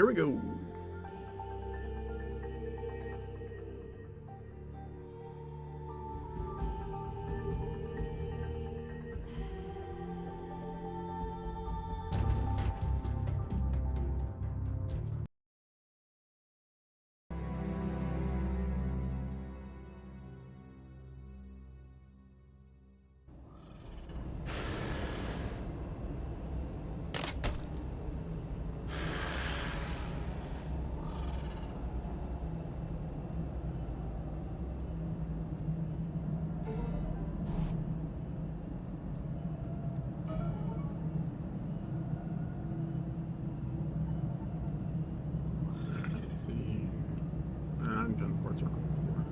we go. I've done fourth circle before.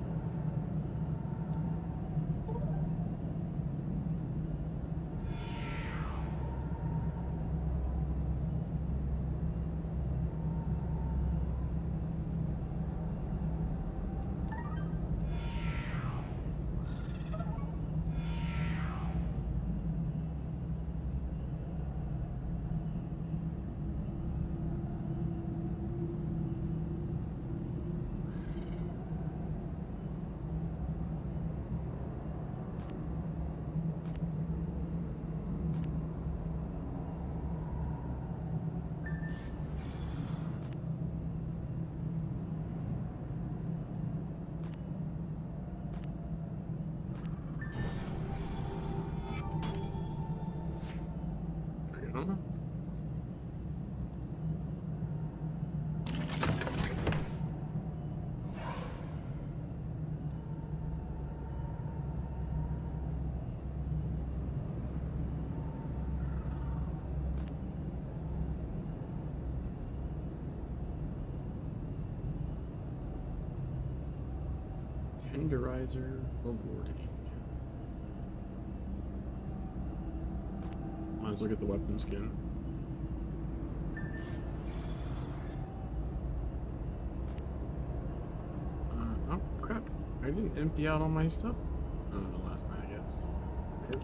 Tenderizer rewarding. Might as well get the weapon skin. Oh crap! I didn't empty out all my stuff. Oh, the last night, I guess. Okay.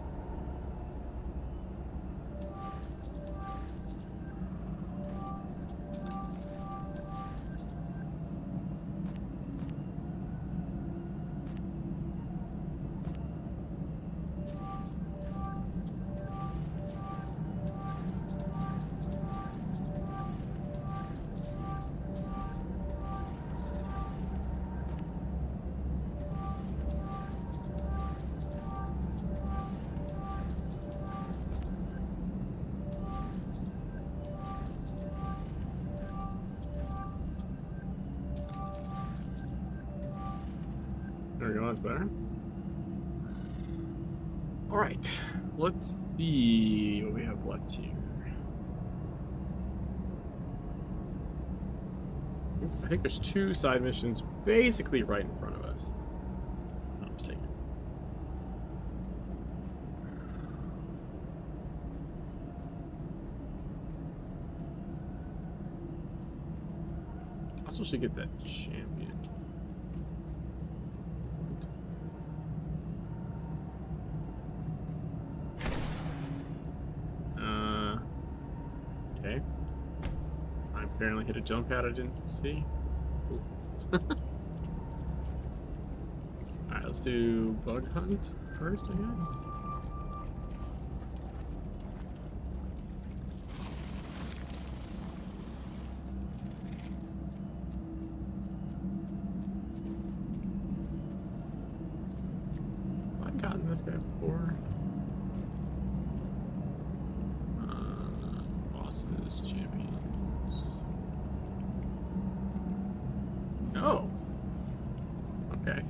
There we go, that's better. Alright, let's see what we have left here. I think there's 2 side missions basically right in front of us. If I'm not mistaken. Also should get that champion. Okay. I apparently hit a jump pad I didn't see. Alright, let's do bug hunt first, I guess. I've gotten this guy before. Bosses, champions. Oh. Okay.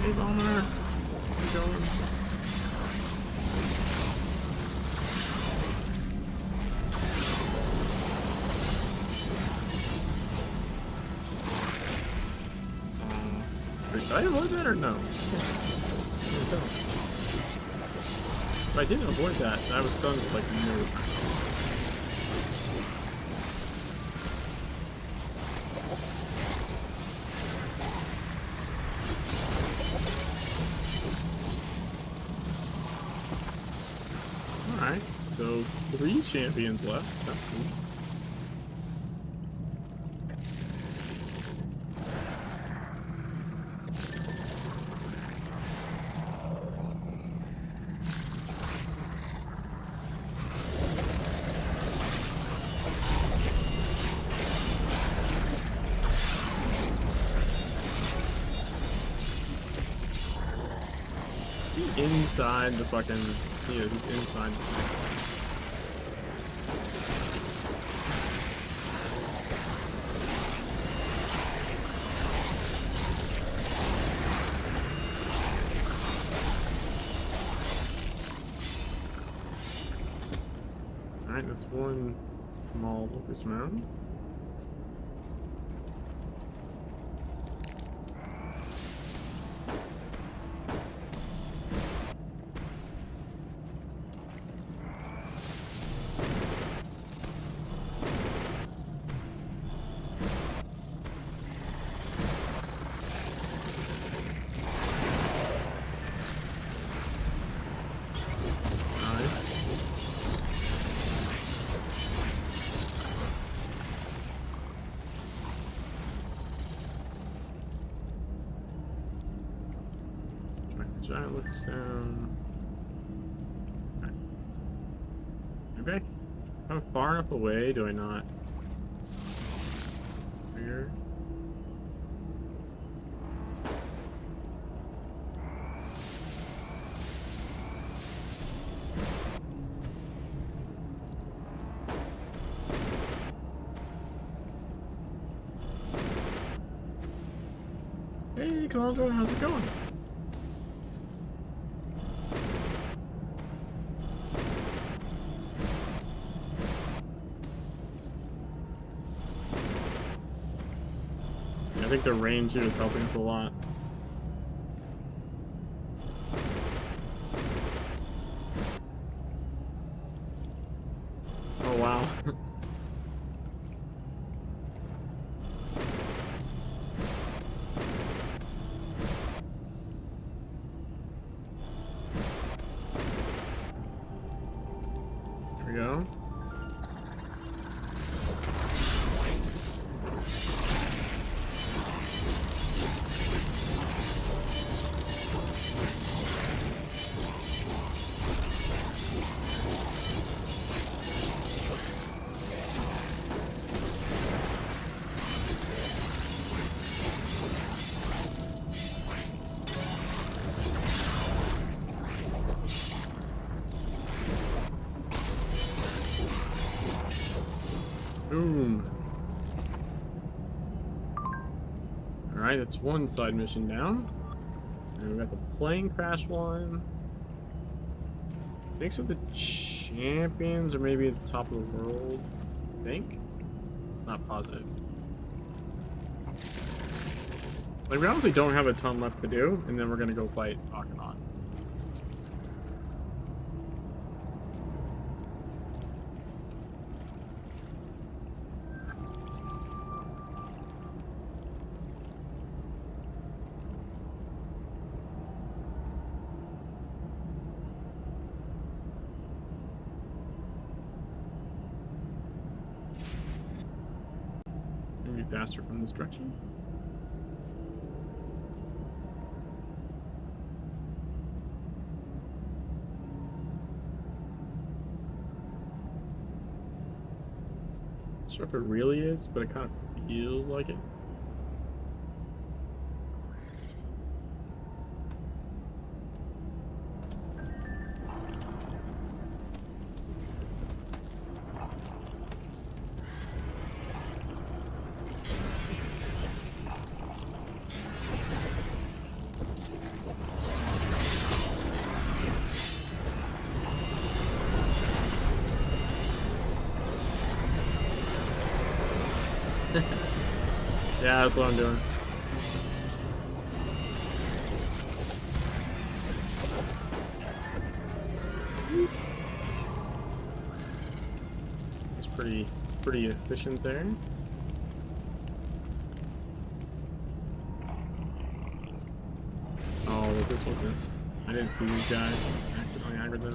Hey, Bomber. How's it going? Did I load that or no? I didn't avoid that, I was stunned with like no time. Alright, so 3 champions left. That's cool. Inside the fucking, yeah, he's inside the thing. Alright, that's one small locust mound. Giant looks down. Right. Maybe I'm far enough away, do I not? Here. Hey, Commander, how's it going? I think the range here is helping us a lot. Oh wow. There we go. Boom. Alright, that's one side mission down. And we got the plane crash one. I think some of the champions are maybe at the top of the world. I think? Not positive. Like, we honestly don't have a ton left to do, and then we're gonna go fight Akhenaten. Maybe faster from this direction. Not sure if it really is, but it kind of feels like it. Yeah, that's what I'm doing. pretty efficient there. Oh, this wasn't. I didn't see these guys. I accidentally aggroed them.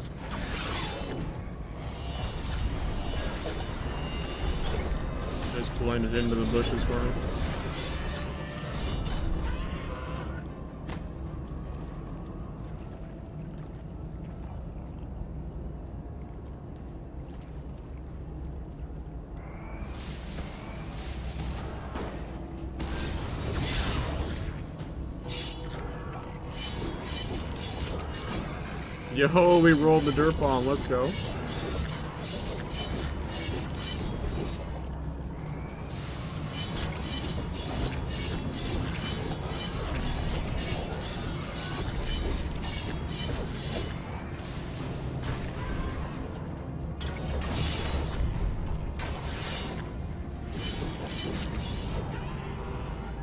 Just blended into the bushes for him. Yo, we rolled the dirt bomb. Let's go.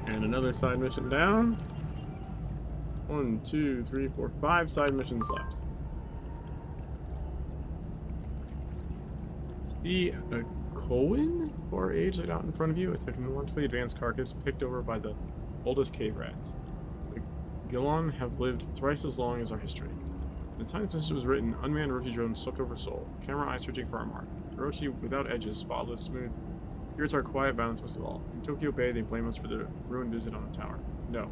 And another side mission down. 1, 2, 3, 4, 5 side missions left. The Cohen or age laid out in front of you, a technologically advanced carcass picked over by the oldest cave rats. The Gilon have lived thrice as long as our history. The time this message was written, unmanned Orochi drones swept over Seoul, camera eyes searching for our mark. Orochi without edges, spotless, smooth. Here's our quiet balance most of all. In Tokyo Bay, they blame us for the ruined visit on the tower. No.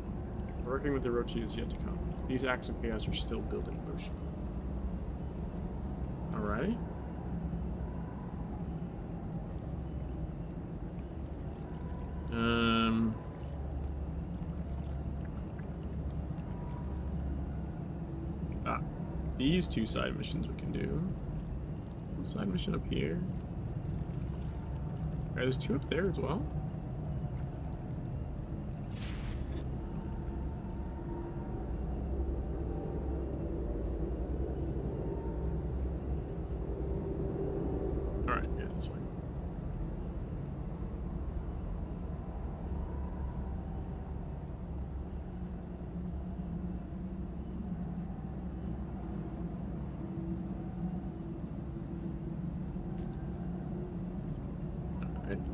Working with the Orochi is yet to come. These acts of chaos are still building motion. Alright. These two side missions we can do. Side mission up here. Alright, there's two up there as well. Alright, yeah, this way.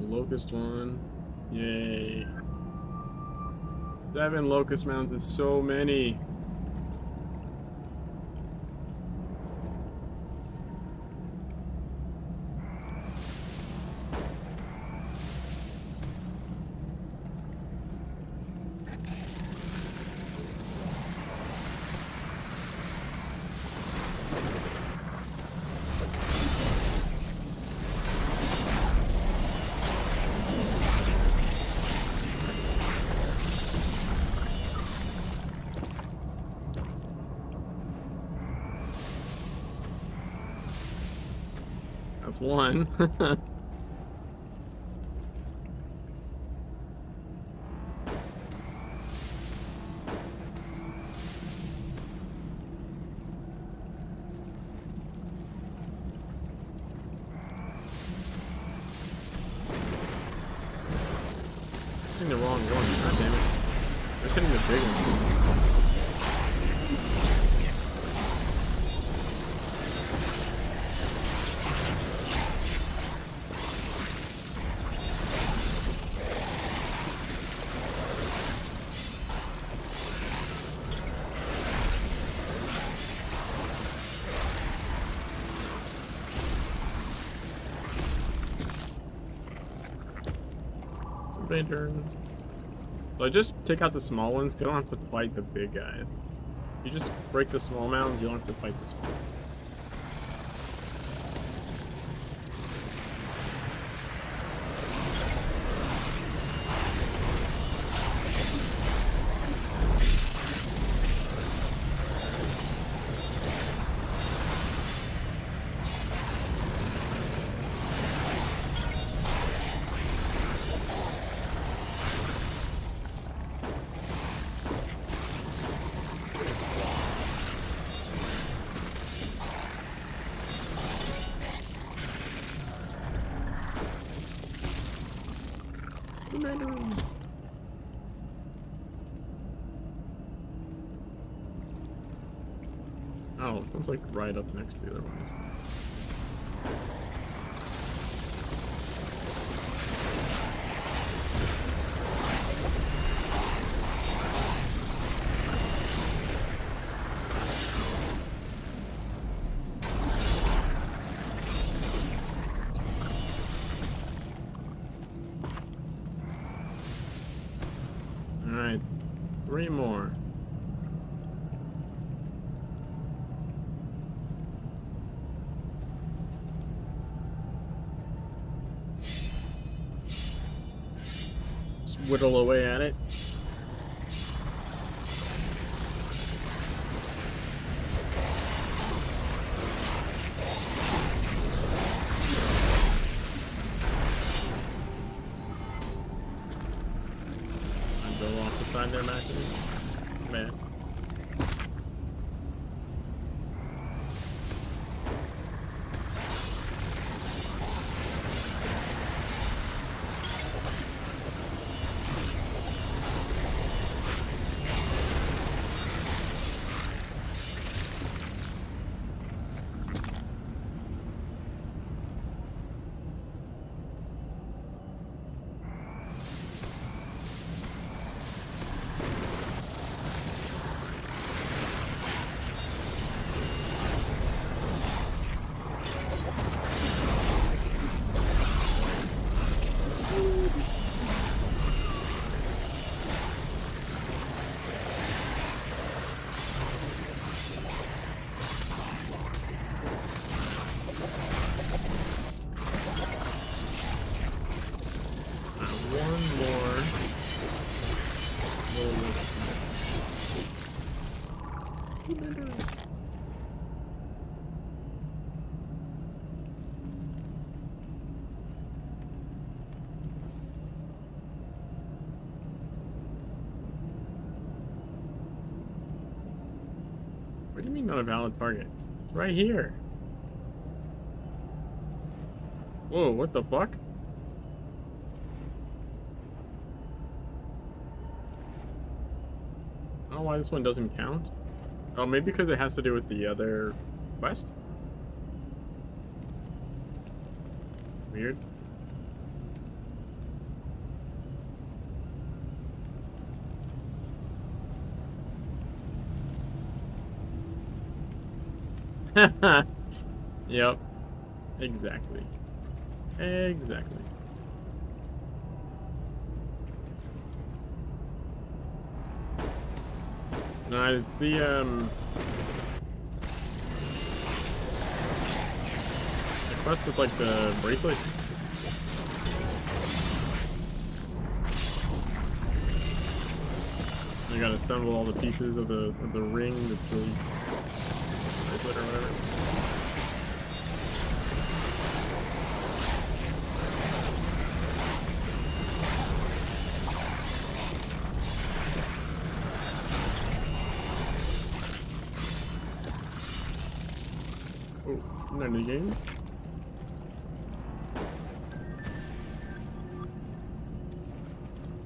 Locust one. Yay. 7 locust mounds is so many. That's one. Hitting the wrong one. God damn it. I was hitting the big one. Turn. So I just take out the small ones because I don't have to fight the big guys. You just break the small mounds, you don't have to fight the small. Oh, one's like right up next to the other ones. 3 more. Just whittle away at it. There, Maxie. Man. What do you mean not a valid target? It's right here. Whoa, what the fuck? I don't know why this one doesn't count. Oh, maybe because it has to do with the other quest? Weird. Yep. Exactly. Exactly. No, it's the quest with like the bracelet. You gotta assemble all the pieces of the ring that's really bracelet or whatever. Oh, not in the game.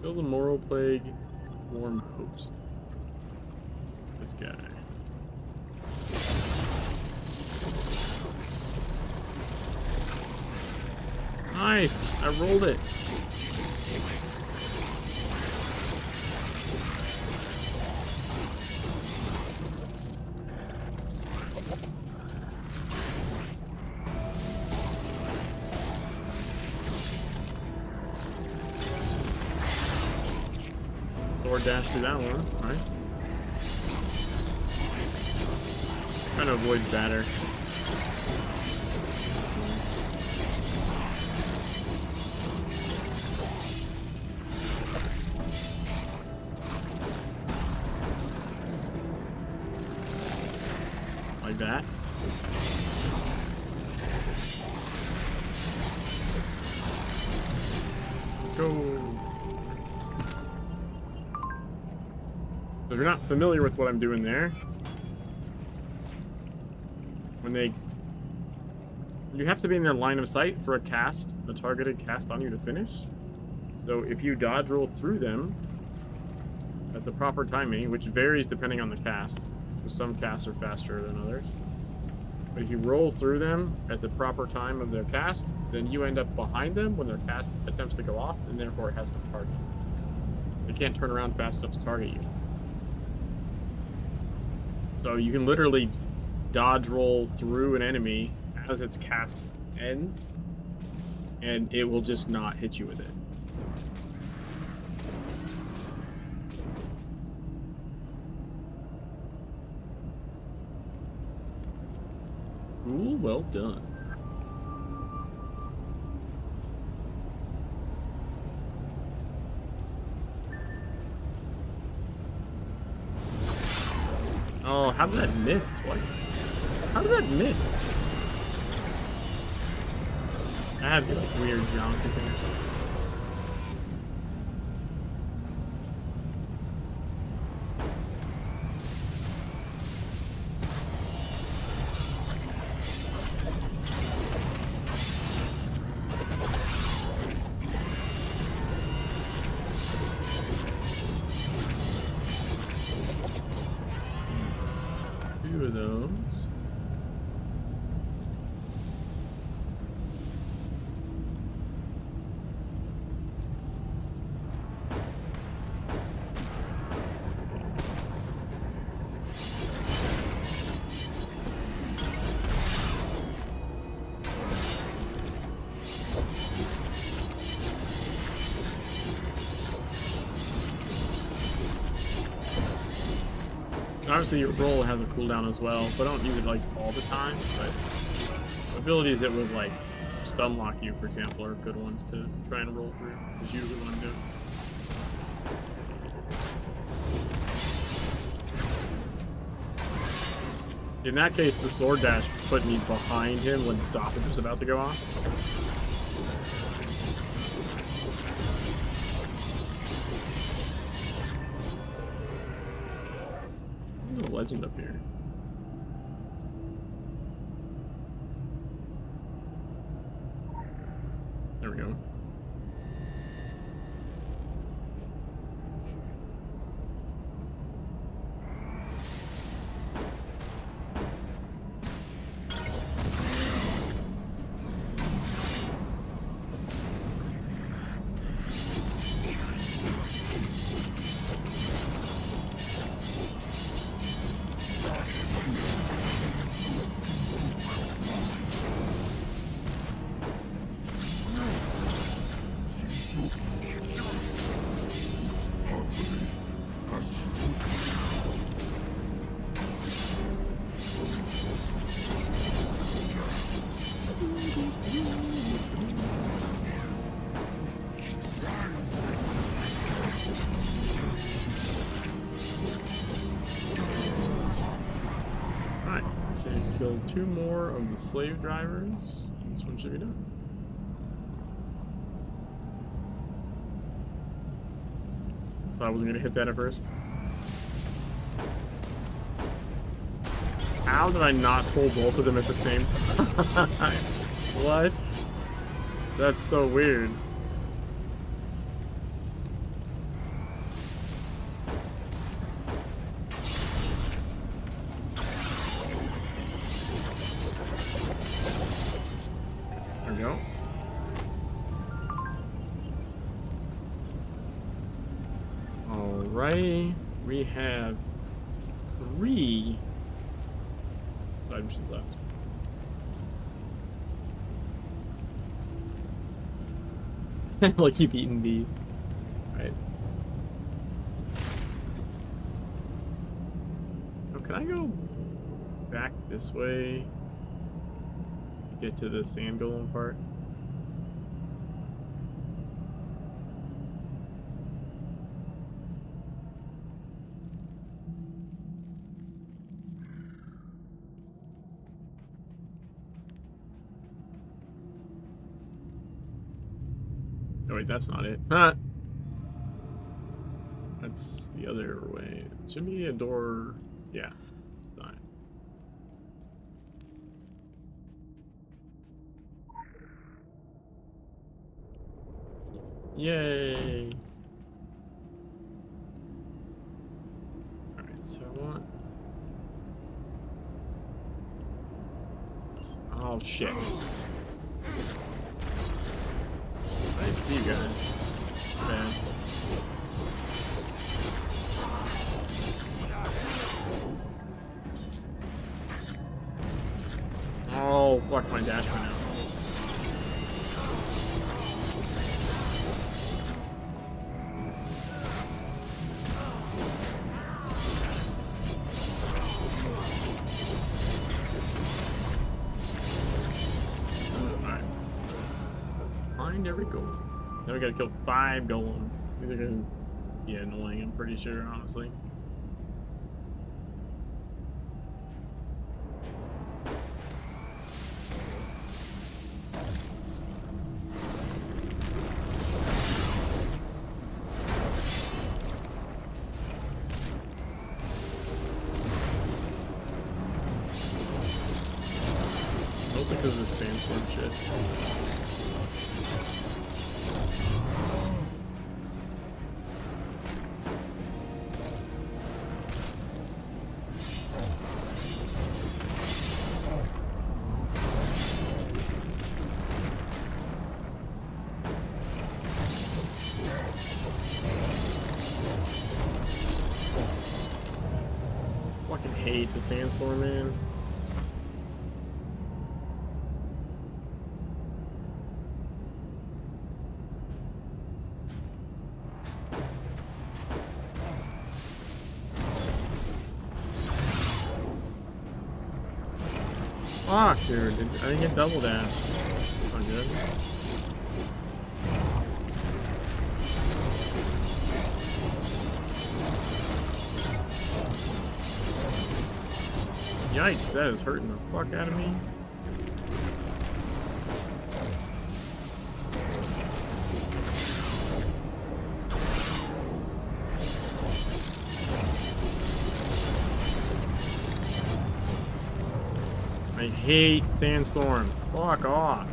Build a moral plague warm post. This guy. Nice! I rolled it. Dash through that one, right? Trying to avoid batter. Like that. Let's go. If you're not familiar with what I'm doing there, you have to be in their line of sight for a targeted cast on you to finish. So if you dodge roll through them at the proper timing, which varies depending on the cast, because some casts are faster than others, but if you roll through them at the proper time of their cast, then you end up behind them when their cast attempts to go off, and therefore it has no target. They can't turn around fast enough to target you. So you can literally dodge roll through an enemy as its cast ends, and it will just not hit you with it. Cool, well done. Oh, how did that miss? What? How did that miss? That had to be like weird geometry thing or something. Two of those. Obviously, your roll has a cooldown as well, so I don't use it like all the time. But abilities that would like stun lock you, for example, are good ones to try and roll through. Is usually what I'm doing. In that case, the sword dash put me behind him when the stoppage was about to go off. Legend up here. There we go. Kill two more of the slave drivers. This one should be done. Thought I wasn't gonna hit that at first. How did I not pull both of them at the same time? What? That's so weird. We have 3 side missions left. Like keep eating these. Right. Oh, can I go back this way to get to the sand golem part? Oh wait, that's not it. Huh. That's the other way. Should be a door. Yeah. Not it. Yay! Alright, so I want... Oh shit. I didn't see you guys. Man. Oh, block my dash right now. Find every golem. Now we gotta kill 5 golems. These are gonna be annoying, I'm pretty sure, honestly. Because of the sandstorm shit. Fucking hate the sandstorm, man. Fuck, dude. I didn't get double dash. That's not good. Yikes, that is hurting the fuck out of me. I hate sandstorm. Fuck off.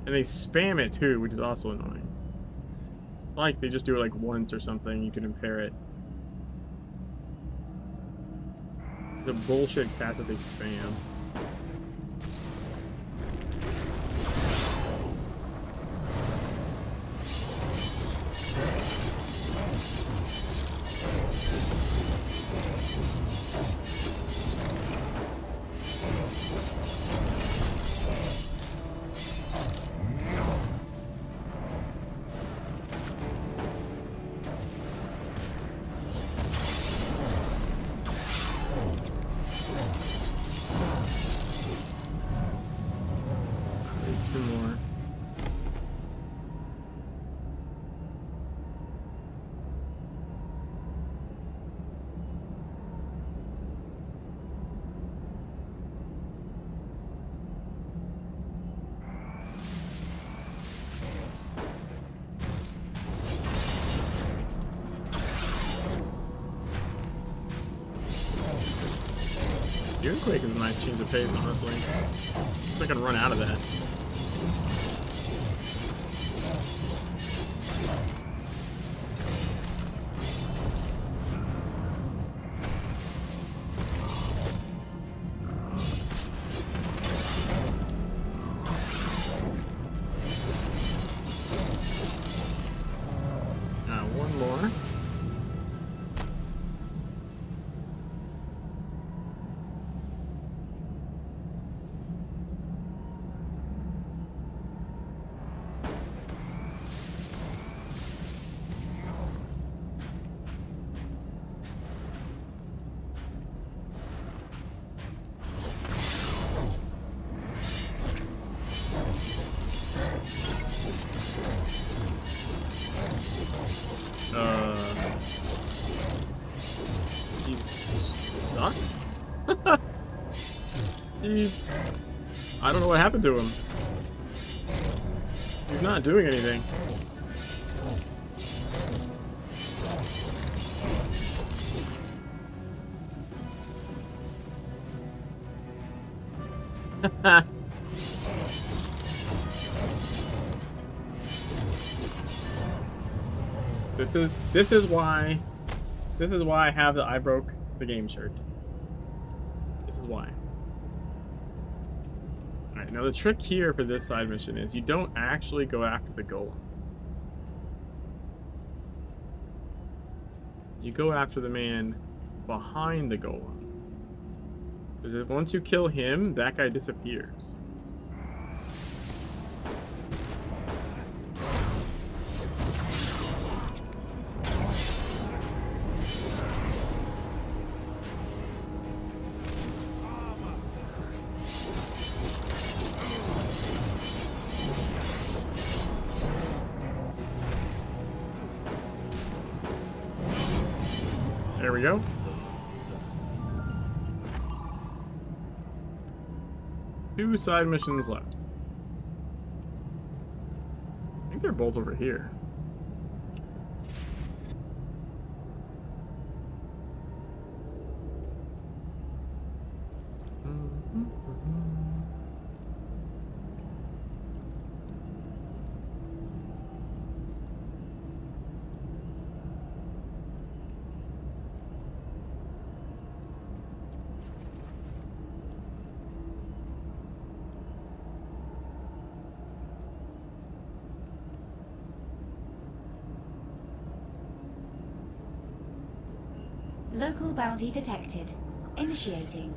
And they spam it too, which is also annoying. Like they just do it like once or something, you can impair it. The bullshit cat that they spam. Earthquake is a nice change of pace, honestly. I think I can run out of that. One more. He's stuck? I don't know what happened to him. He's not doing anything. This is why I have the I broke the game shirt. This is why. Alright, now the trick here for this side mission is you don't actually go after the golem. You go after the man behind the golem. Because once you kill him, that guy disappears. There we go. Two side missions left. I think they're both over here. Local bounty detected. Initiating.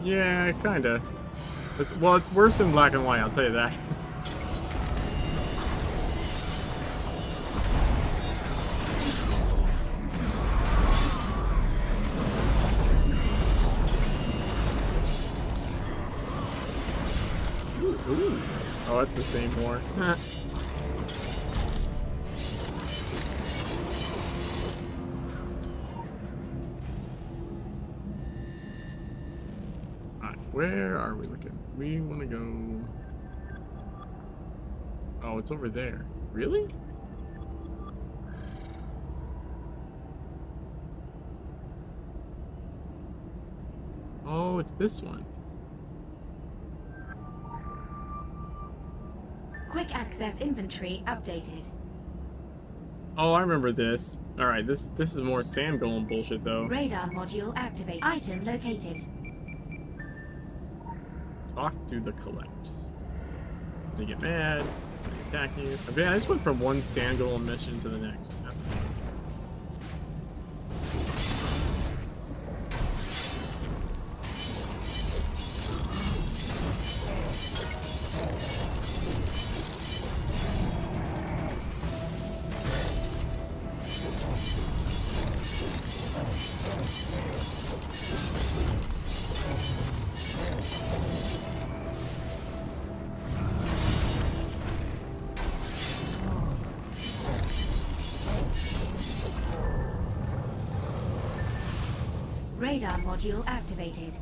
Yeah, kinda. Well, it's worse in black and white, I'll tell you that. Ooh. Oh, it's the same war. Where are we looking? We want to go... Oh, it's over there. Really? Oh, it's this one. Quick access inventory updated. Oh, I remember this. Alright, this is more sand golem bullshit, though. Radar module activated. Item located. Talk to the collapse. They get mad. They attack you. I mean, I just went from one sand golem mission to the next. That's fun. Radar module activated.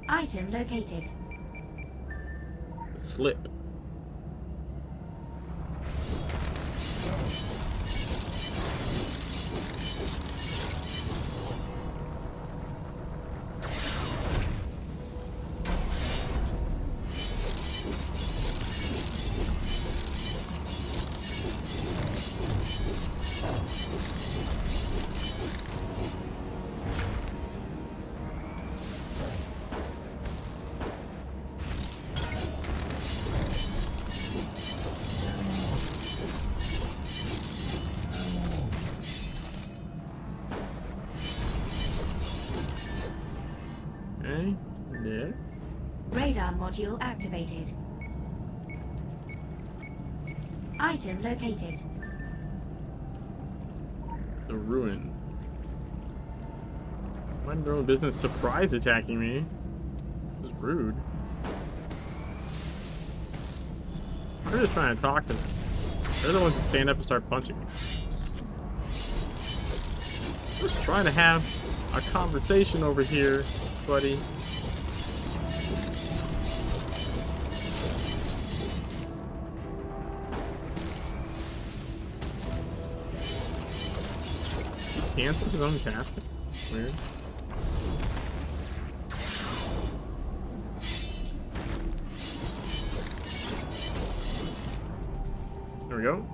Item located. Slip. Okay. Yeah. Radar module activated. Item located. The ruin. Mind their own business. Surprise attacking me. This is rude. We're just trying to talk to them. They're the ones that stand up and start punching me. Just trying to have a conversation over here, buddy. He canceled his own task. Weird. There we go.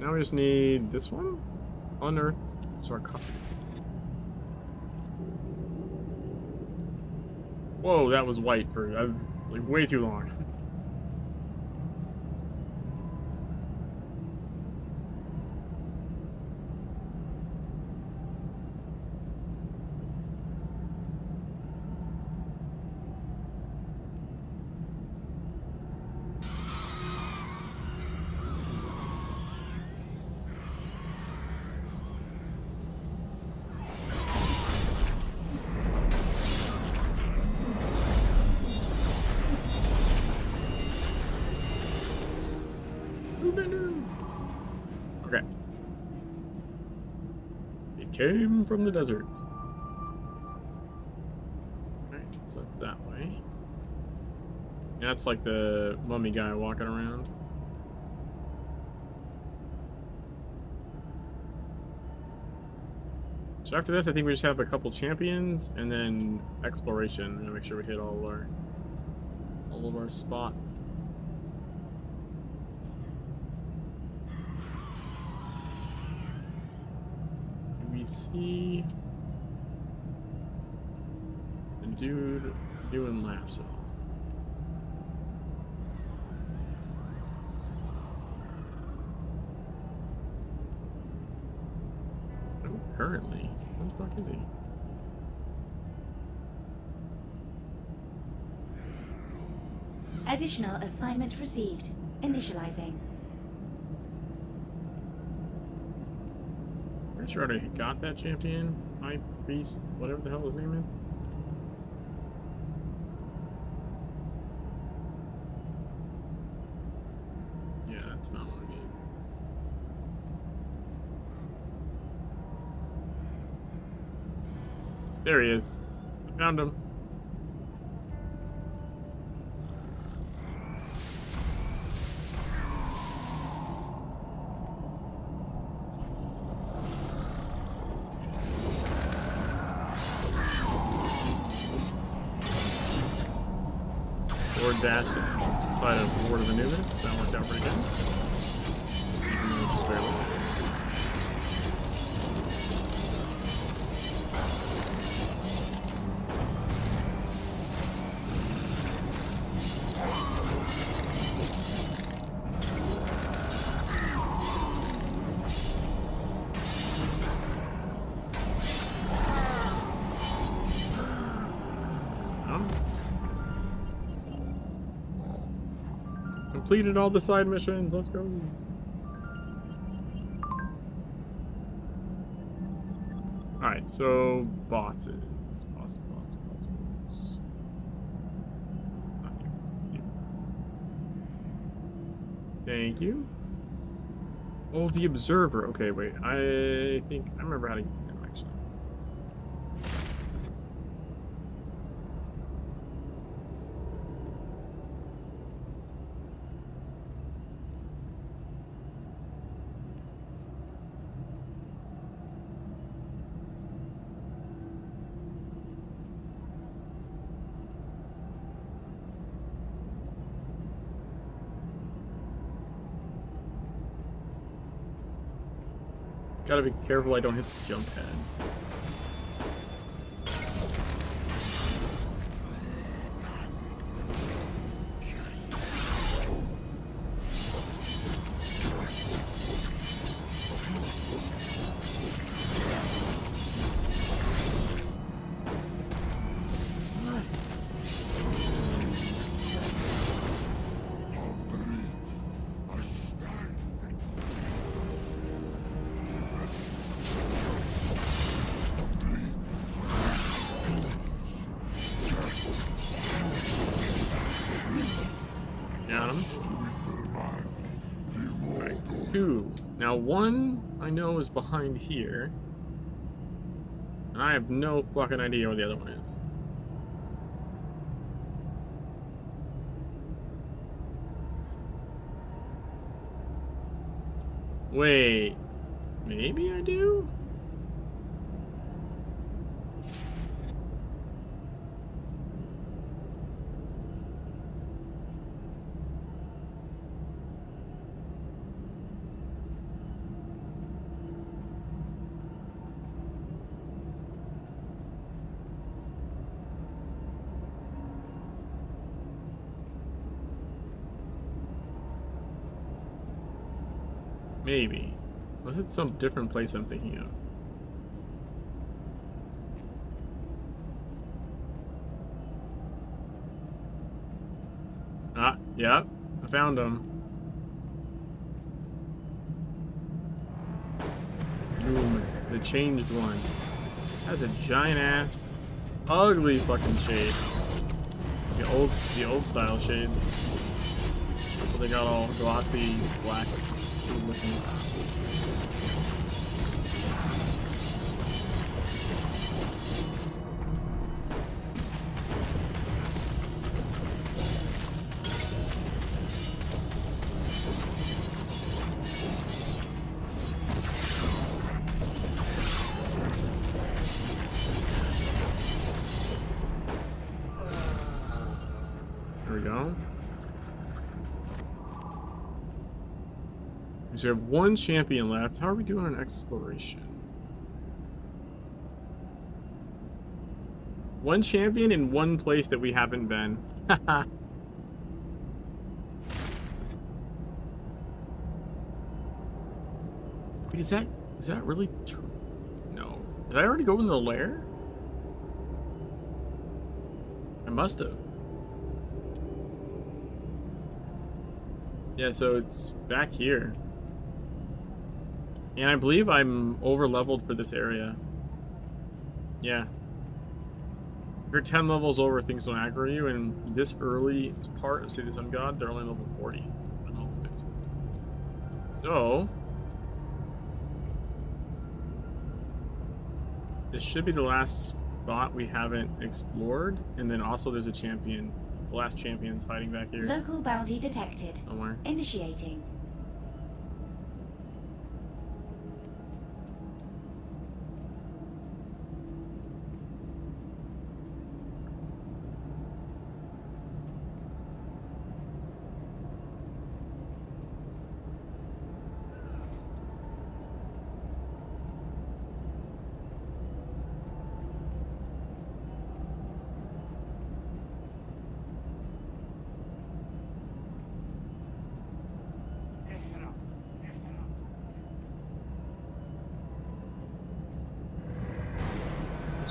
Now we just need this one. Unearthed sarcophagus. Whoa, that was white for like way too long. Okay. It came from the desert. Alright, so that way. That's like the mummy guy walking around. So after this, I think we just have a couple champions and then exploration. We're gonna make sure we hit all of our spots. Do we see the dude doing laps at all? Currently, where the fuck is he? Additional assignment received. Initializing. Pretty sure I already got that champion. High Priest, whatever the hell his name is. Yeah, that's not what I need. There he is. I found him. Forward dash side of Ward of Anubis. That worked out pretty good. Just barely. Completed all the side missions. Let's go. Alright, so bosses. Bosses. Thank you. Oh, the Observer. Okay, wait. I think I remember how to use him, actually. Gotta be careful I don't hit this jump head. Got him. Alright, 2. Now 1 I know is behind here. And I have no fucking idea where the other one is. Wait. Maybe I do? Maybe. Was it some different place I'm thinking of? Ah, yep. I found him. Boom. The changed one. That's a giant ass, ugly fucking shade. The old style shades. So they got all glossy black looking. There we go. So we have one champion left. How are we doing on exploration? One champion in one place that we haven't been. Haha. Wait, is that really true? No. Did I already go in the lair? I must have. Yeah, so it's back here. And I believe I'm over-leveled for this area. Yeah. You're 10 levels over, things don't aggro you, and this early part of City of the Sun God, they're only level 40. I'm level 50. So... this should be the last spot we haven't explored, and then also there's a champion. The last champion's hiding back here. Local bounty detected. Somewhere. Initiating.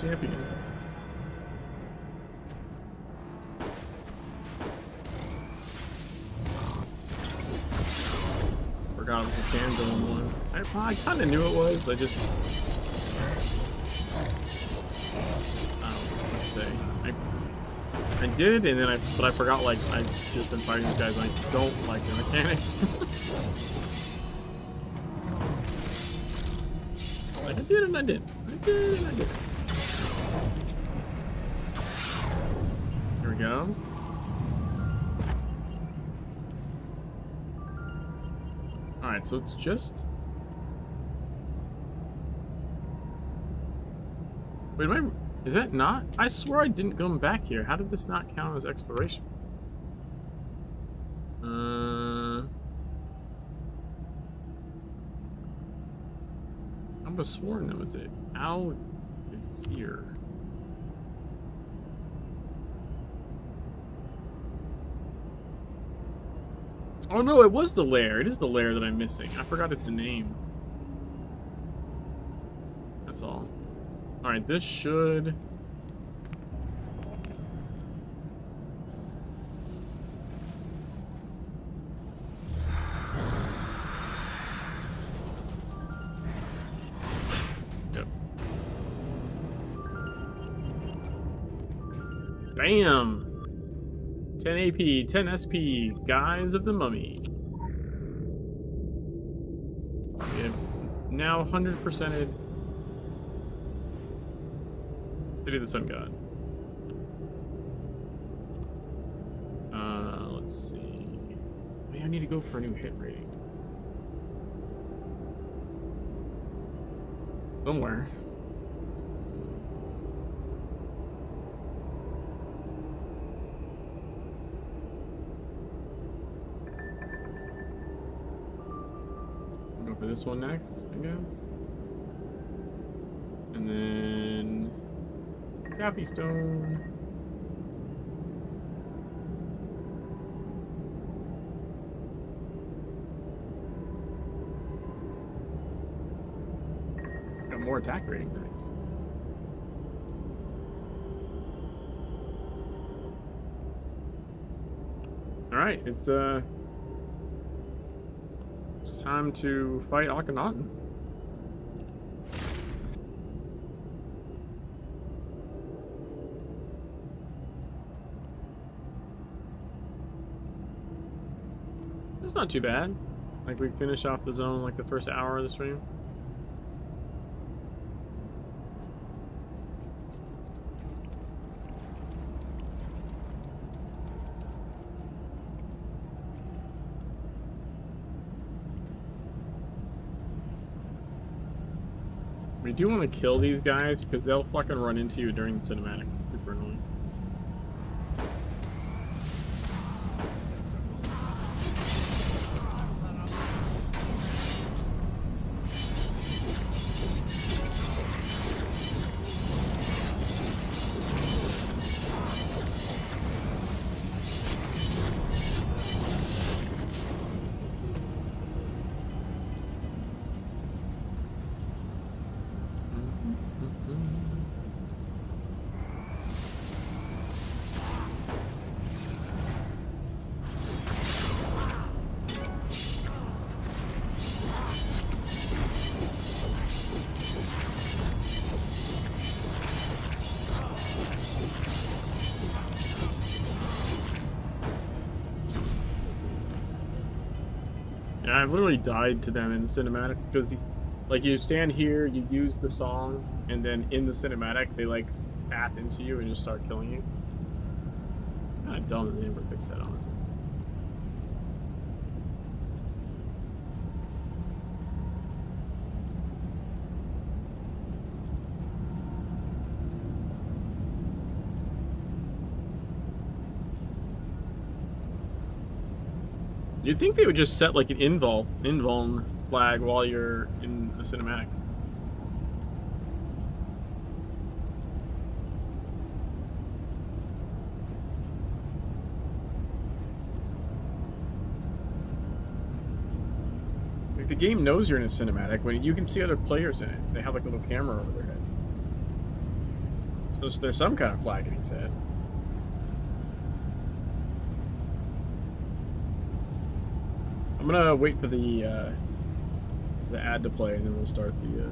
Champion. Forgot it was the sand golem one. I kind of knew it was. I just... I don't know what to say. I did, and then but I forgot, like, I've just been fighting these guys, and I don't like the mechanics. Like, I did and I didn't. I did and I didn't. Here we go. Alright, so it's just... wait, is that not? I swear I didn't come back here. How did this not count as exploration? I would have sworn that was it. Ow, it's here. Oh no, it was the lair. It is the lair that I'm missing. I forgot its name. That's all. Alright, this should... yep. Bam! 10 AP, 10 SP, Guys of the Mummy. We have now 100%ed City of the Sun God. Let's see. Maybe I need to go for a new hit rating. Somewhere. Go for this one next, I guess. And then Cappy Stone. Got more attack rating, nice. Alright, it's time to fight Akhenaten. That's not too bad. Like, we finish off the zone like the first hour of the stream. We do want to kill these guys because they'll fucking run into you during the cinematic. Super annoying. Yeah, I've literally died to them in the cinematic because, like, you stand here, you use the song, and then in the cinematic, they, like, path into you and just start killing you. Kind of dumb that they never fixed that, honestly. You'd think they would just set like an invuln flag while you're in the cinematic. Like, the game knows you're in a cinematic when you can see other players in it. They have like a little camera over their heads. So there's some kind of flag getting set. I'm gonna wait for the ad to play, and then we'll start the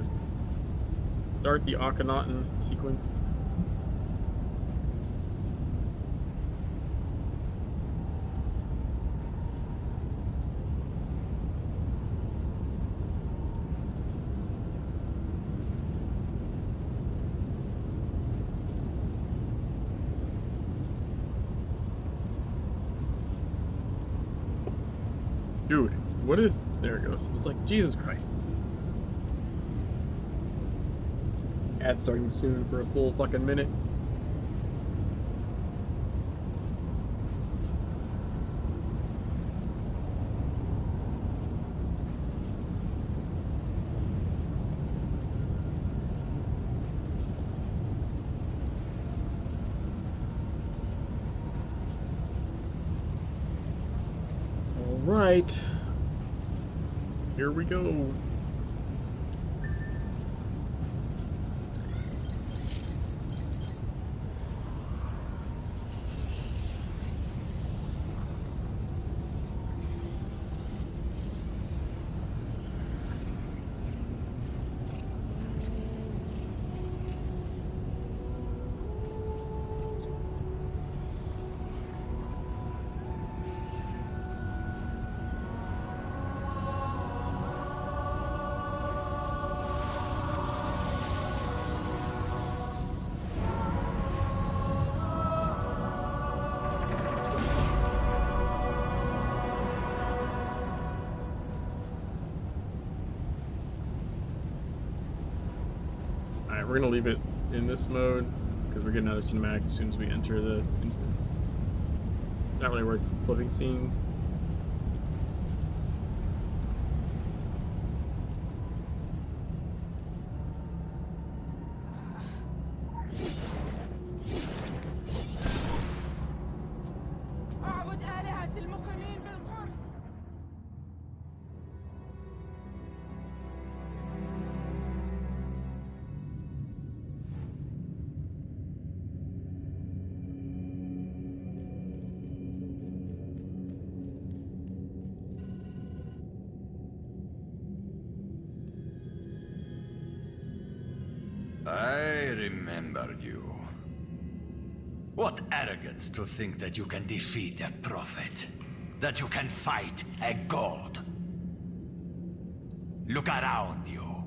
Akhenaten sequence. Dude, what is... There it goes. It's like, Jesus Christ. Ad starting soon for a full fucking minute. Right, here we go. We're gonna leave it in this mode because we're getting out of cinematic as soon as we enter the instance. Not really worth flipping scenes. I remember you. What arrogance to think that you can defeat a prophet. that you can fight a god. Look around you.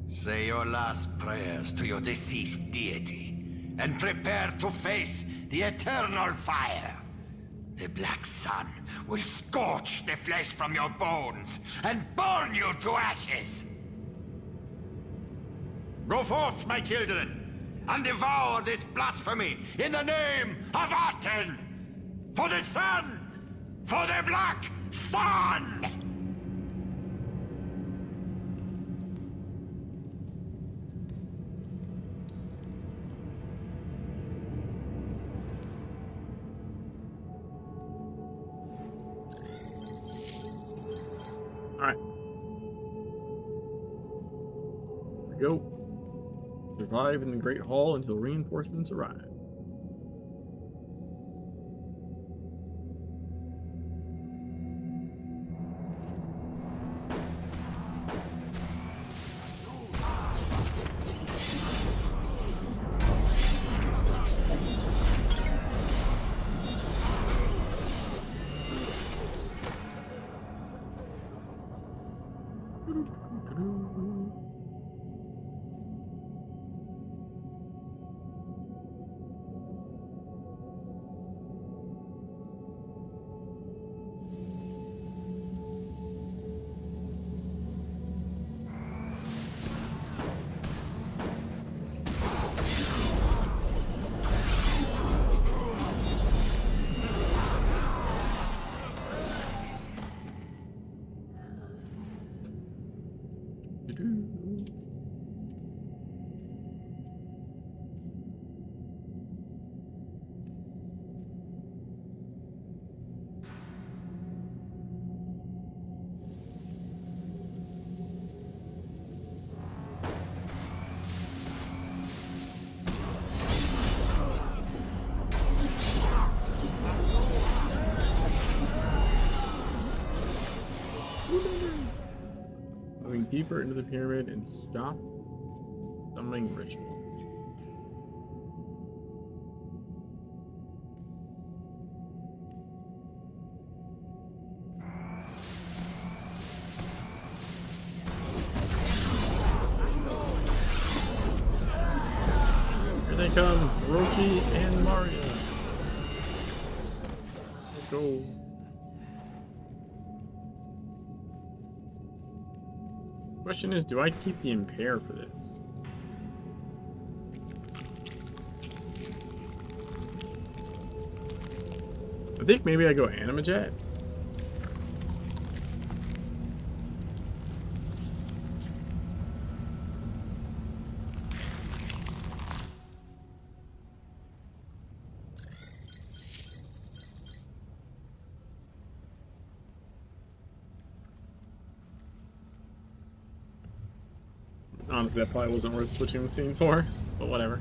Say your last prayers to your deceased deity, and prepare to face the eternal fire. The black sun will scorch the flesh from your bones and burn you to ashes. Go forth, my children, and devour this blasphemy in the name of Aten! For the sun! For the black sun! Alright. Here we go. Survive in the Great Hall until reinforcements arrive. Moving deeper into the pyramid and stop summoning ritual. Here they come, Roshi and Mario. Let's go. Question is, do I keep the impair for this? I think maybe I go Animajet. Honestly, that probably wasn't worth switching the scene for, but whatever.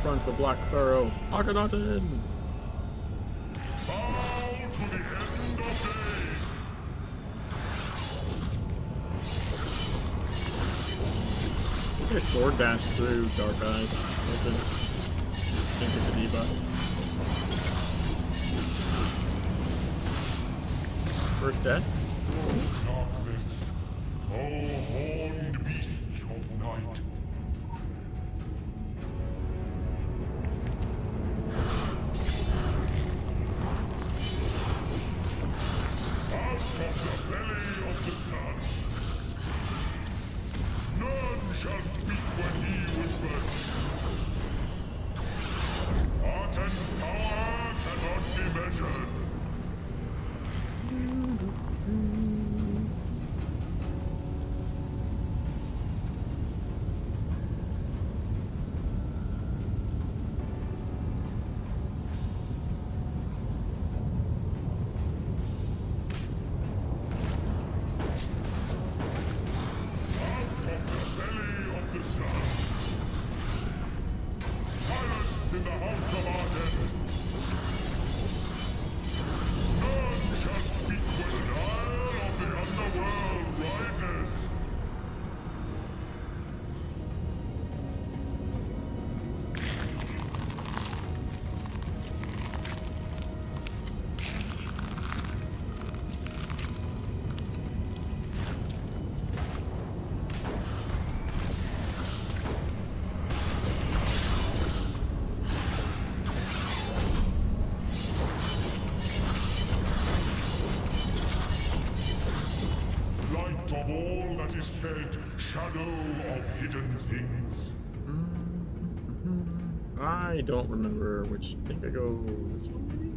Front the Black Pharaoh. Akhenaten! Bow to the end of days! I sword dash through Dark Eyes. I think it's a debuff. First death? Darkness, O horned beasts of night. Out of the belly of the sun, none shall speak when he whispers. measured. In the house of Arden, none shall speak when an isle of the underworld rises. Light of all that is said, shadow of hidden things. I don't remember which. I think I go this one maybe?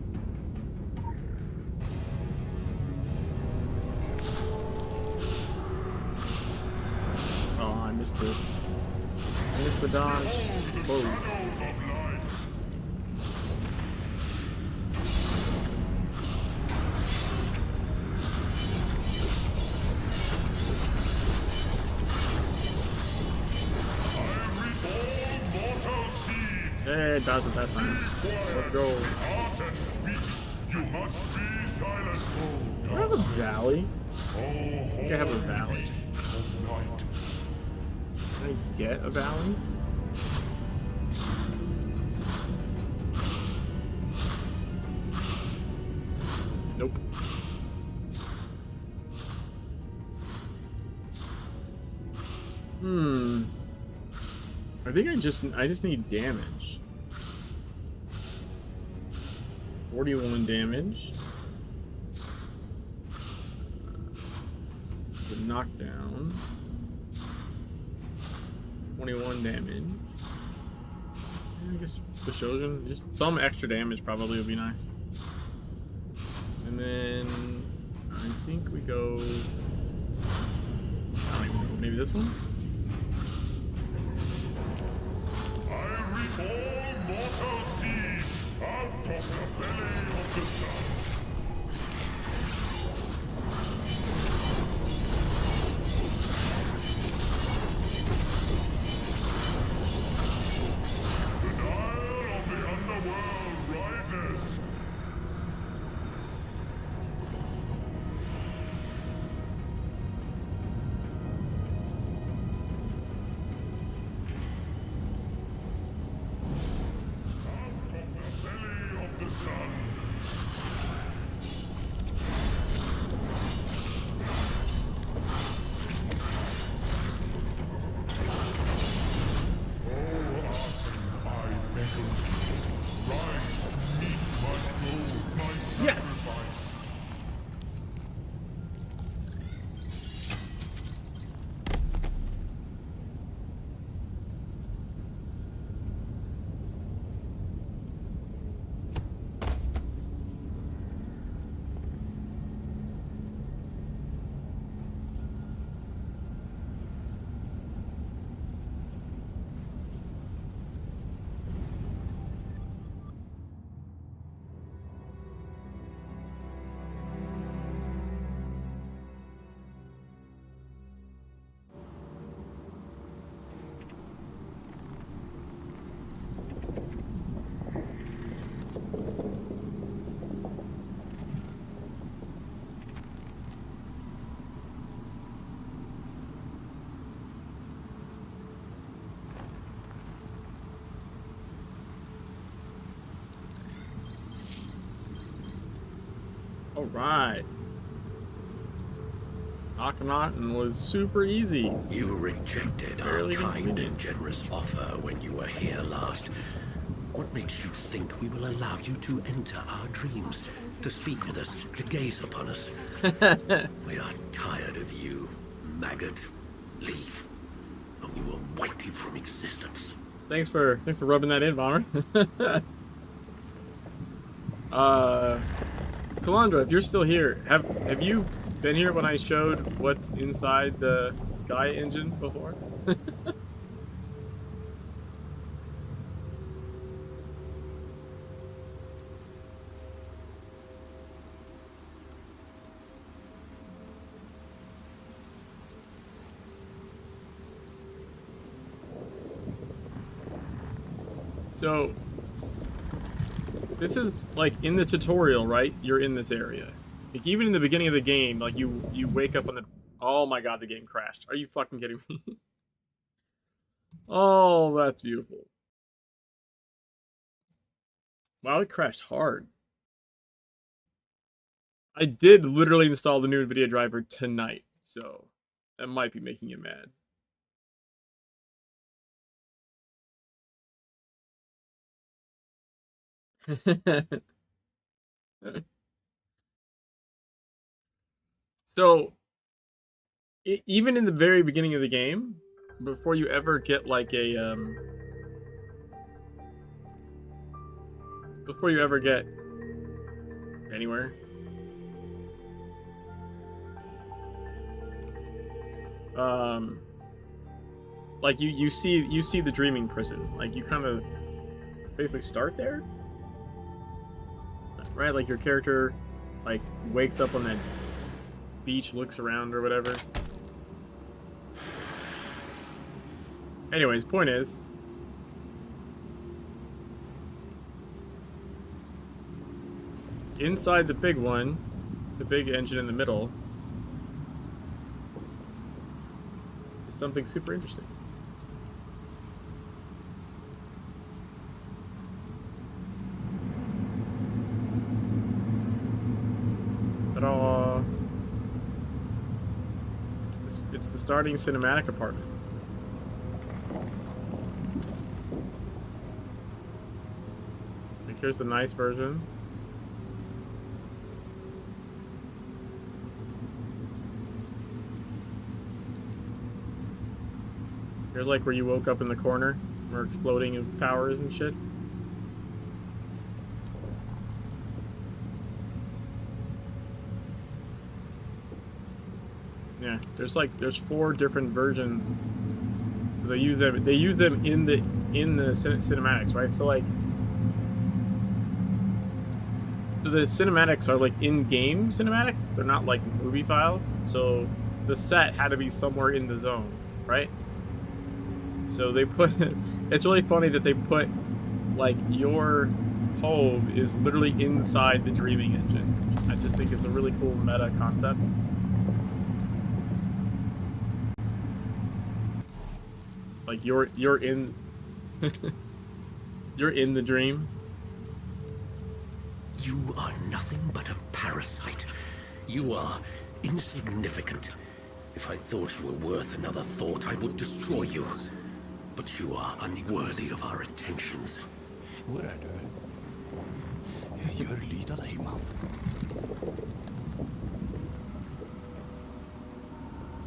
Oh, I missed it. I missed the dodge. Behold the Whoa. shadows of light. Hey, dodged it that time. Let's go. Arden speaks. You must be silent. Do I have a valley? Oh, I think I have a valley. beasts of night. Can I get a valley? Nope. I think I just need damage. 41 damage. The knockdown. 21 damage. I guess the Shojin, just some extra damage probably would be nice. And then I think we go. I don't even know, maybe this one? I reap all mortal seeds out of the belly of the sun. The Nile of the underworld rises. Out of the belly of the sun. Oh, Arden, I beckon you. Rise to meet my soul, my Yes! sacrifice. Alright. Akhenaten was super easy. You rejected our Barely kind completed. and generous offer when you were here last. What makes you think we will allow you to enter our dreams, to speak with us, to gaze upon us? We are tired of you, maggot. Leave, and we will wipe you from existence. Thanks for rubbing that in, Bomber. Kalandra, if you're still here, have you been here when I showed what's inside the Gaia engine before? So, this is, like, in the tutorial, right? You're in this area. Like, even in the beginning of the game, like, you wake up on the... Oh my god, the game crashed. Are you fucking kidding me? Oh, that's beautiful. Wow, it crashed hard. I did literally install the new NVIDIA driver tonight, so that might be making it mad. So, even in the very beginning of the game, before you ever get like a before you ever get anywhere, like you see the dreaming prison, like you kind of basically start there, right? Like your character like wakes up on that beach, looks around or whatever. Anyways, point is, inside the big one, the big engine in the middle, is something super interesting. Ta-da! It's the starting cinematic apartment. Like, here's the nice version. Here's like where you woke up in the corner, where exploding in powers and shit. Yeah, there's 4 different versions. Cause they use them in the cinematics, right? So like, so the cinematics are like in-game cinematics. They're not like movie files. So the set had to be somewhere in the zone, right? So they put, it's really funny that they put, like, your home is literally inside the dreaming engine. I just think it's a really cool meta concept. Like, you're in, you're in the dream. You are nothing but a parasite. You are insignificant. If I thought you were worth another thought, I would destroy you. But you are unworthy of our attentions. Hvor er du? Jeg gjør lyd av deg, mann.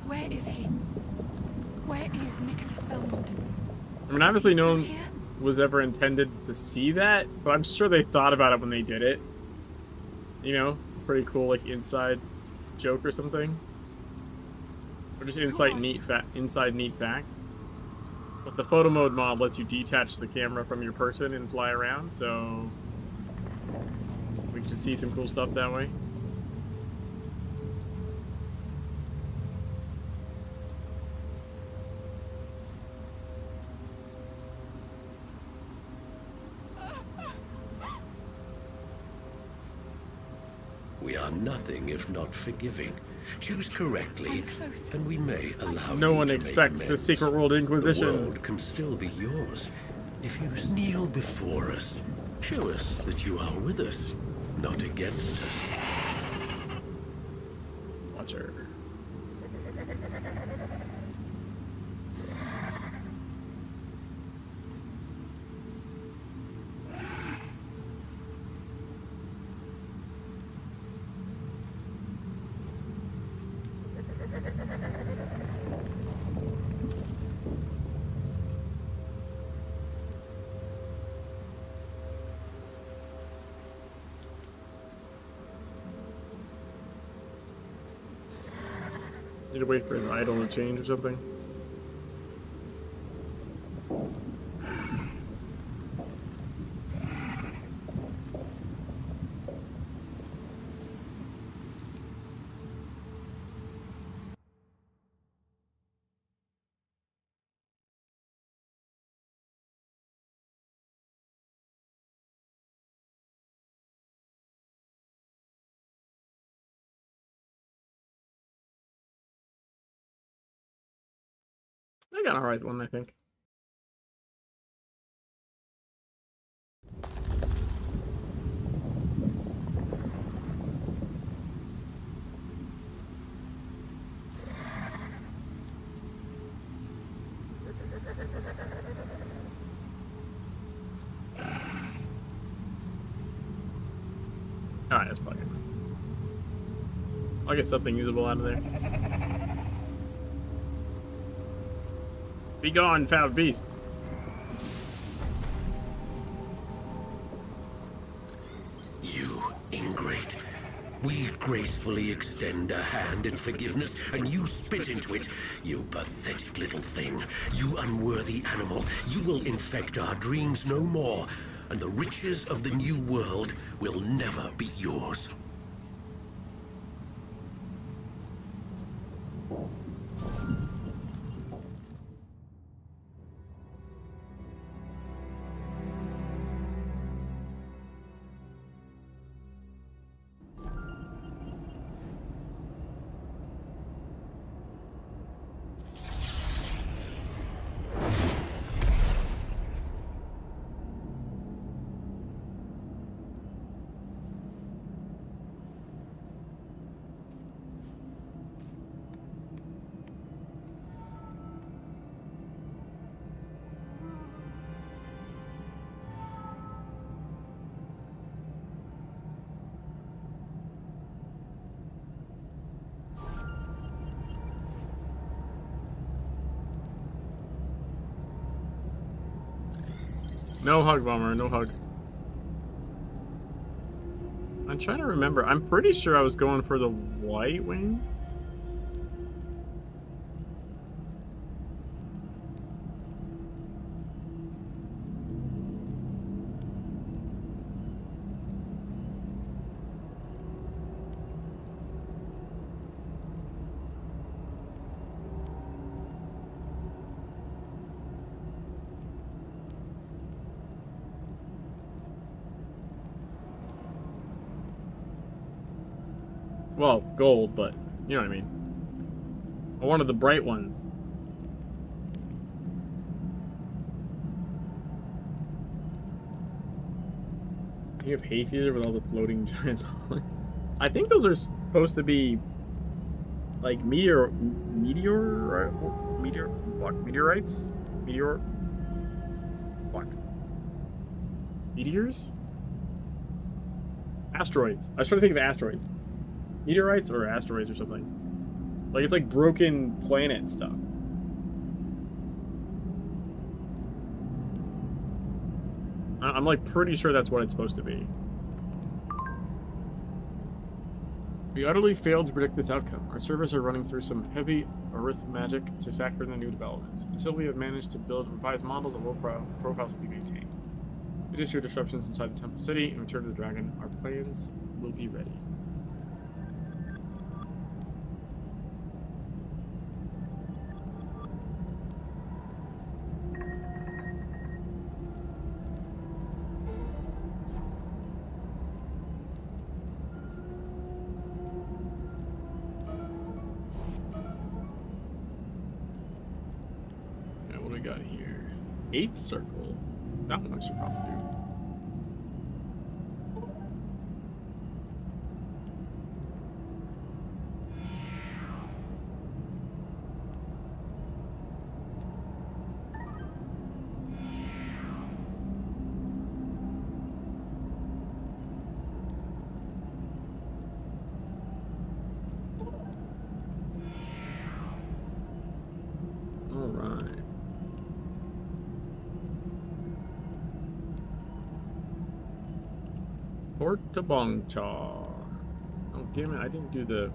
Where is he? Where is Nicholas Belmont? I mean, obviously no one was ever intended to see that, but I'm sure they thought about it when they did it. You know, pretty cool, like, inside joke or something. Or just inside neat fact. But the photo mode mod lets you detach the camera from your person and fly around, so we can see some cool stuff that way. We are nothing if not forgiving. Choose correctly, and we may allow No you one to expects make the Secret World Inquisition. The world can still be yours. If you kneel before us, show us that you are with us, not against us. Watch her. Need to wait for his idol to change or something. I got an alright one, I think. Alright, that's probably good. I'll get something usable out of there. Be gone, foul beast. You ingrate. We gracefully extend a hand in forgiveness, and you spit into it. You pathetic little thing. You unworthy animal. You will infect our dreams no more, and the riches of the new world will never be yours. No hug, Bummer, no hug. I'm trying to remember. I'm pretty sure I was going for the white wings. Well, gold, but you know what I mean. Or one of the bright ones. You have hay fever with all the floating giant dolphins. I think those are supposed to be like meteorites? Meteors? Asteroids. I was trying to think of asteroids. Meteorites or asteroids or something. Like, it's like broken planet stuff. I'm like pretty sure that's what it's supposed to be. We utterly failed to predict this outcome. Our servers are running through some heavy arithmetic to factor in the new developments. Until we have managed to build revised models, the low profiles will be maintained. Due to disruptions inside the Temple City and Return to the Dragon, our plans will be ready. Got here. 8th circle. That one I should probably do. All right. Port to Bongcha. Oh, damn it. I didn't do the...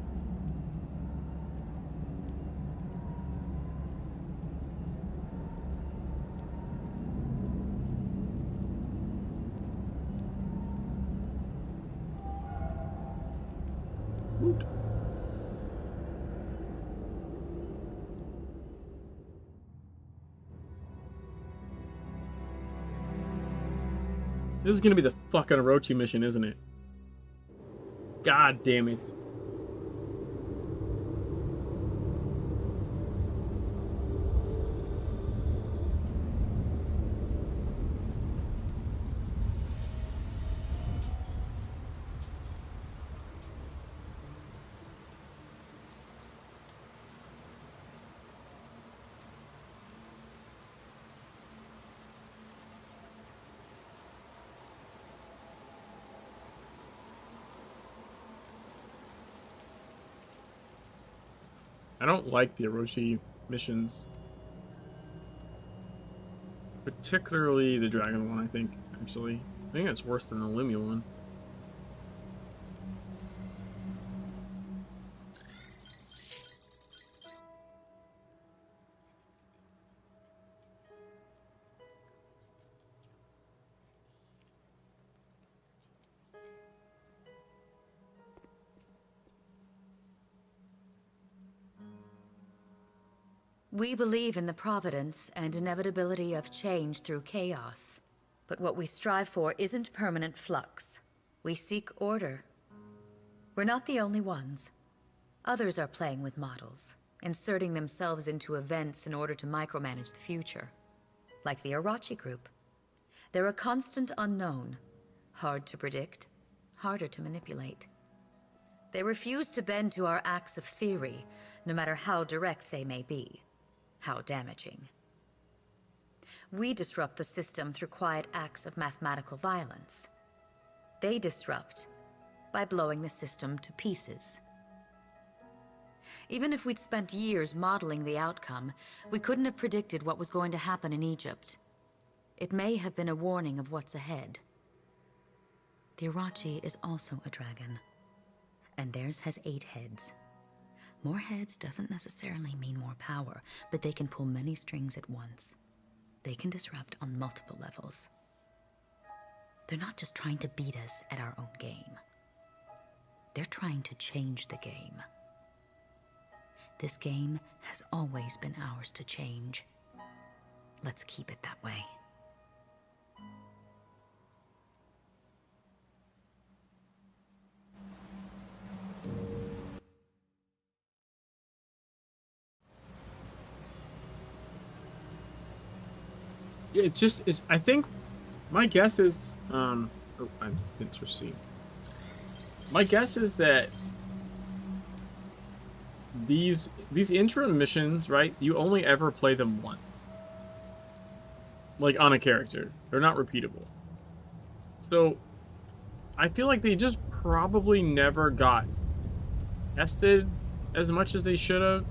Woot. This is gonna be the fucking Orochi mission, isn't it? God damn it. I don't like the Orochi missions. Particularly the dragon one, I think, actually. I think it's worse than the Lumia one. We believe in the providence and inevitability of change through chaos. But what we strive for isn't permanent flux. We seek order. We're not the only ones. Others are playing with models, inserting themselves into events in order to micromanage the future. Like the Orochi group. They're a constant unknown. Hard to predict, harder to manipulate. They refuse to bend to our acts of theory, no matter how direct they may be. How damaging. We disrupt the system through quiet acts of mathematical violence. They disrupt by blowing the system to pieces. Even if we'd spent years modeling the outcome, we couldn't have predicted what was going to happen in Egypt. It may have been a warning of what's ahead. The Orochi is also a dragon, and theirs has 8 heads. More heads doesn't necessarily mean more power, but they can pull many strings at once. They can disrupt on multiple levels. They're not just trying to beat us at our own game. They're trying to change the game. This game has always been ours to change. Let's keep it that way. Yeah, it's I think my guess is oh, I didn't receive. My guess is that these interim missions, right? You only ever play them once. Like on a character. They're not repeatable. So I feel like they just probably never got tested as much as they should have.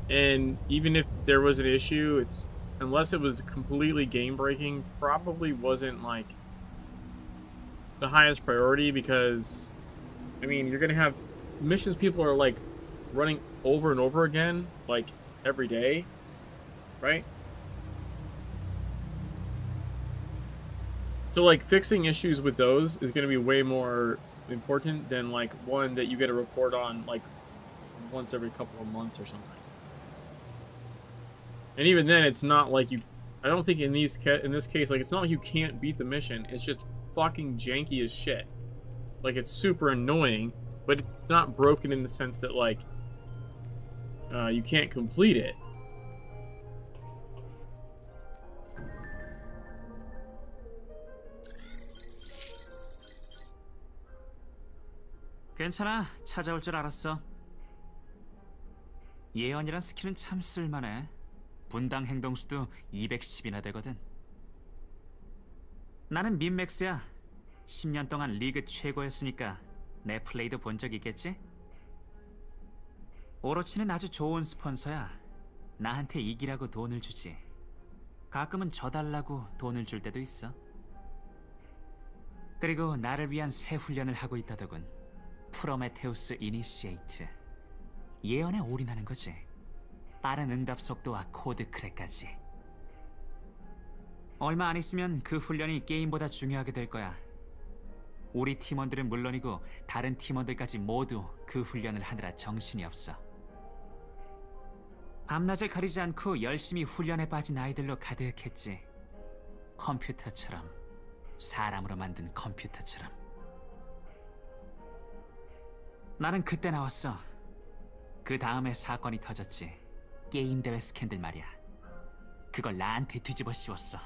And even if there was an issue, it's unless it was completely game breaking, probably wasn't like the highest priority, because I mean, you're gonna have missions people are like running over and over again, like every day, right? So like fixing issues with those is gonna be way more important than like one that you get a report on like once every couple of months or something. And even then, it's not like you. I don't think in this case, like it's not like you can't beat the mission. It's just fucking janky as shit. Like it's super annoying, but it's not broken in the sense that like you can't complete it. 괜찮아. 찾아올 줄 알았어. 예언이란 스킬은 참 쓸만해. 분당 행동수도 210이나 되거든. 나는 민맥스야. 10년 동안 리그 최고였으니까 내 플레이도 본 적 있겠지? 오로치는 아주 좋은 스폰서야. 나한테 이기라고 돈을 주지. 가끔은 져달라고 돈을 줄 때도 있어. 그리고 나를 위한 새 훈련을 하고 있다더군. 프로메테우스 이니시에이트. 예언에 올인하는 거지. 빠른 응답 속도와 코드 크랙까지. 얼마 안 있으면 그 훈련이 게임보다 중요하게 될 거야. 우리 팀원들은 물론이고 다른 팀원들까지 모두 그 훈련을 하느라 정신이 없어. 밤낮을 가리지 않고 열심히 훈련에 빠진 아이들로 가득했지. 컴퓨터처럼, 사람으로 만든 컴퓨터처럼. 나는 그때 나왔어. 그 다음에 사건이 터졌지. 게임 대회 스캔들 말이야. 그걸 나한테 뒤집어 씌웠어.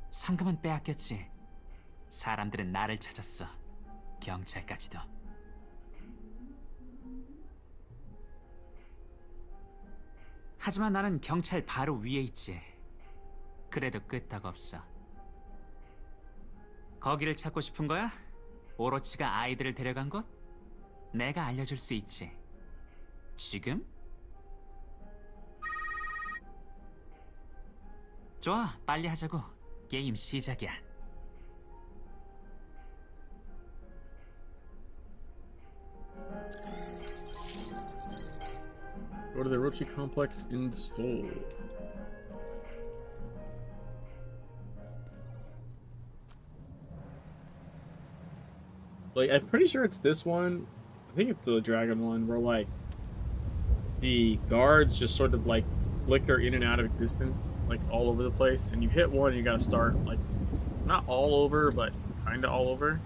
상금은 빼앗겼지. 사람들은 나를 찾았어. 경찰까지도. 하지만 나는 경찰 바로 위에 있지. 그래도 끄떡 없어. 거기를 찾고 싶은 거야? 오로치가 아이들을 데려간 곳? 내가 알려줄 수 있지. 지금? 좋아, 빨리 하자고. 게임 시작이야. Go to the Orochi complex in Seoul. Like, I'm pretty sure it's this one. I think it's the dragon one, where like the guards just sort of like flicker in and out of existence, like all over the place. And you hit one, and you gotta start like not all over, but kind of all over.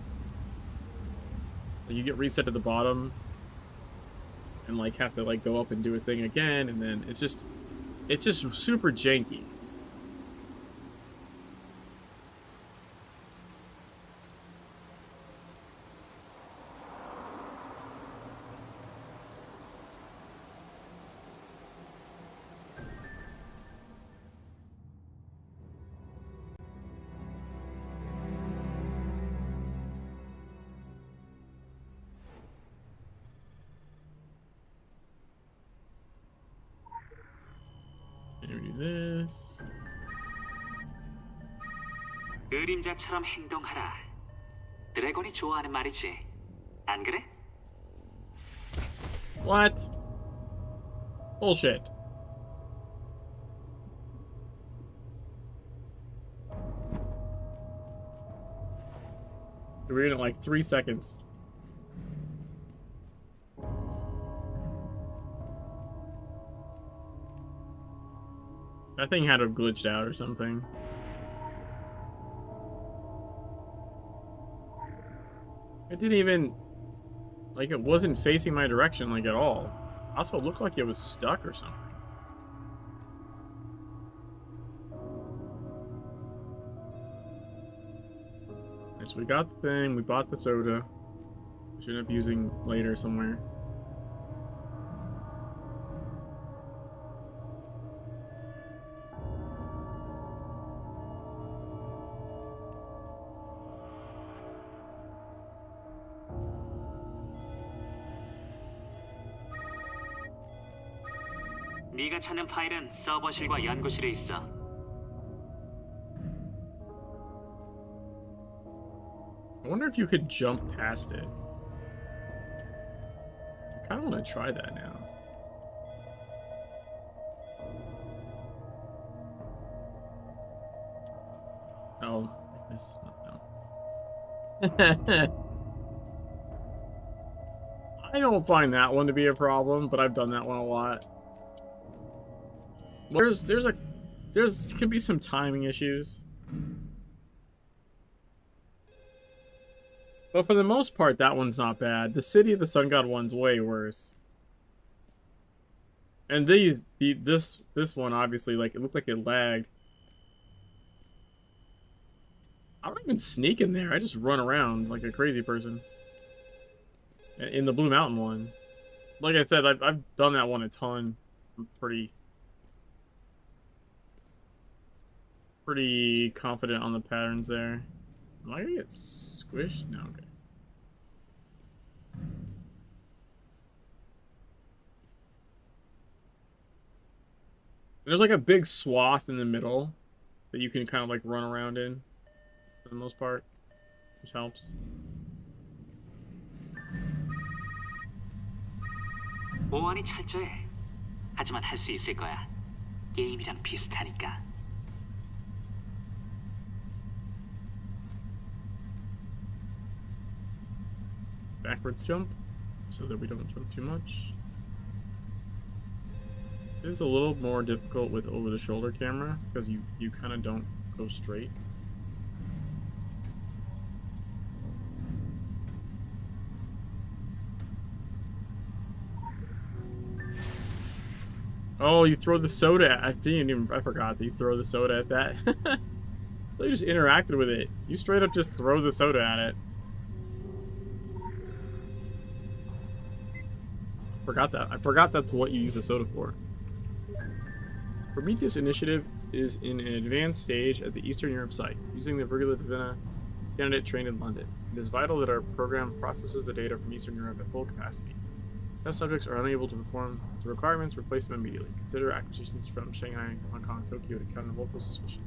Like, you get reset to the bottom, and like have to like go up and do a thing again, and then it's just super janky. Do this. 그림자처럼 행동하라. 드래곤이 좋아하는 말이지. 안 그래? What? Bullshit. We're in like 3 seconds. That thing had to have glitched out or something. It didn't even... Like, it wasn't facing my direction, like, at all. Also, it looked like it was stuck or something. Yes, we got the thing. We bought the soda. We should end up using later somewhere. 네가 찾는 파일은 서버실과 연구실에 있어. I wonder if you could jump past it. I kind of want to try that now. Oh, like this. No. I don't find that one to be a problem, but I've done that one a lot. There's can be some timing issues. But for the most part, that one's not bad. The City of the Sun God one's way worse. And this one, obviously, like, it looked like it lagged. I don't even sneak in there. I just run around like a crazy person. In the Blue Mountain one. Like I said, I've done that one a ton. I'm pretty confident on the patterns there. Am I gonna get squished? No, okay. There's like a big swath in the middle that you can kind of like run around in for the most part, which helps. 보안이 철저해. 하지만 할 수 있을 거야. 게임이랑 비슷하니까. backwards jump so that we don't jump too much. It is a little more difficult with over-the-shoulder camera because you kind of don't go straight. Oh, you throw the soda. I forgot that you throw the soda at that. They just interacted with it. You straight up just throw the soda at it. I forgot that's what you use the soda for. Prometheus Initiative is in an advanced stage at the Eastern Europe site, using the Virgula Divina candidate trained in London. It is vital that our program processes the data from Eastern Europe at full capacity. Test subjects are unable to perform the requirements, replace them immediately. Consider acquisitions from Shanghai, Hong Kong, Tokyo to counter local suspicions.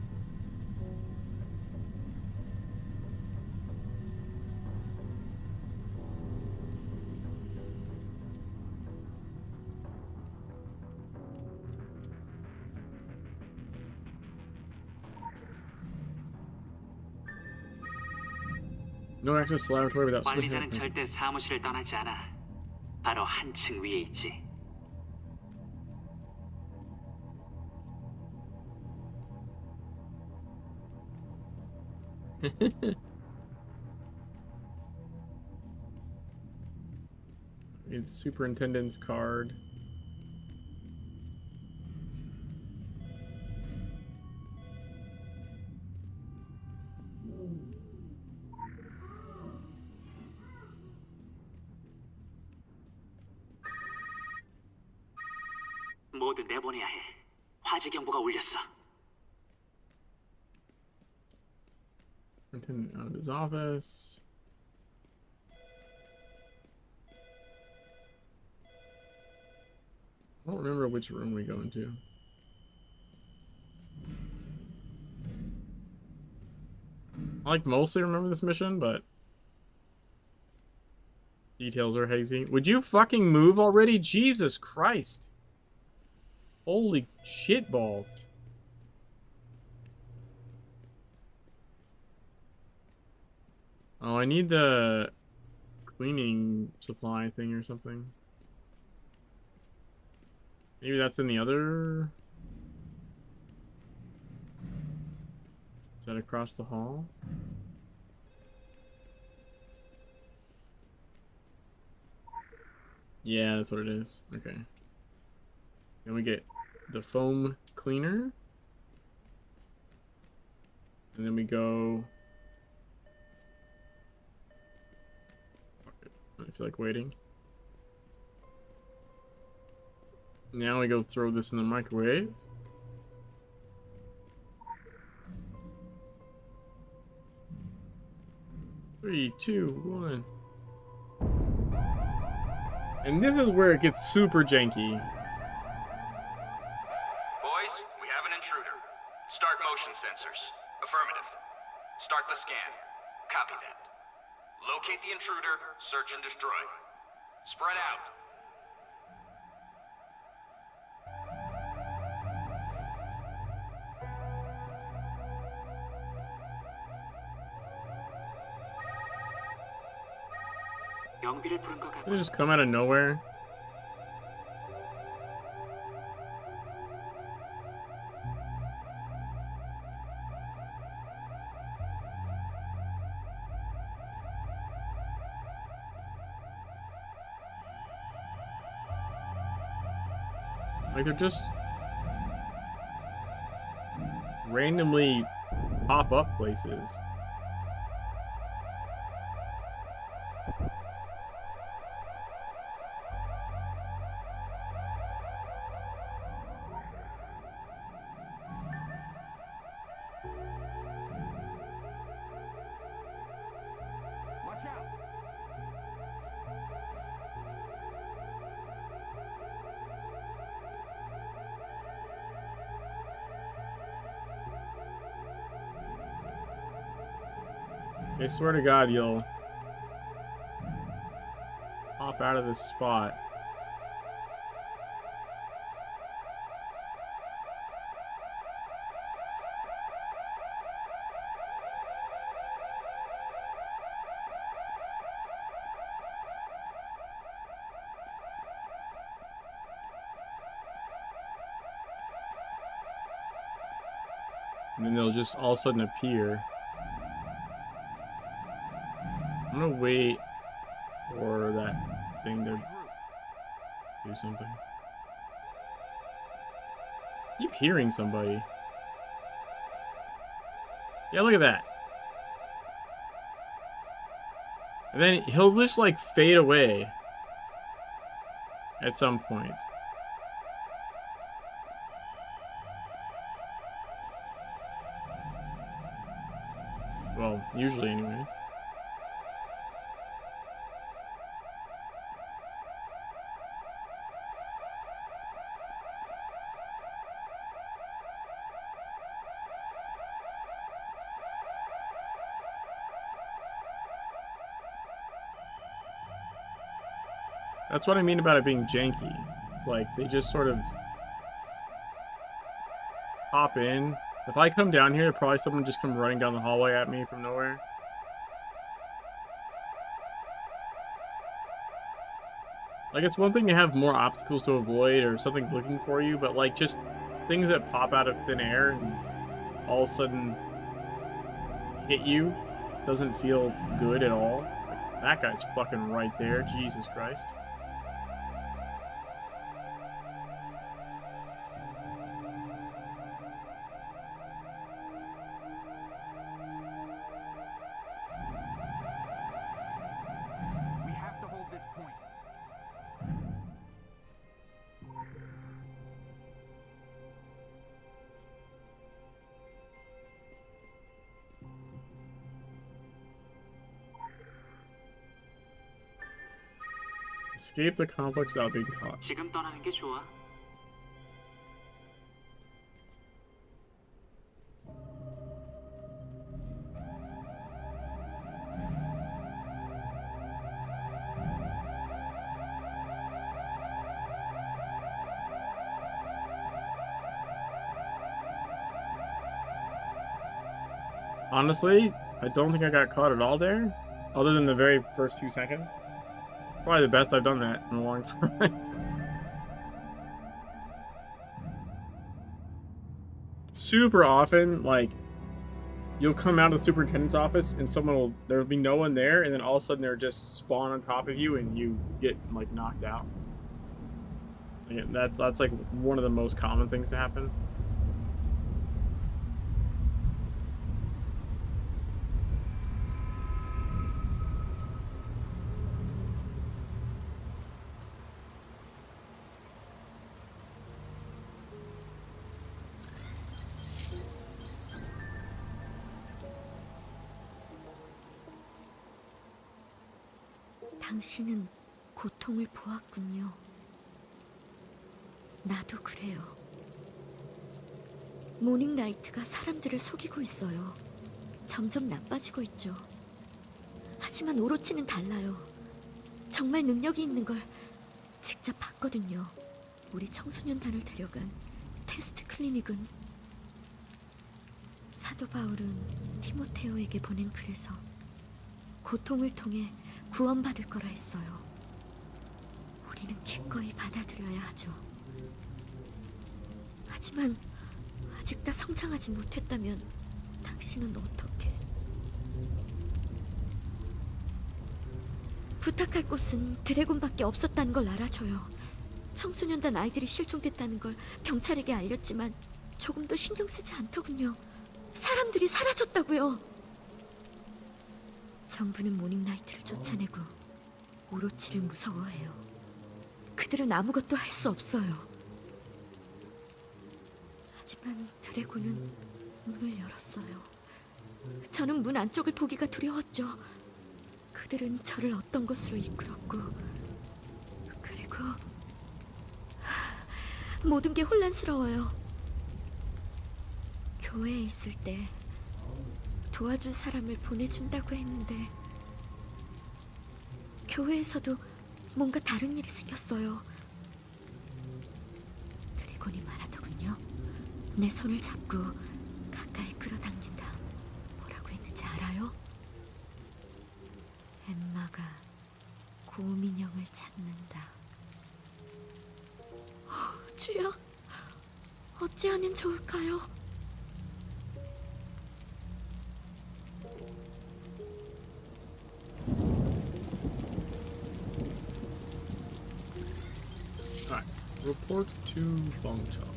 No access to laboratory without 관리자는 절대 사무실을 떠나지 않아. 바로 한층 위에 있지. It's superintendent's card. 모두 내보내야 해. 화재 경보가 울렸어. Superintendent out of his office. I don't remember which room we go into. I mostly remember this mission, but details are hazy. Would you fucking move already? Jesus Christ. Holy shit balls. Oh, I need the cleaning supply thing or something. Maybe that's in the other... Is that across the hall? Yeah, that's what it is. Okay. Then we get the foam cleaner. And then we go... I feel like waiting. Now we go throw this in the microwave. Three, two, one. And this is where it gets super janky. Boys, we have an intruder. Start motion sensors. Affirmative. Start the scan. Copy that. Locate the intruder, search and destroy. Spread out. 영비를 부른 것 Did 같고. it just come out of nowhere? Like they're just randomly pop up places. Watch out. I swear to God, you'll pop out of this spot. And then they'll just all of a sudden appear. I'm gonna wait for that thing to do something. I keep hearing somebody. Yeah, look at that. And then he'll just like fade away at some point. Well, usually anyways. That's what I mean about it being janky. It's like they just sort of hop in. If I come down here, probably someone just come running down the hallway at me from nowhere. Like, it's one thing to have more obstacles to avoid or something looking for you, but like just things that pop out of thin air and all of a sudden hit you doesn't feel good at all. Like, that guy's fucking right there. Jesus Christ. We have to hold this point. Escape the complex without being caught. 지금 떠나는 게 좋아. Honestly, I don't think I got caught at all there, other than the very first 2 seconds. Probably the best I've done that in a long time. Super often, like, you'll come out of the superintendent's office and there'll be no one there, and then all of a sudden they're just spawn on top of you and you get, like, knocked out. Again, that's like one of the most common things to happen. 당신은 고통을 보았군요. 나도 그래요. 모닝 라이트가 사람들을 속이고 있어요. 점점 나빠지고 있죠. 하지만 오로치는 달라요. 정말 능력이 있는 걸 직접 봤거든요. 우리 청소년단을 데려간 테스트 클리닉은 사도 바울은 티모테오에게 보낸 글에서 고통을 통해 구원받을 거라 했어요. 우리는 기꺼이 받아들여야 하죠. 하지만 아직 다 성장하지 못했다면 당신은 어떻게? 부탁할 곳은 드래곤밖에 없었다는 걸 알아줘요. 청소년단 아이들이 실종됐다는 걸 경찰에게 알렸지만 조금도 신경 쓰지 않더군요. 사람들이 사라졌다고요. 정부는 모닝라이트를 쫓아내고 오로치를 무서워해요. 그들은 아무것도 할 수 없어요. 하지만 드래곤은 문을 열었어요. 저는 문 안쪽을 보기가 두려웠죠. 그들은 저를 어떤 곳으로 이끌었고, 그리고 모든 게 혼란스러워요. 교회에 있을 때 도와줄 사람을 보내준다고 했는데 교회에서도 뭔가 다른 일이 생겼어요. 드래곤이 말하더군요. 내 손을 잡고 가까이 끌어당긴다. 뭐라고 했는지 알아요? 엠마가 고민형을 찾는다. 주여, 어찌하면 좋을까요? Report to Bongchop.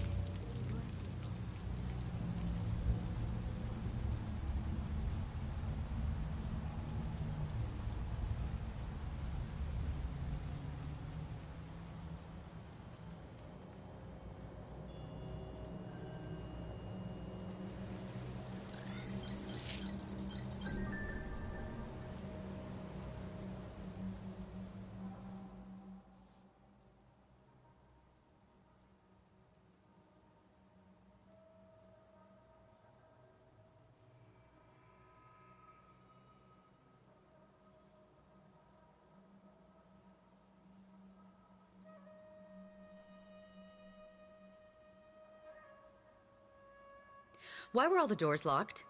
Why were all the doors locked?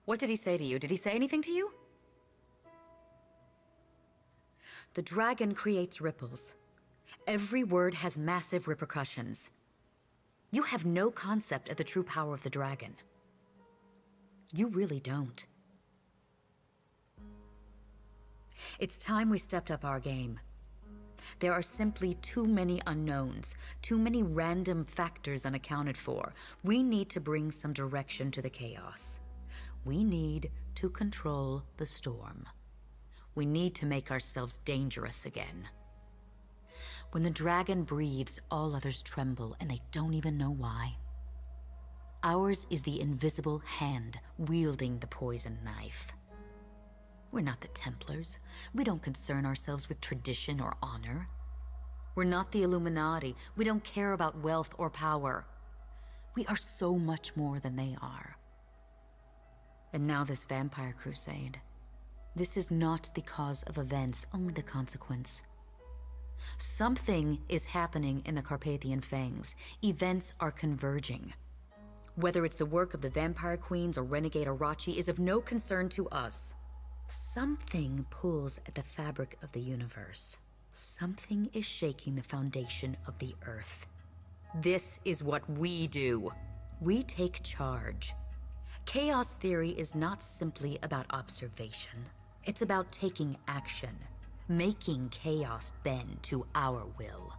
What did he say to you? Did he say anything to you? The dragon creates ripples. Every word has massive repercussions. You have no concept of the true power of the dragon. You really don't. It's time we stepped up our game. There are simply too many unknowns, too many random factors unaccounted for. We need to bring some direction to the chaos. We need to control the storm. We need to make ourselves dangerous again. When the dragon breathes, all others tremble, and they don't even know why. Ours is the invisible hand wielding the poison knife. We're not the Templars. We don't concern ourselves with tradition or honor. We're not the Illuminati. We don't care about wealth or power. We are so much more than they are. And now this vampire crusade. This is not the cause of events, only the consequence. Something is happening in the Carpathian Fangs. Events are converging. Whether it's the work of the Vampire Queens or Renegade Arachi is of no concern to us. Something pulls at the fabric of the universe. Something is shaking the foundation of the earth. This is what we do. We take charge. Chaos theory is not simply about observation. It's about taking action, making chaos bend to our will.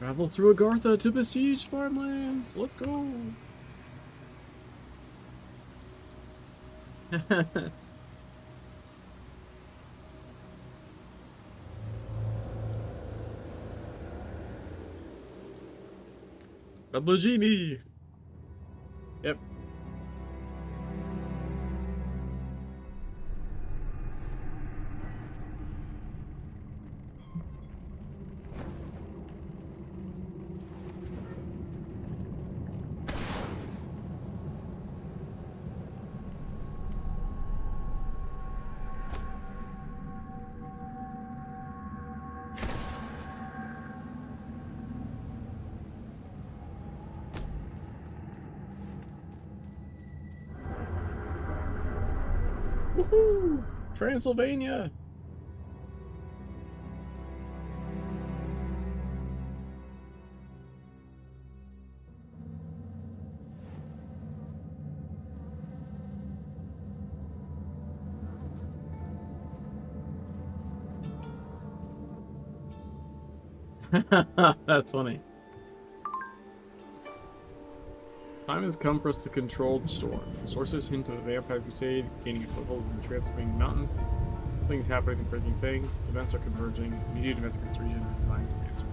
Travel through Agartha to besiege farmlands. Let's go. Lamborghini. Yep. Woohoo! Transylvania! That's funny. Time has come for us to control the storm. Sources hint of a vampire crusade gaining a foothold in the Transylvanian mountains. Things happening in breaking things. Events are converging. We need to investigate this region and find some answers.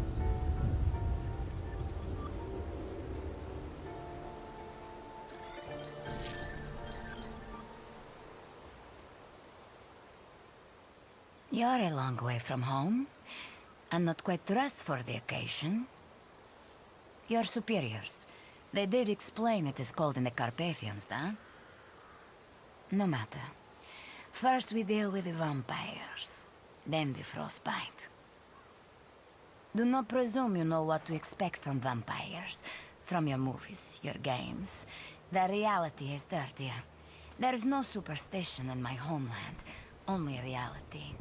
You're a long way from home, and not quite dressed for the occasion. Your superiors, they did explain it is cold in the Carpathians, huh? No matter. First we deal with the vampires, then the frostbite. Do not presume you know what to expect from vampires, from your movies, your games. The reality is dirtier. There is no superstition in my homeland, only reality.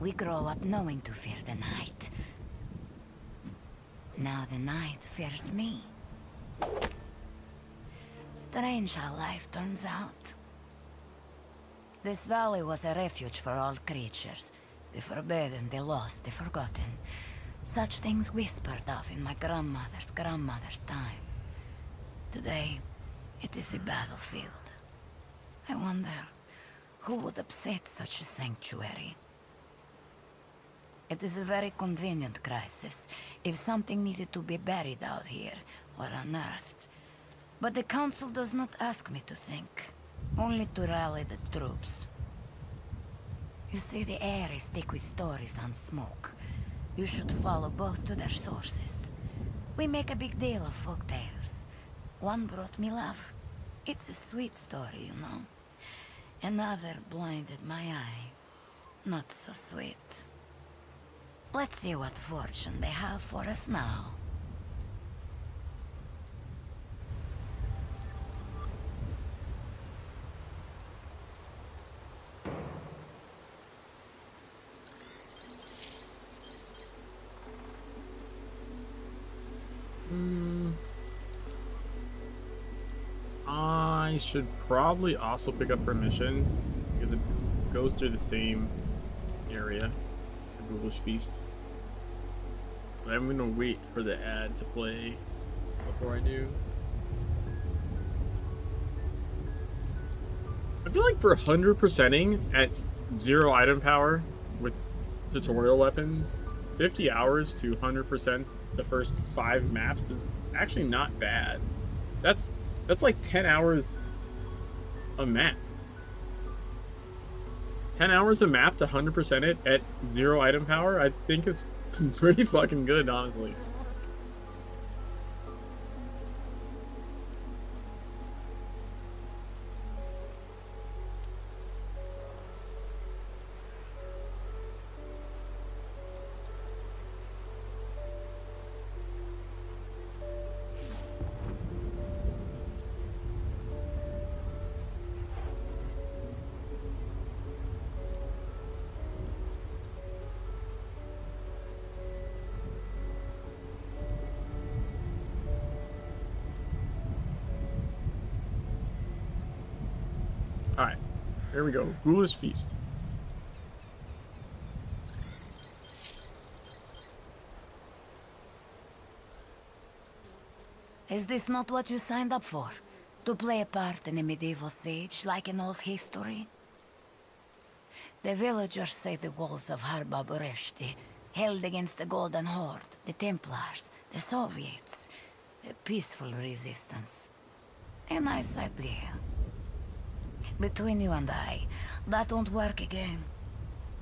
We grow up knowing to fear the night. Now the night fears me. Strange how life turns out. This valley was a refuge for all creatures. The forbidden, the lost, the forgotten. Such things whispered of in my grandmother's time. Today, it is a battlefield. I wonder, who would upset such a sanctuary? It is a very convenient crisis, if something needed to be buried out here, or unearthed. But the Council does not ask me to think, only to rally the troops. You see, the air is thick with stories on smoke. You should follow both to their sources. We make a big deal of folk tales. One brought me love. It's a sweet story, you know. Another blinded my eye. Not so sweet. Let's see what fortune they have for us now. I should probably also pick up permission because it goes through the same area, the Ghoulish Feast. But I'm gonna wait for the ad to play before I do. I feel like for 100%ing at 0 item power with tutorial weapons, 50 hours to 100% the first 5 maps is actually not bad. That's like 10 hours a map. 10 hours a map to 100% it at 0 item power, I think is pretty fucking good, honestly. Alright, here we go. Ghoulish Feast. Is this not what you signed up for? To play a part in a medieval siege, like in old history? The villagers say the walls of Harba Boreshti, held against the Golden Horde, the Templars, the Soviets. A peaceful resistance. A nice idea. Between you and I, that won't work again.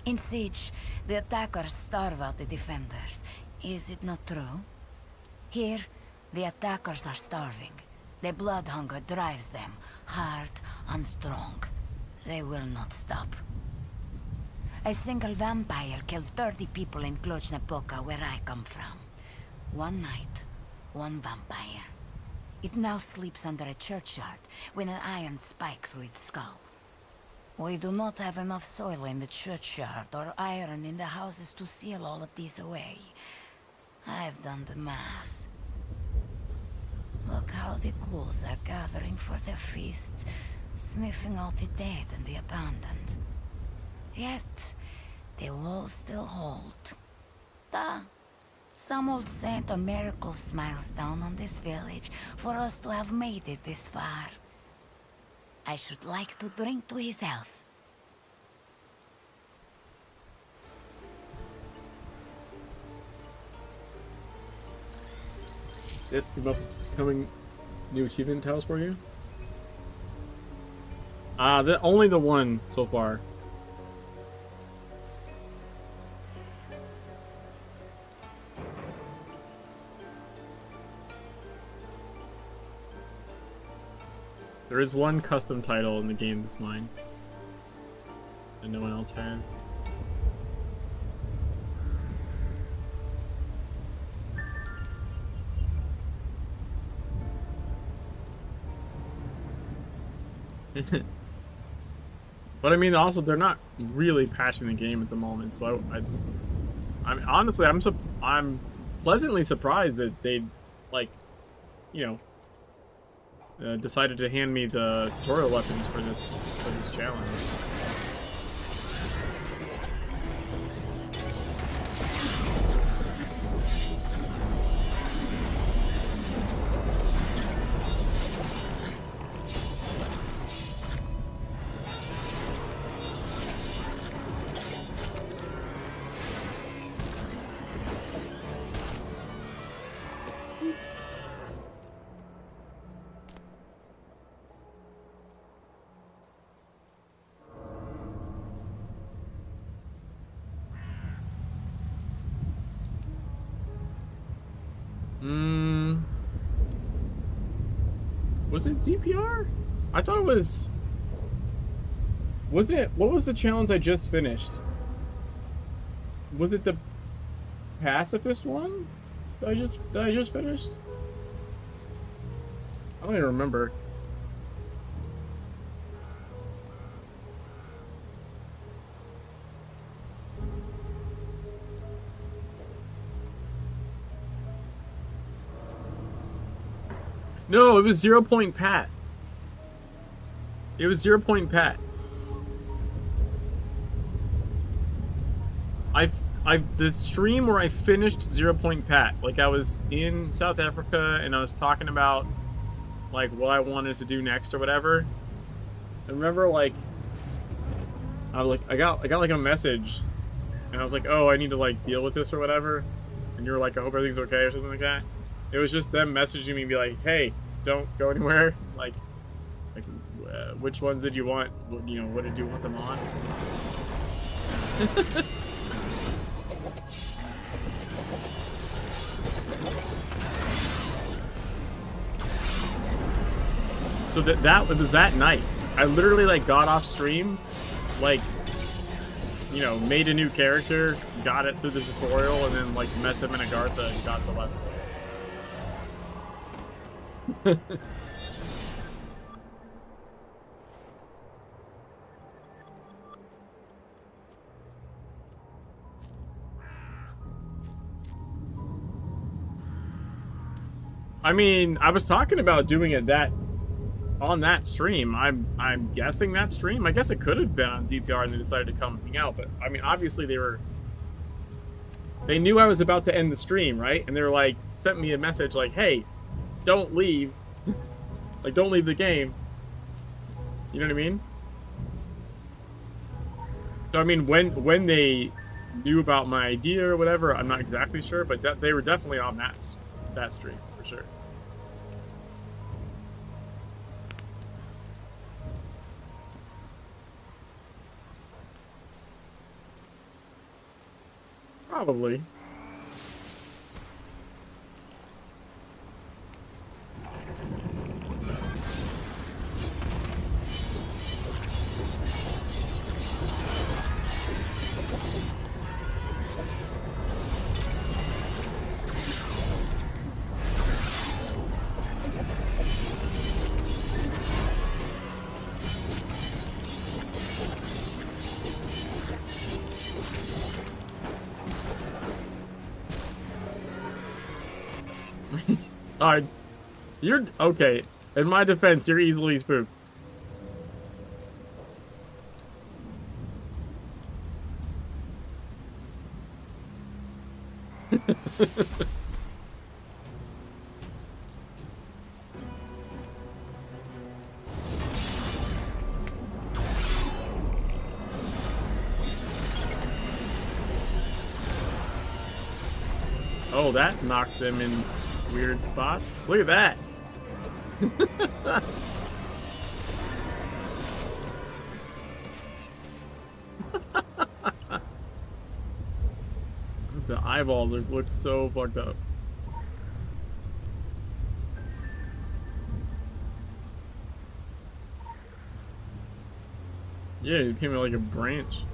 In siege, the attackers starve out the defenders. Is it not true? Here, the attackers are starving. The blood hunger drives them, hard and strong. They will not stop. A single vampire killed 30 people in Cluj-Napoca, where I come from. One night, one vampire. It now sleeps under a churchyard with an iron spike through its skull. We do not have enough soil in the churchyard or iron in the houses to seal all of these away. I've done the math. Look how the ghouls are gathering for the feast, sniffing out the dead and the abandoned. Yet, the walls still hold. Some old saint or miracle smiles down on this village for us to have made it this far. I should like to drink to his health. That's the upcoming new achievement tiles for you? Only the one so far. There is one custom title in the game that's mine. And no one else has. But I mean, also they're not really patching the game at the moment, so I mean, honestly, I'm pleasantly surprised that they, like, you know, decided to hand me the tutorial weapons for this challenge. Was it ZPR? I thought it was... Wasn't it... What was the challenge I just finished? Was it the pacifist one that I just finished? I don't even remember. No, it was 0 Point Pat. It was 0 Point Pat. The stream where I finished 0 Point Pat. Like, I was in South Africa and I was talking about, like, what I wanted to do next or whatever. I remember, like, I got like a message and I was like, oh, I need to, like, deal with this or whatever. And you were like, I hope everything's okay or something like that. It was just them messaging me and be like, hey, don't go anywhere. Like which ones did you want? You know, what did you want them on? So that was that night. I literally, like, got off stream, like, you know, made a new character, got it through the tutorial, and then, like, met them in Agartha and got the weapon. I mean, I was talking about doing it on that stream. I'm guessing that stream. I guess it could have been on ZPR and they decided to come hang out, but I mean, obviously they knew I was about to end the stream, right? And they were like, sent me a message like, hey, don't leave. Like, don't leave the game. You know what I mean? So I mean, when they knew about my idea or whatever, I'm not exactly sure, but they were definitely on that stream for sure. Probably. Alright. You're okay. In my defense, you're easily spooked. Oh, that knocked them in weird spots. Look at that. The eyeballs look so fucked up. Yeah, it came out like a branch.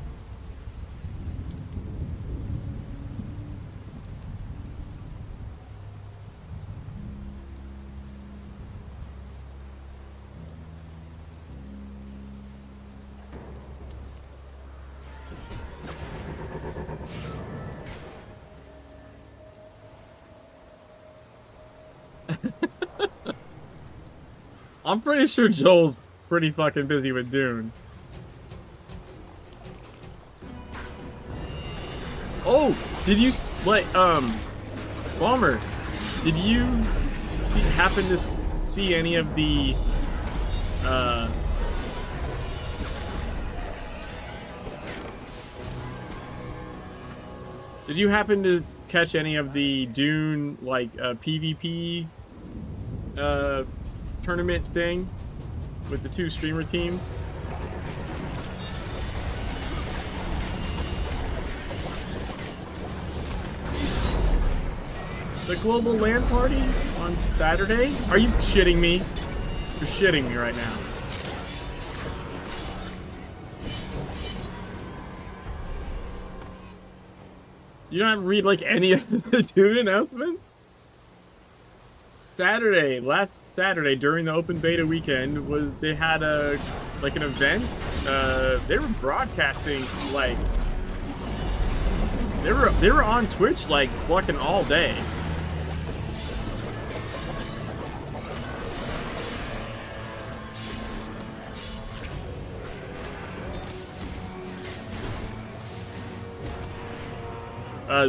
I'm pretty sure Joel's pretty fucking busy with Dune. Oh, did you Bomber? Did you happen to see any of the Did you happen to catch any of the Dune like PvP tournament thing with the 2 streamer teams? The global LAN party on Saturday? Are you shitting me? You're shitting me right now. You don't read like any of the Dune announcements? Last Saturday during the open beta weekend they had an event. They were broadcasting like they were on Twitch like fucking all day.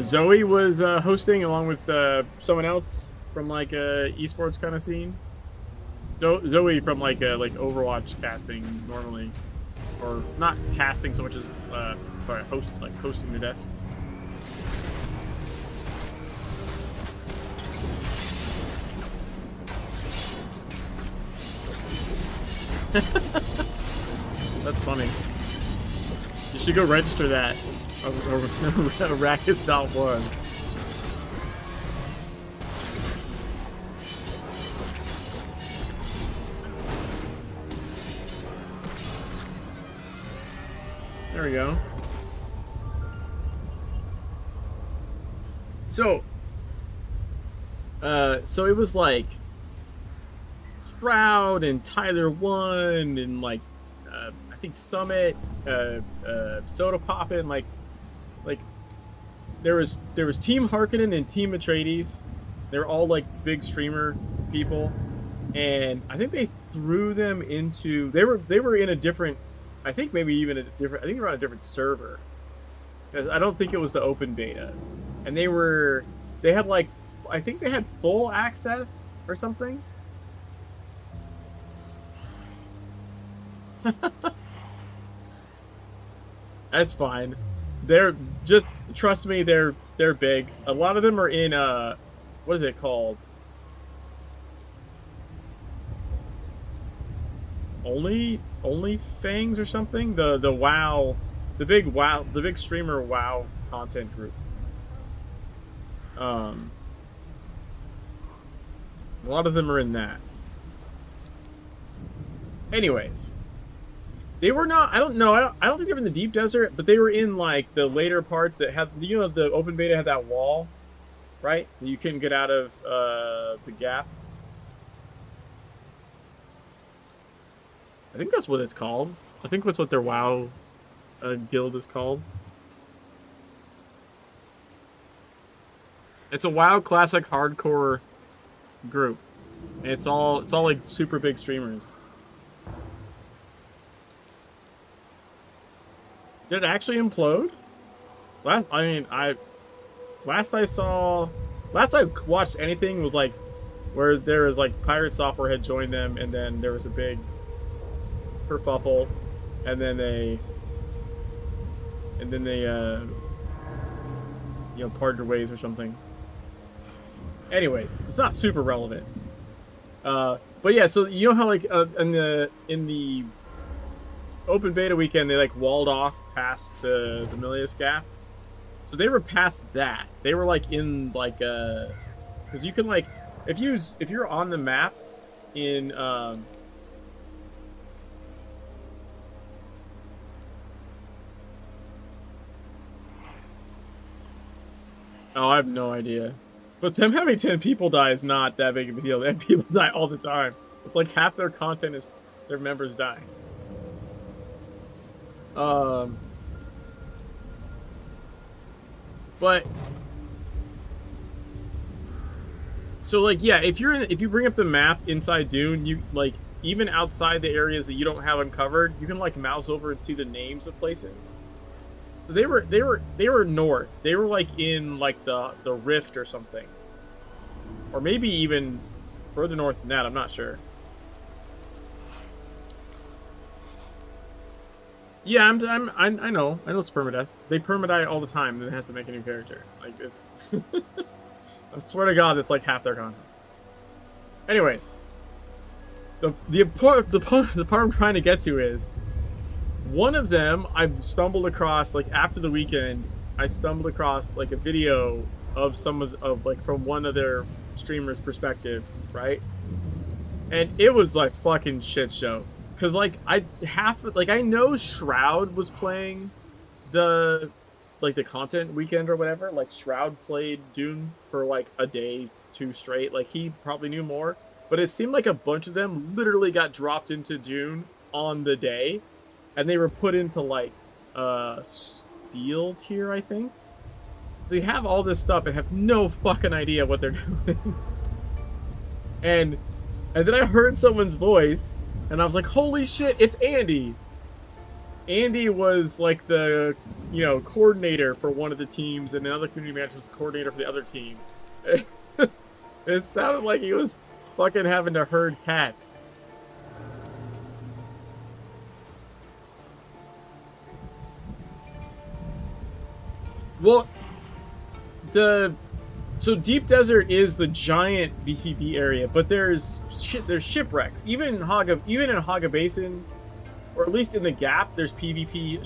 Zoe was hosting along with someone else from like esports kind of scene. Zoe from like Overwatch casting normally, or not casting so much as hosting the desk. That's funny. You should go register that. Arrakis.1. There we go. So it was like Stroud and Tyler won, and like I think Summit, Soda Poppin', like there was Team Harkonnen and Team Atreides. They're all like big streamer people, and I think they threw them into they were in a different, I think maybe even a different, I think they were on a different server, because I don't think it was the open beta, and they had like, I think they had full access or something. That's fine. They're just, trust me, they're big. A lot of them are in what is it called? Only Fangs or something? The WoW, the big streamer WoW content group. A lot of them are in that. Anyways, they were not, I don't know, I don't think they were in the deep desert, but they were in like the later parts that had, you know, the open beta had that wall, right? You couldn't get out of the gap. I think that's what it's called. I think that's what their WoW guild is called. It's a WoW classic hardcore group. And it's all like super big streamers. Did it actually implode? Last I watched anything was like where there was like Pirate Software had joined them, and then there was a big kerfuffle, and then they you know, parted their ways or something. Anyways, it's not super relevant. But yeah, so you know how like in the open beta weekend they like walled off past the Milius gap, so they were past that. They were like in like because you can like if you're on the map in oh, I have no idea. But them having 10 people die is not that big of a deal. And people die all the time. It's like half their content is their members dying. But So like, yeah, if you bring up the map inside Dune, you like even outside the areas that you don't have uncovered, you can like mouse over and see the names of places. So they were north. They were like in like the Rift or something, or maybe even further north than that. I'm not sure. Yeah, I know it's permadeath. They permadie all the time, and they have to make a new character. Like it's, I swear to God, that's like half their content. Anyways, the part I'm trying to get to is, one of them I've stumbled across like after the weekend. I stumbled across like a video of like from one of their streamers' perspectives, right? And it was like fucking shit show. Cause like I know Shroud was playing the content weekend or whatever. Like Shroud played Dune for like a day, 2 straight. Like he probably knew more, but it seemed like a bunch of them literally got dropped into Dune on the day, and they were put into like steel tier, I think. So they have all this stuff and have no fucking idea what they're doing. and then I heard someone's voice. And I was like, holy shit, it's Andy. Andy was like the, coordinator for one of the teams, and another community manager was coordinator for the other team. It sounded like he was fucking having to herd cats. Well, so Deep Desert is the giant BTB area, but there's shipwrecks. Even in Haga Basin, or at least in the Gap, there's PvP.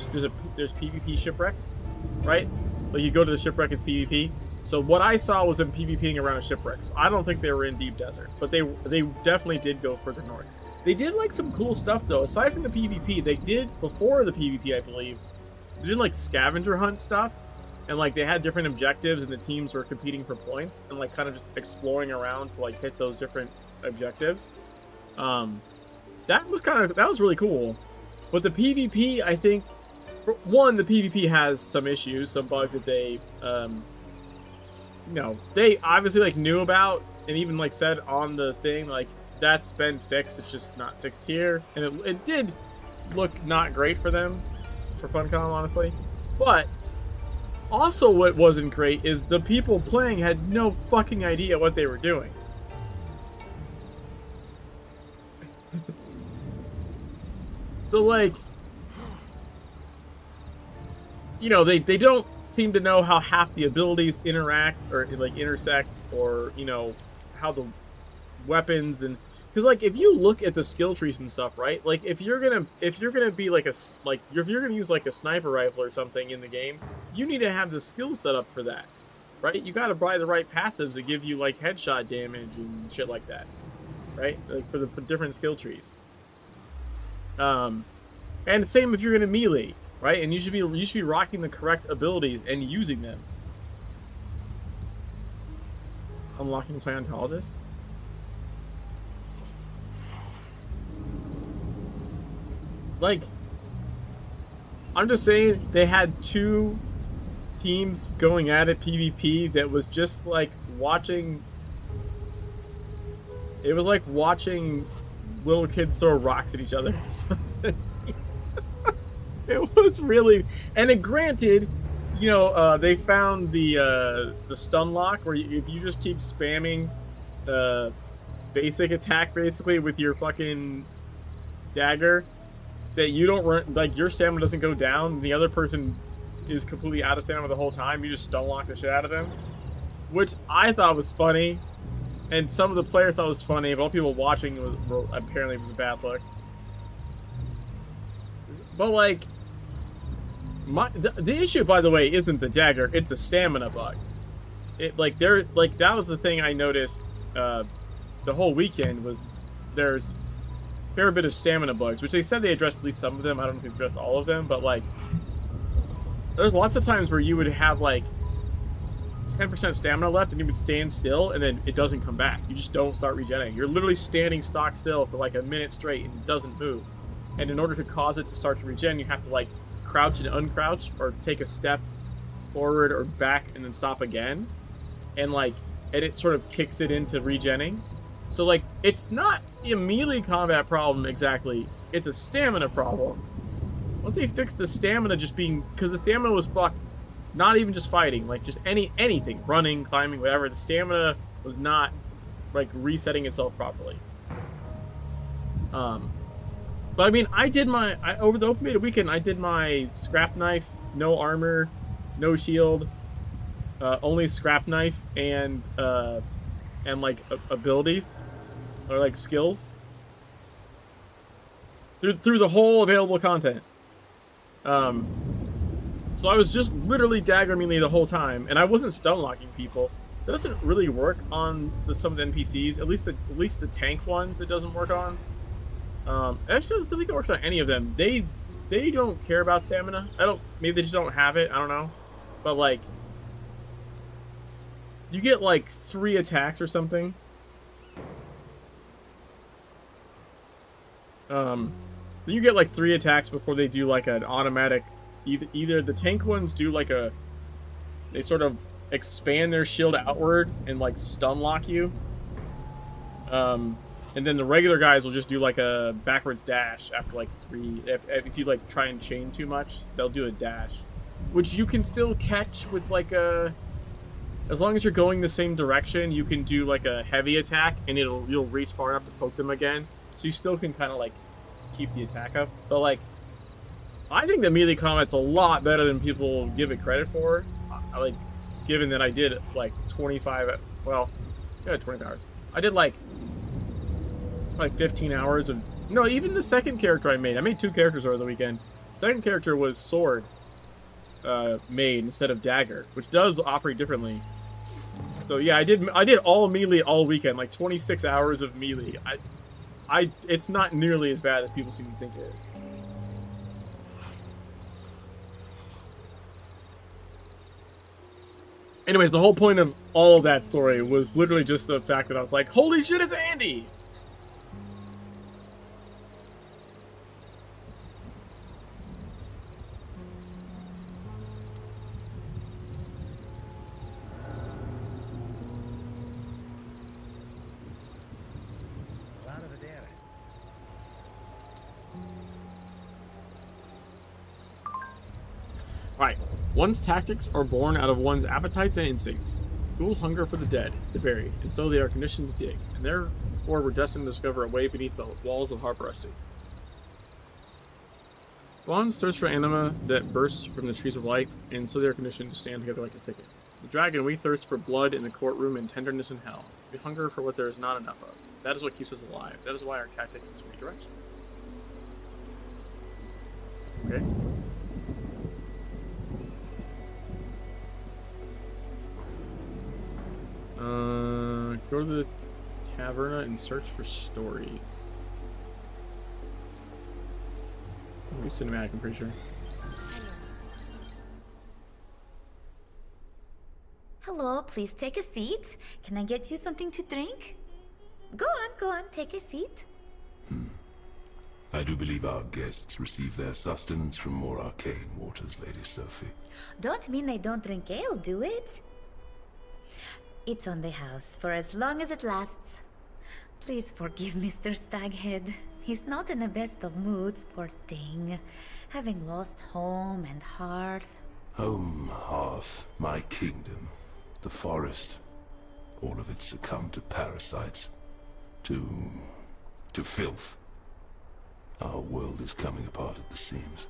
There's PvP shipwrecks, right? Like you go to the shipwreck, it's PvP. So what I saw was them PvPing around a shipwreck. So I don't think they were in Deep Desert, but they definitely did go further north. They did like some cool stuff though. Aside from the PvP, they did before the PvP, I believe. They did like scavenger hunt stuff. And like they had different objectives, and the teams were competing for points, and like kind of just exploring around to like hit those different objectives. That was really cool. But the PvP, I think, for one, the PvP has some issues, some bugs that they, they obviously like knew about, and even like said on the thing like that's been fixed. It's just not fixed here, and it did look not great for them, for Funcom, honestly, but. Also, what wasn't great is the people playing had no fucking idea what they were doing. So, like, they don't seem to know how half the abilities interact or, like, intersect, or, how the weapons and... Because, like, if you look at the skill trees and stuff, right? Like, if you're gonna be if you're gonna use like a sniper rifle or something in the game, you need to have the skill set up for that, right? You gotta buy the right passives that give you like headshot damage and shit like that, right? Like for different skill trees. And same if you're gonna melee, right? And you should be rocking the correct abilities and using them. Unlocking paleontologist. Like, I'm just saying, they had 2 teams going at it PvP that was just like watching. It was like watching little kids throw rocks at each other. It was really, and granted, they found the stun lock where if you just keep spamming the basic attack basically with your fucking dagger. That you don't run, like your stamina doesn't go down, the other person is completely out of stamina the whole time, you just stun lock the shit out of them. Which I thought was funny, and some of the players thought was funny, but all people watching apparently it was a bad look. But like, the issue, by the way, isn't the dagger, it's a stamina bug. That was the thing I noticed the whole weekend was there's fair bit of stamina bugs, which they said they addressed at least some of them. I don't know if they addressed all of them, but like there's lots of times where you would have like 10% stamina left and you would stand still and then it doesn't come back. You just don't start regenerating. You're literally standing stock still for like a minute straight and it doesn't move. And in order to cause it to start to regen, you have to like crouch and uncrouch or take a step forward or back and then stop again. And like and it sort of kicks it into regenning. So, like, it's not a melee combat problem exactly. It's a stamina problem. Once they fixed the stamina just being... Because the stamina was fucked. Not even just fighting. Like, just anything. Running, climbing, whatever. The stamina was not, like, resetting itself properly. But, I mean, I did my... over the open beta weekend, I did my scrap knife, no armor, no shield, only scrap knife, and like, abilities. Or, like, skills. Through the whole available content. So I was just literally dagger melee the whole time, and I wasn't stun locking people. That doesn't really work on some of the NPCs. At least the tank ones it doesn't work on. Actually, I don't think it works on any of them. They don't care about stamina. Maybe they just don't have it. I don't know. But like, you get like 3 attacks or something. Then you get like 3 attacks before they do like an automatic. Either the tank ones do like they sort of expand their shield outward and like stun lock you. And then the regular guys will just do like a backwards dash after like 3. If you like try and chain too much, they'll do a dash, which you can still catch with like as long as you're going the same direction, you can do like a heavy attack and you'll reach far enough to poke them again. So you still can kind of like keep the attack up. But like, I think the melee combat's a lot better than people give it credit for. Like, given that I did like 25, well, yeah, 25 hours. I did like 15 hours of, no, even the second character I made 2 characters over the weekend. Second character was sword made instead of dagger, which does operate differently. So yeah, I did all melee all weekend, like 26 hours of melee. It's not nearly as bad as people seem to think it is. Anyways, the whole point of all of that story was literally just the fact that I was like, holy shit, it's Andy! Right. One's tactics are born out of one's appetites and instincts. Ghouls hunger for the dead, the buried, and so they are conditioned to dig, and therefore we're destined to discover a way beneath the walls of Harp Rusty. Fawns thirst for anima that bursts from the trees of life, and so they are conditioned to stand together like a thicket. The dragon, we thirst for blood in the courtroom and tenderness in hell. We hunger for what there is not enough of. That is what keeps us alive. That is why our tactic is redirection. Okay. Go to the taverna and search for stories. It'll be cinematic, I'm pretty sure. Hello, please take a seat. Can I get you something to drink? Go on, take a seat. I do believe our guests receive their sustenance from more arcane waters, Lady Sophie. Don't mean they don't drink ale, do it? It's on the house for as long as it lasts. Please forgive Mr. Staghead. He's not in the best of moods, poor thing. Having lost home and hearth. Home, hearth, my kingdom, the forest. All of it succumbed to parasites. To filth. Our world is coming apart at the seams.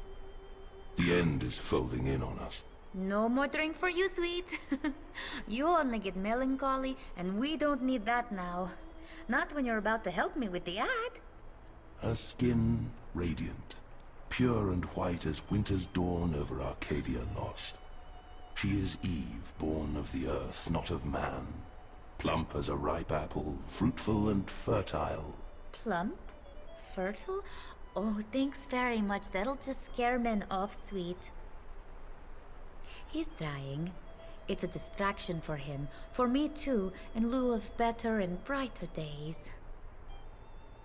The end is folding in on us. No more drink for you, sweet. You only get melancholy, and we don't need that now. Not when you're about to help me with the ad. Her skin radiant, pure and white as winter's dawn over Arcadia lost. She is Eve, born of the earth, not of man. Plump as a ripe apple, fruitful and fertile. Plump? Fertile? Oh, thanks very much. That'll just scare men off, sweet. He's trying. It's a distraction for him, for me too, in lieu of better and brighter days.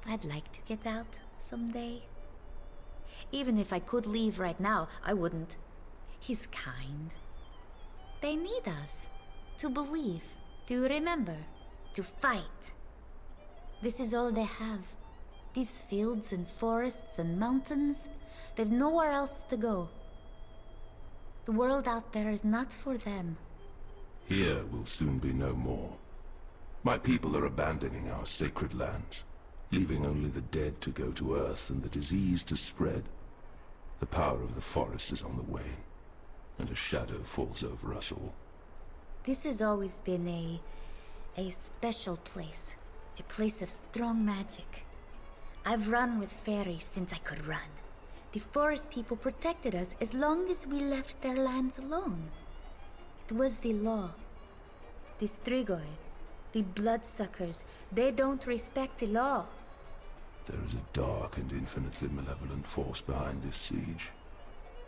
I'd like to get out someday. Even if I could leave right now, I wouldn't. He's kind. They need us to believe. To remember, to fight. This is all they have. These fields and forests and mountains, they've nowhere else to go. The world out there is not for them. Here will soon be no more. My people are abandoning our sacred lands, leaving only the dead to go to Earth and the disease to spread. The power of the forest is on the wane, and a shadow falls over us all. This has always been a special place. A place of strong magic. I've run with fairies since I could run. The forest people protected us as long as we left their lands alone. It was the law. The Strigoi, the bloodsuckers, they don't respect the law. There is a dark and infinitely malevolent force behind this siege.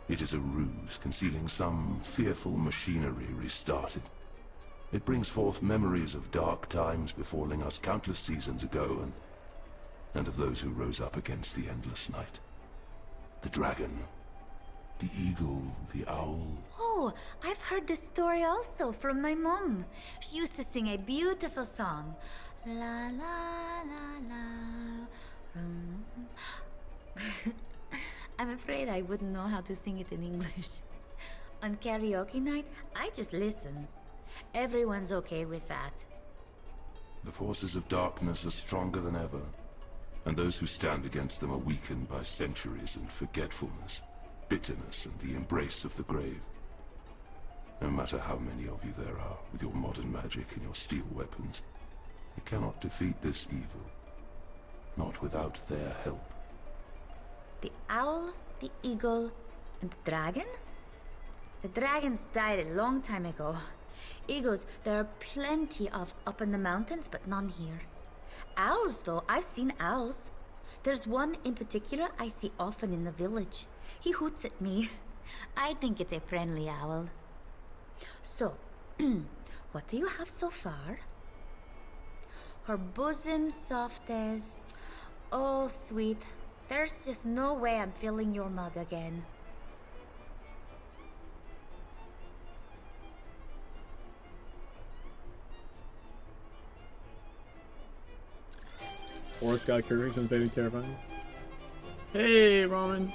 It is a ruse concealing some fearful machinery restarted. It brings forth memories of dark times befalling us countless seasons ago, and of those who rose up against the endless night. The dragon, the eagle, the owl. Oh, I've heard this story also from my mom. She used to sing a beautiful song. La la la la. I'm afraid I wouldn't know how to sing it in English. On karaoke night, I just listen. Everyone's okay with that. The forces of darkness are stronger than ever, and those who stand against them are weakened by centuries and forgetfulness, bitterness, and the embrace of the grave. No matter how many of you there are, with your modern magic and your steel weapons, you cannot defeat this evil. Not without their help. The owl, the eagle, and the dragon? The dragons died a long time ago. Eagles, there are plenty of up in the mountains, but none here. Owls, though, I've seen owls. There's one in particular I see often in the village. He hoots at me. I think it's a friendly owl. So, what do you have so far? Her bosom soft as... Oh, sweet. There's just no way I'm filling your mug again. Forest God characters and very terrifying. Hey, Roman.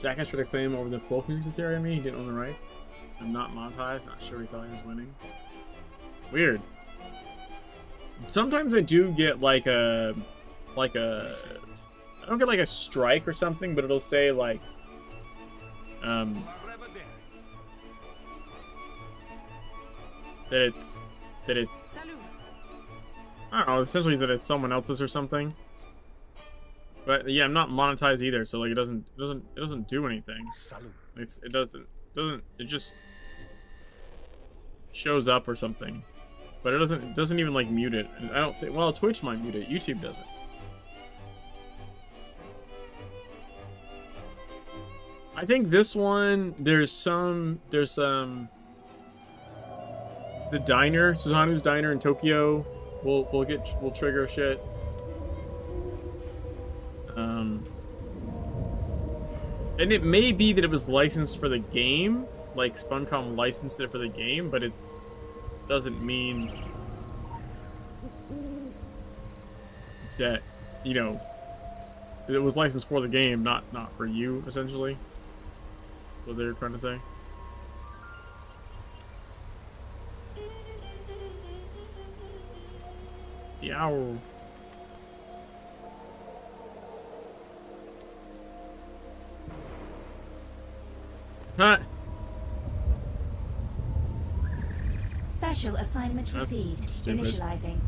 Jackass tried to claim over the folk music this area. He didn't own the rights. I'm not monetized. Not sure he thought he was winning. Weird. Sometimes I do get like a I don't get like a strike or something, but it'll say like that it's I don't know, essentially that it's someone else's or something. But yeah, I'm not monetized either, so like it doesn't do anything. It just shows up or something. But it doesn't even like mute it. I don't think, well, Twitch might mute it, YouTube doesn't. I think this one there's the diner, Suzanu's diner in Tokyo will trigger shit. And it may be that it was licensed for the game, like Funcom licensed it for the game, but it's doesn't mean that, you know, it was licensed for the game, not for you, essentially. What they're trying to say. Yow. Huh. Special assignment That's received. stupid. Initializing.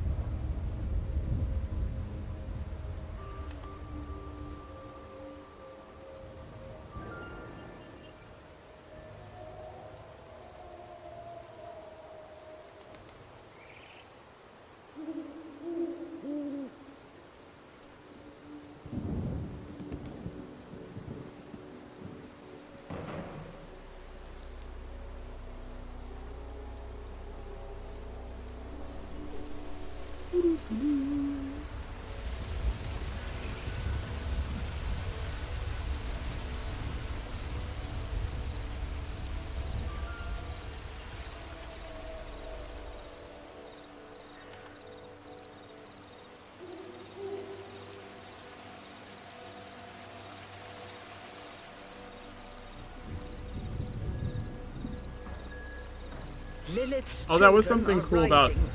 Lilith's Oh, that was children something are cool about rising.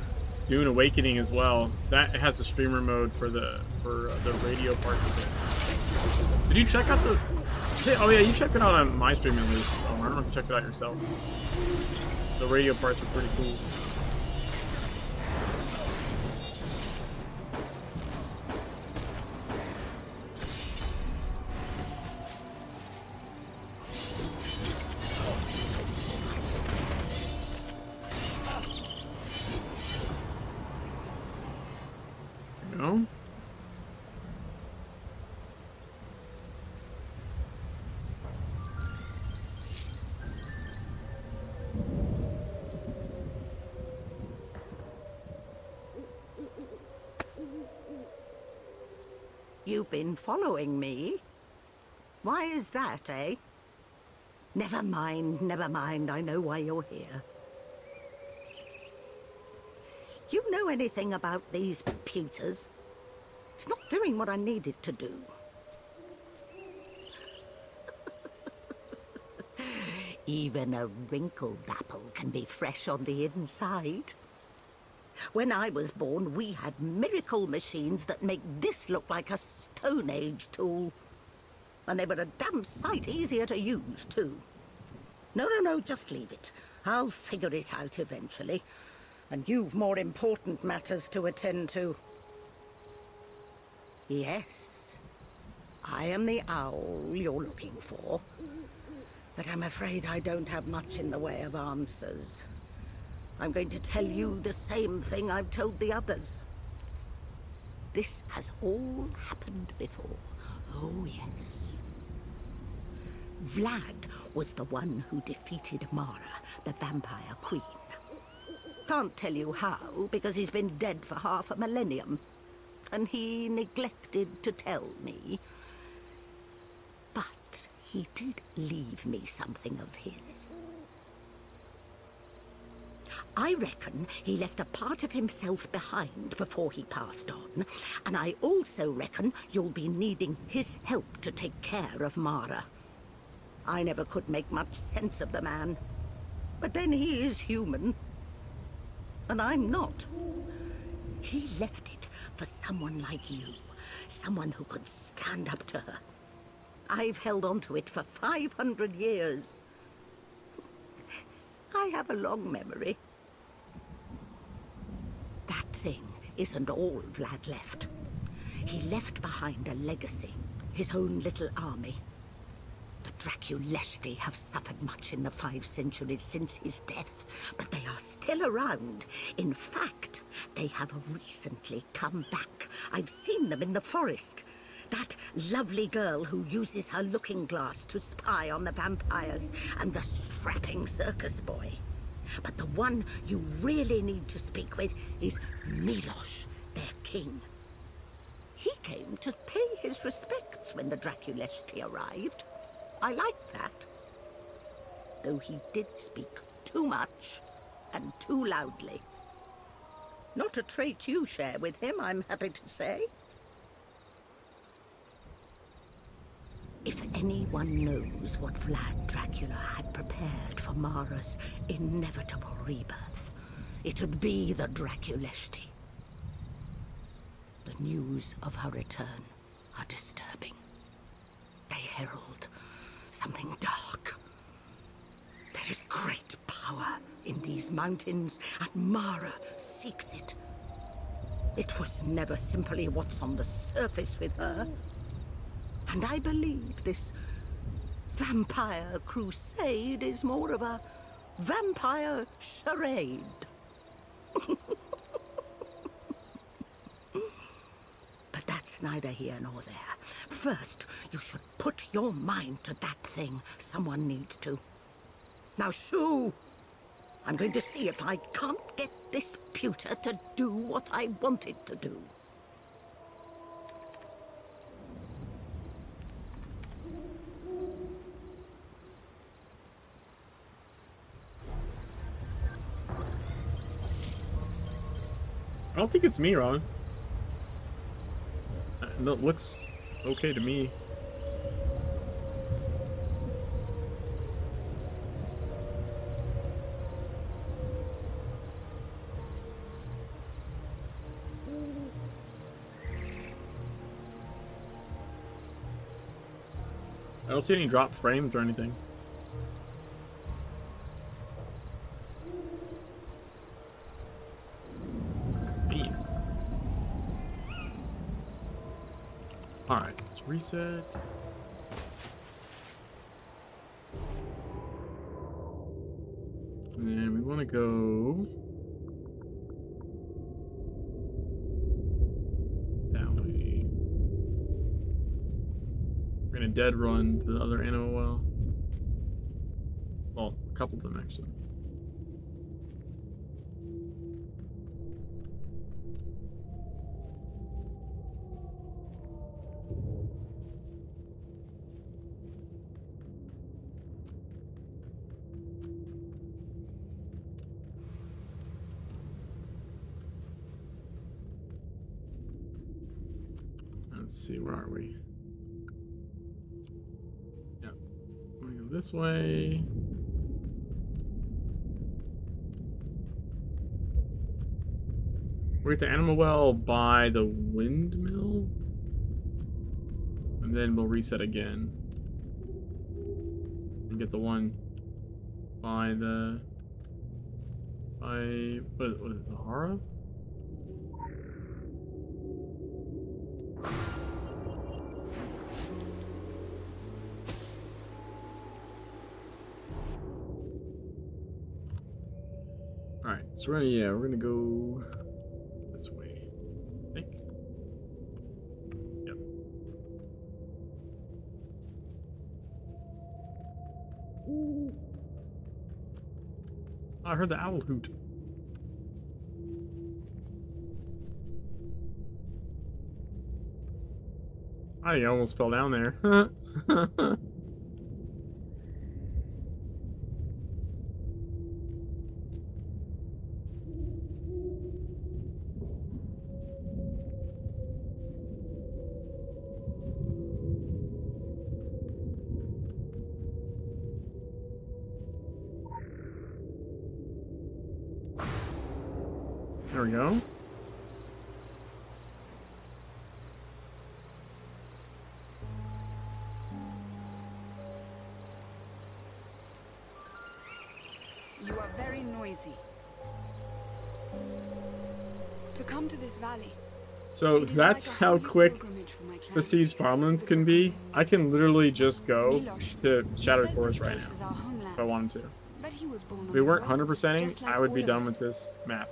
Dune Awakening as well. That has a streamer mode for the radio parts of it. Did you check out the? Oh yeah, you checked it out on my stream at least. I don't know if you checked it out yourself. The radio parts are pretty cool. No. You've been following me? Why is that, eh? Never mind, never mind. I know why you're here. You know anything about these pewters? It's not doing what I need it to do. Even a wrinkled apple can be fresh on the inside. When I was born, we had miracle machines that make this look like a Stone Age tool. And they were a damn sight easier to use, too. No, just leave it. I'll figure it out eventually. And you've more important matters to attend to. Yes, I am the owl you're looking for. But I'm afraid I don't have much in the way of answers. I'm going to tell you the same thing I've told the others. This has all happened before. Oh, yes. Vlad was the one who defeated Mara, the vampire queen. Can't tell you how, because he's been dead for half a millennium. And he neglected to tell me. But he did leave me something of his. I reckon he left a part of himself behind before he passed on, and I also reckon you'll be needing his help to take care of Mara. I never could make much sense of the man, but then he is human, and I'm not. He left it for someone like you, someone who could stand up to her. I've held on to it for 500 years. I have a long memory. That thing isn't all Vlad left. He left behind a legacy, his own little army. The Draculesti have suffered much in the 5 centuries since his death, but they are still around. In fact, they have recently come back. I've seen them in the forest. That lovely girl who uses her looking glass to spy on the vampires, and the strapping circus boy. But the one you really need to speak with is Milosh, their king. He came to pay his respects when the Draculesti arrived. I liked that. Though he did speak too much and too loudly. Not a trait you share with him, I'm happy to say. If anyone knows what Vlad Dracula had prepared for Mara's inevitable rebirth, it'd be the Draculesti. The news of her return are disturbing. They herald something dark. There is great power in these mountains, and Mara seeks it. It was never simply what's on the surface with her. And I believe this vampire crusade is more of a vampire charade. But that's neither here nor there. First, you should put your mind to that thing someone needs to. Now, shoo! I'm going to see if I can't get this pewter to do what I want it to do. I don't think it's me, Ron. No, it looks okay to me. I don't see any drop frames or anything. Damn. Alright, let's reset. And we want to go that way. We're gonna dead run to the other animal well. Well, a couple of them actually. Let's see, where are we? Yep. We go this way. We're at the animal well by the windmill. And then we'll reset again. And get the one by the... what is it, the Hara? Alright, so we're gonna go this way. I think. Yep. Oh, I heard the owl hoot. I almost fell down there. There we go. You are very noisy. To come to this valley. So that's how quick the siege farmlands can be. I can literally just go to Shadow Forest right now if I wanted to. If we weren't 100%ing, I would be done with this map.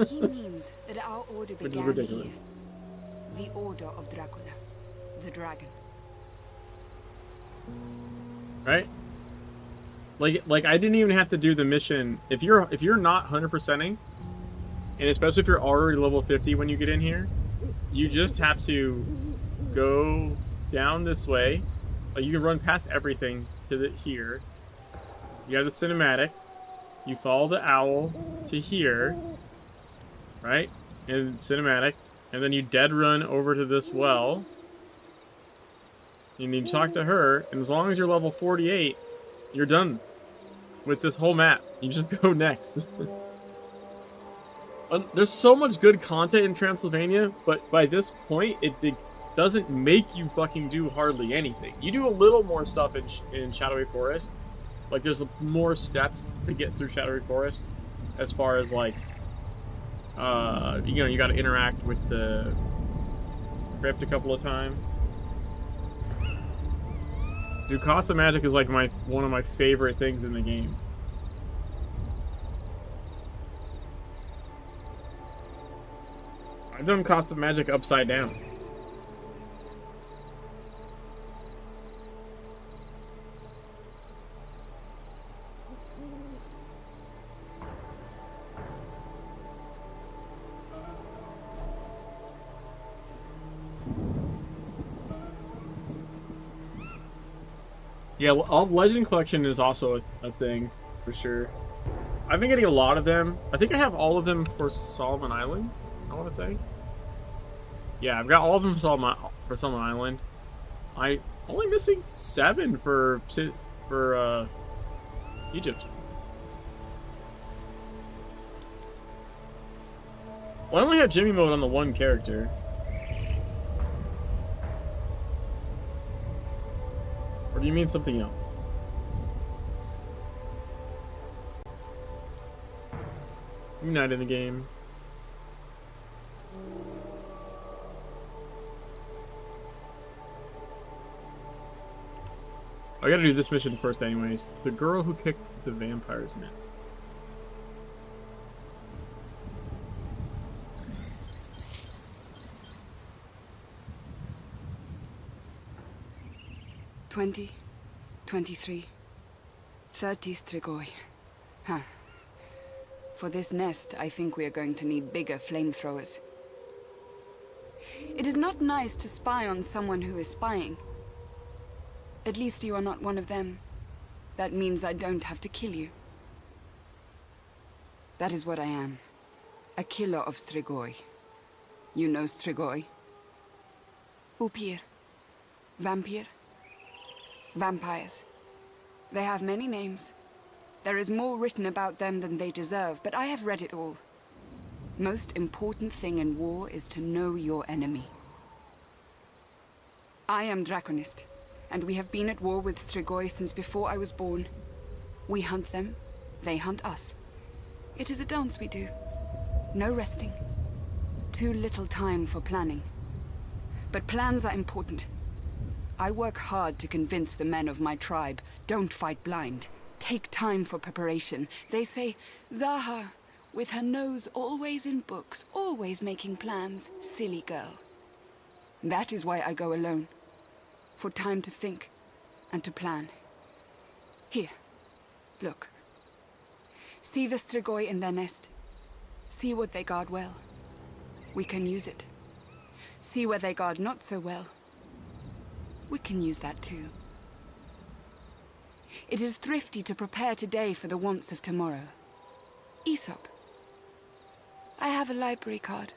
He means that our order Which is began ridiculous. here. The Order of Dracula, the dragon. Right? Like I didn't even have to do the mission. If you're not 100%ing, and especially if you're already level 50 when you get in here, you just have to go down this way. Like you can run past everything to here. You have the cinematic. You follow the owl to here, right? And cinematic, and then you dead run over to this well. You need to talk to her, and as long as you're level 48, you're done with this whole map. You just go next. There's so much good content in Transylvania, but by this point, it doesn't make you fucking do hardly anything. You do a little more stuff in Shadowy Forest. Like, there's more steps to get through Shadowy Forest, as far as, like, you gotta interact with the crypt a couple of times. Dude, Cost of Magic is, like, one of my favorite things in the game. I've done Cost of Magic upside down. Yeah, all Legend Collection is also a thing, for sure. I've been getting a lot of them. I think I have all of them for Solomon Island, I want to say. Yeah, I've got all of them for Solomon Island. I'm only missing 7 for Egypt. Well, I only have Jimmy mode on the one character. Or do you mean something else? You're not in the game. I gotta do this mission first anyways. The girl who kicked the vampire's nest. $20, $23, $30 strigoi. Huh. For this nest, I think we are going to need bigger flamethrowers. It is not nice to spy on someone who is spying. At least you are not one of them. That means I don't have to kill you. That is what I am. A killer of strigoi. You know strigoi? Upir. Vampire. Vampires. They have many names. There is more written about them than they deserve, but I have read it all. Most important thing in war is to know your enemy. I am Draconist, and we have been at war with strigoi since before I was born. We hunt them, they hunt us. It is a dance we do. No resting. Too little time for planning. But plans are important. I work hard to convince the men of my tribe, don't fight blind. Take time for preparation. They say, Zaha, with her nose always in books, always making plans, silly girl. That is why I go alone. For time to think and to plan. Here, look. See the strigoi in their nest. See what they guard well. We can use it. See where they guard not so well. We can use that too. It is thrifty to prepare today for the wants of tomorrow. Aesop. I have a library card.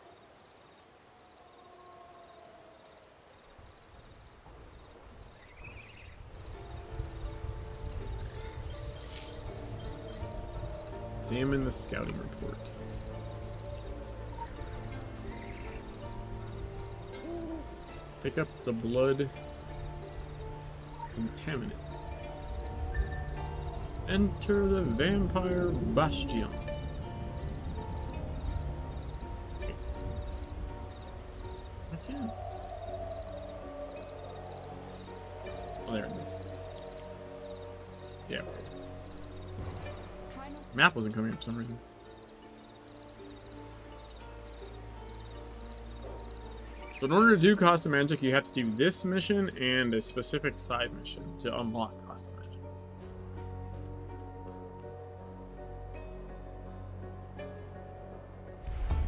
Examine the scouting report. Pick up the blood contaminant. Enter the vampire bastion. I can't. Oh, there it is. Yeah. Map wasn't coming up for some reason. So in order to do Cost of Magic, you have to do this mission and a specific side mission to unlock Cost of Magic.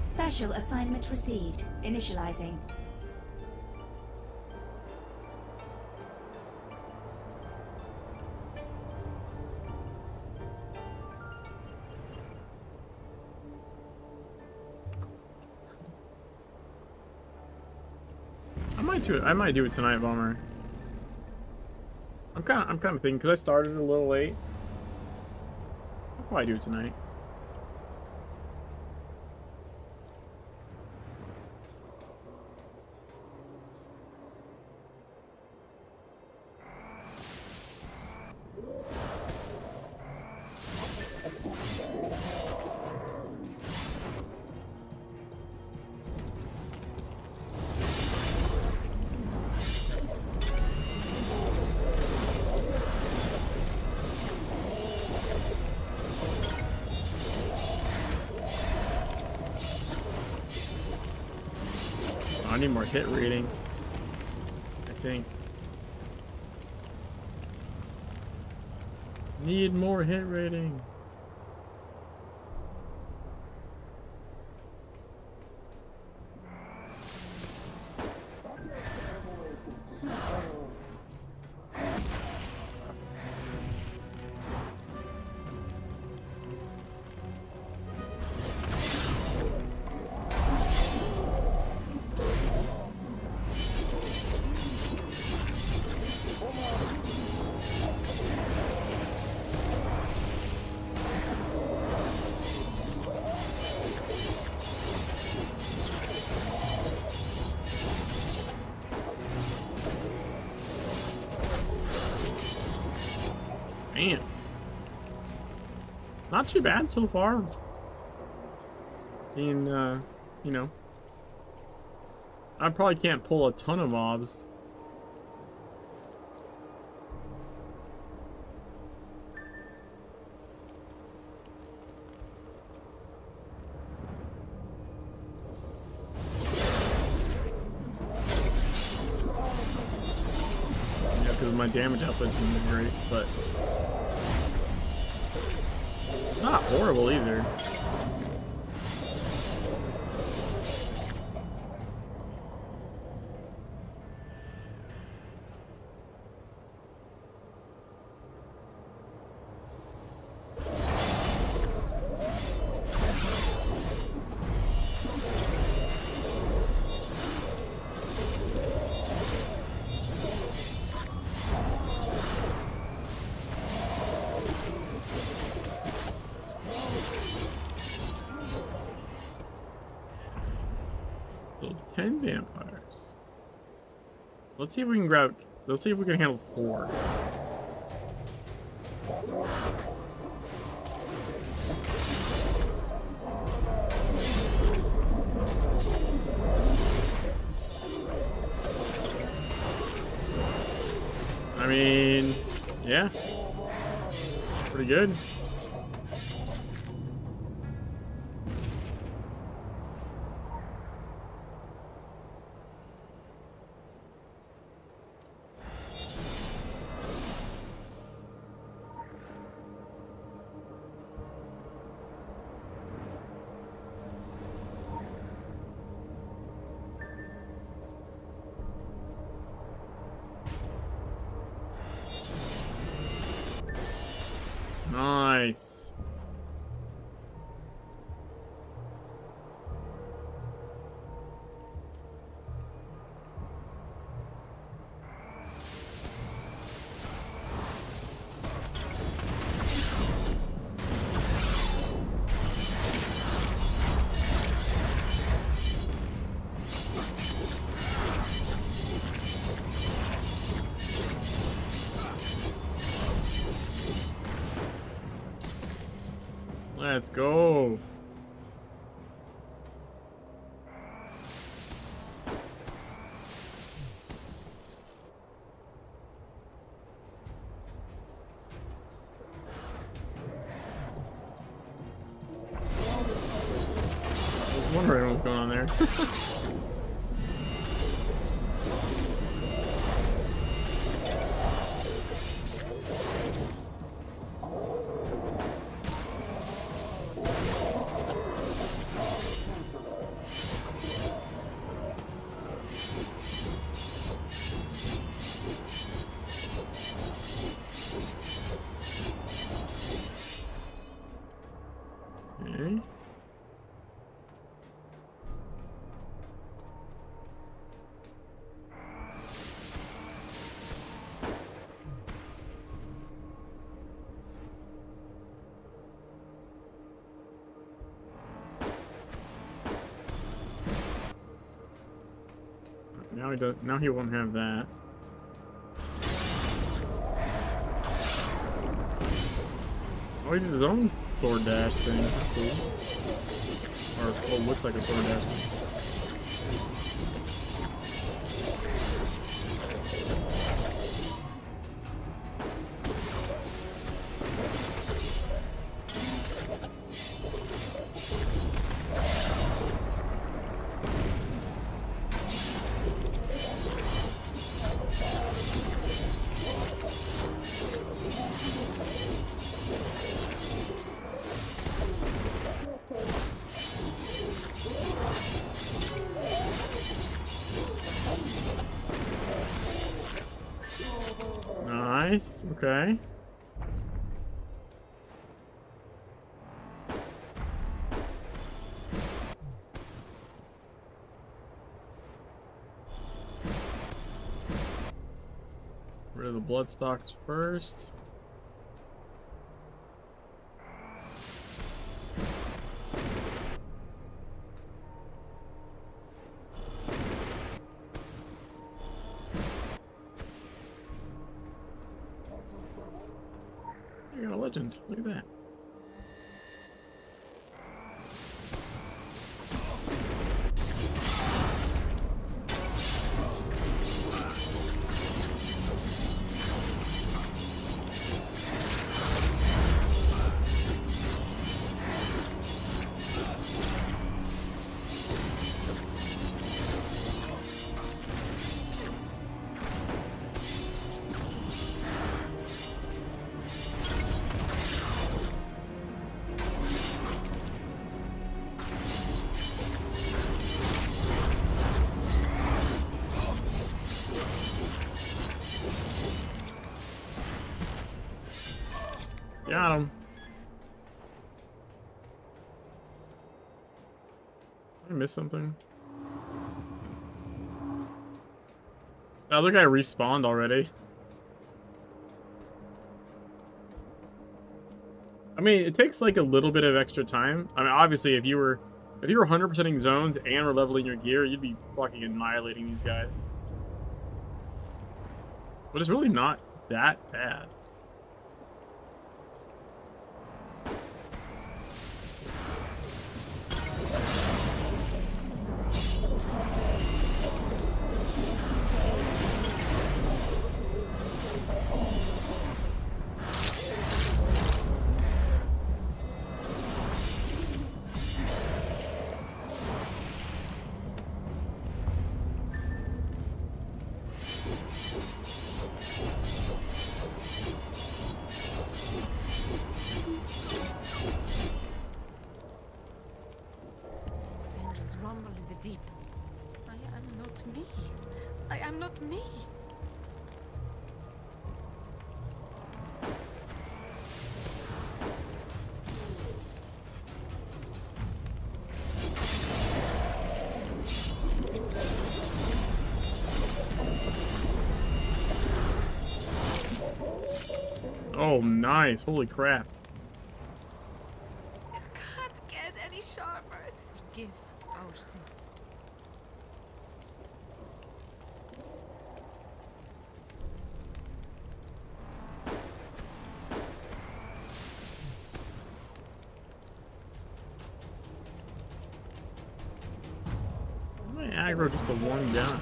Special assignment received. Initializing. I might do it tonight, Bummer. I'm kind of thinking because I started a little late. I'll probably do it tonight. I need more hit rating, I think. Need more hit rating. Damn. Not too bad so far. And, you know, I probably can't pull a ton of mobs. Yeah, because my damage output isn't great, but it's not horrible either. So 10 vampires. Let's see if we can grab. Let's see if we can handle 4. I mean, yeah, pretty good. Nice. Let's go. I was wondering what's going on there. Okay. Now he does. Now he won't have that. Oh, he did his own sword dash thing. That's cool. Or what looks like a sword dash. Nice. Okay. Rid of the bloodstocks first. legend. Look at that. Got him. Did I miss something? The other guy respawned already. I mean, it takes like a little bit of extra time. I mean, obviously, if you were 100%ing zones and were leveling your gear, you'd be fucking annihilating these guys. But it's really not that bad. Rumble in the deep. I am not me. I am not me. Oh, nice. Holy crap. It can't get any sharper. Forgive our sins. Why aggro just the one guy?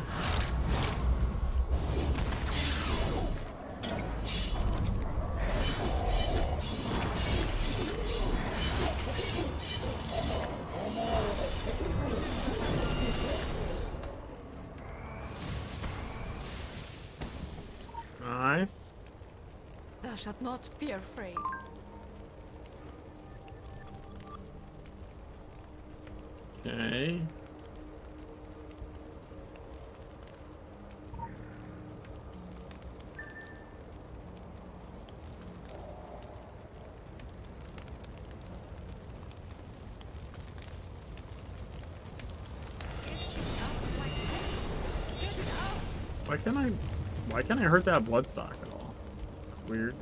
Nice. Thou shalt not be afraid. Okay. Why can't I hurt that bloodstock at all? Weird.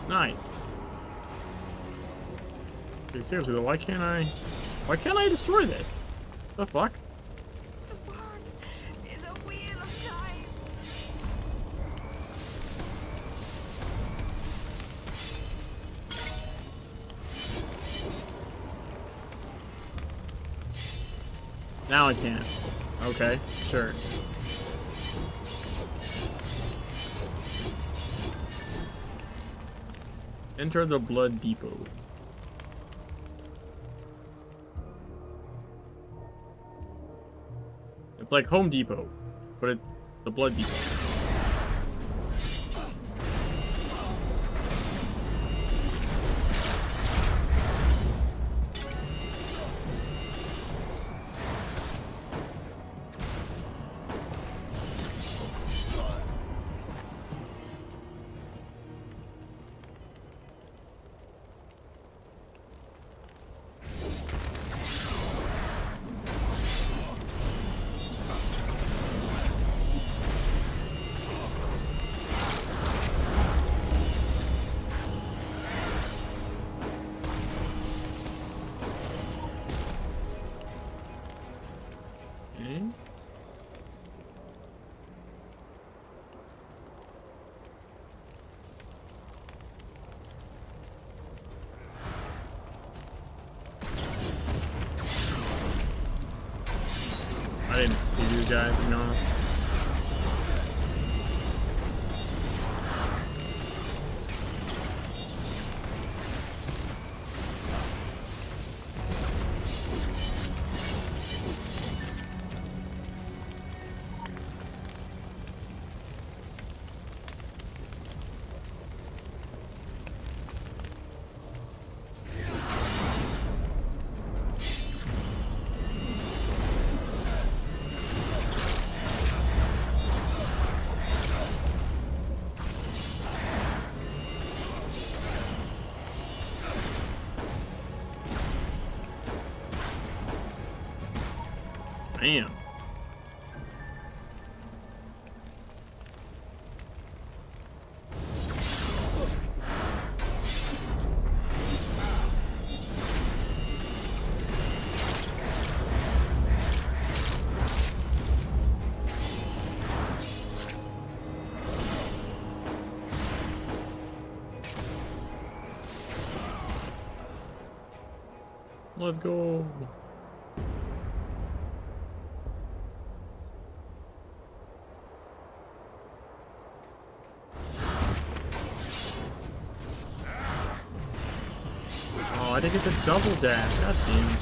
Nice. Okay, seriously though, why can't I destroy this? The fuck? The barn is a wheel of time. Now I can. Okay, sure. Enter the blood depot. It's like Home Depot, but it's the blood depot. guys, to be honest. Damn. Let's go. Oh, I didn't get the double dash. God damn it.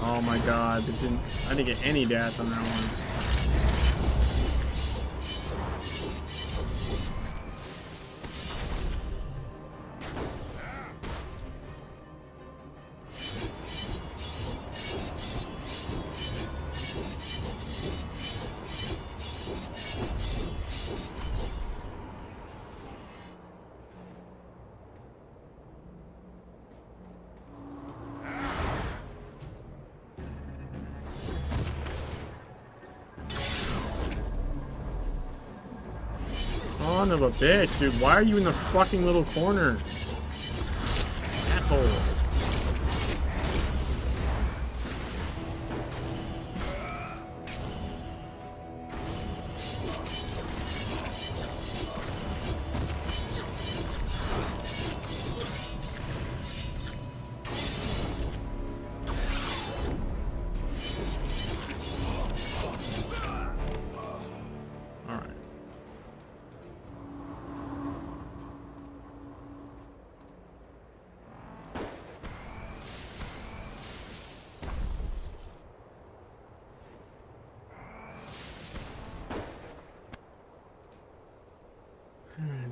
Oh my god, I didn't get any dash on that one. Son of a bitch, dude. Why are you in the fucking little corner? Asshole.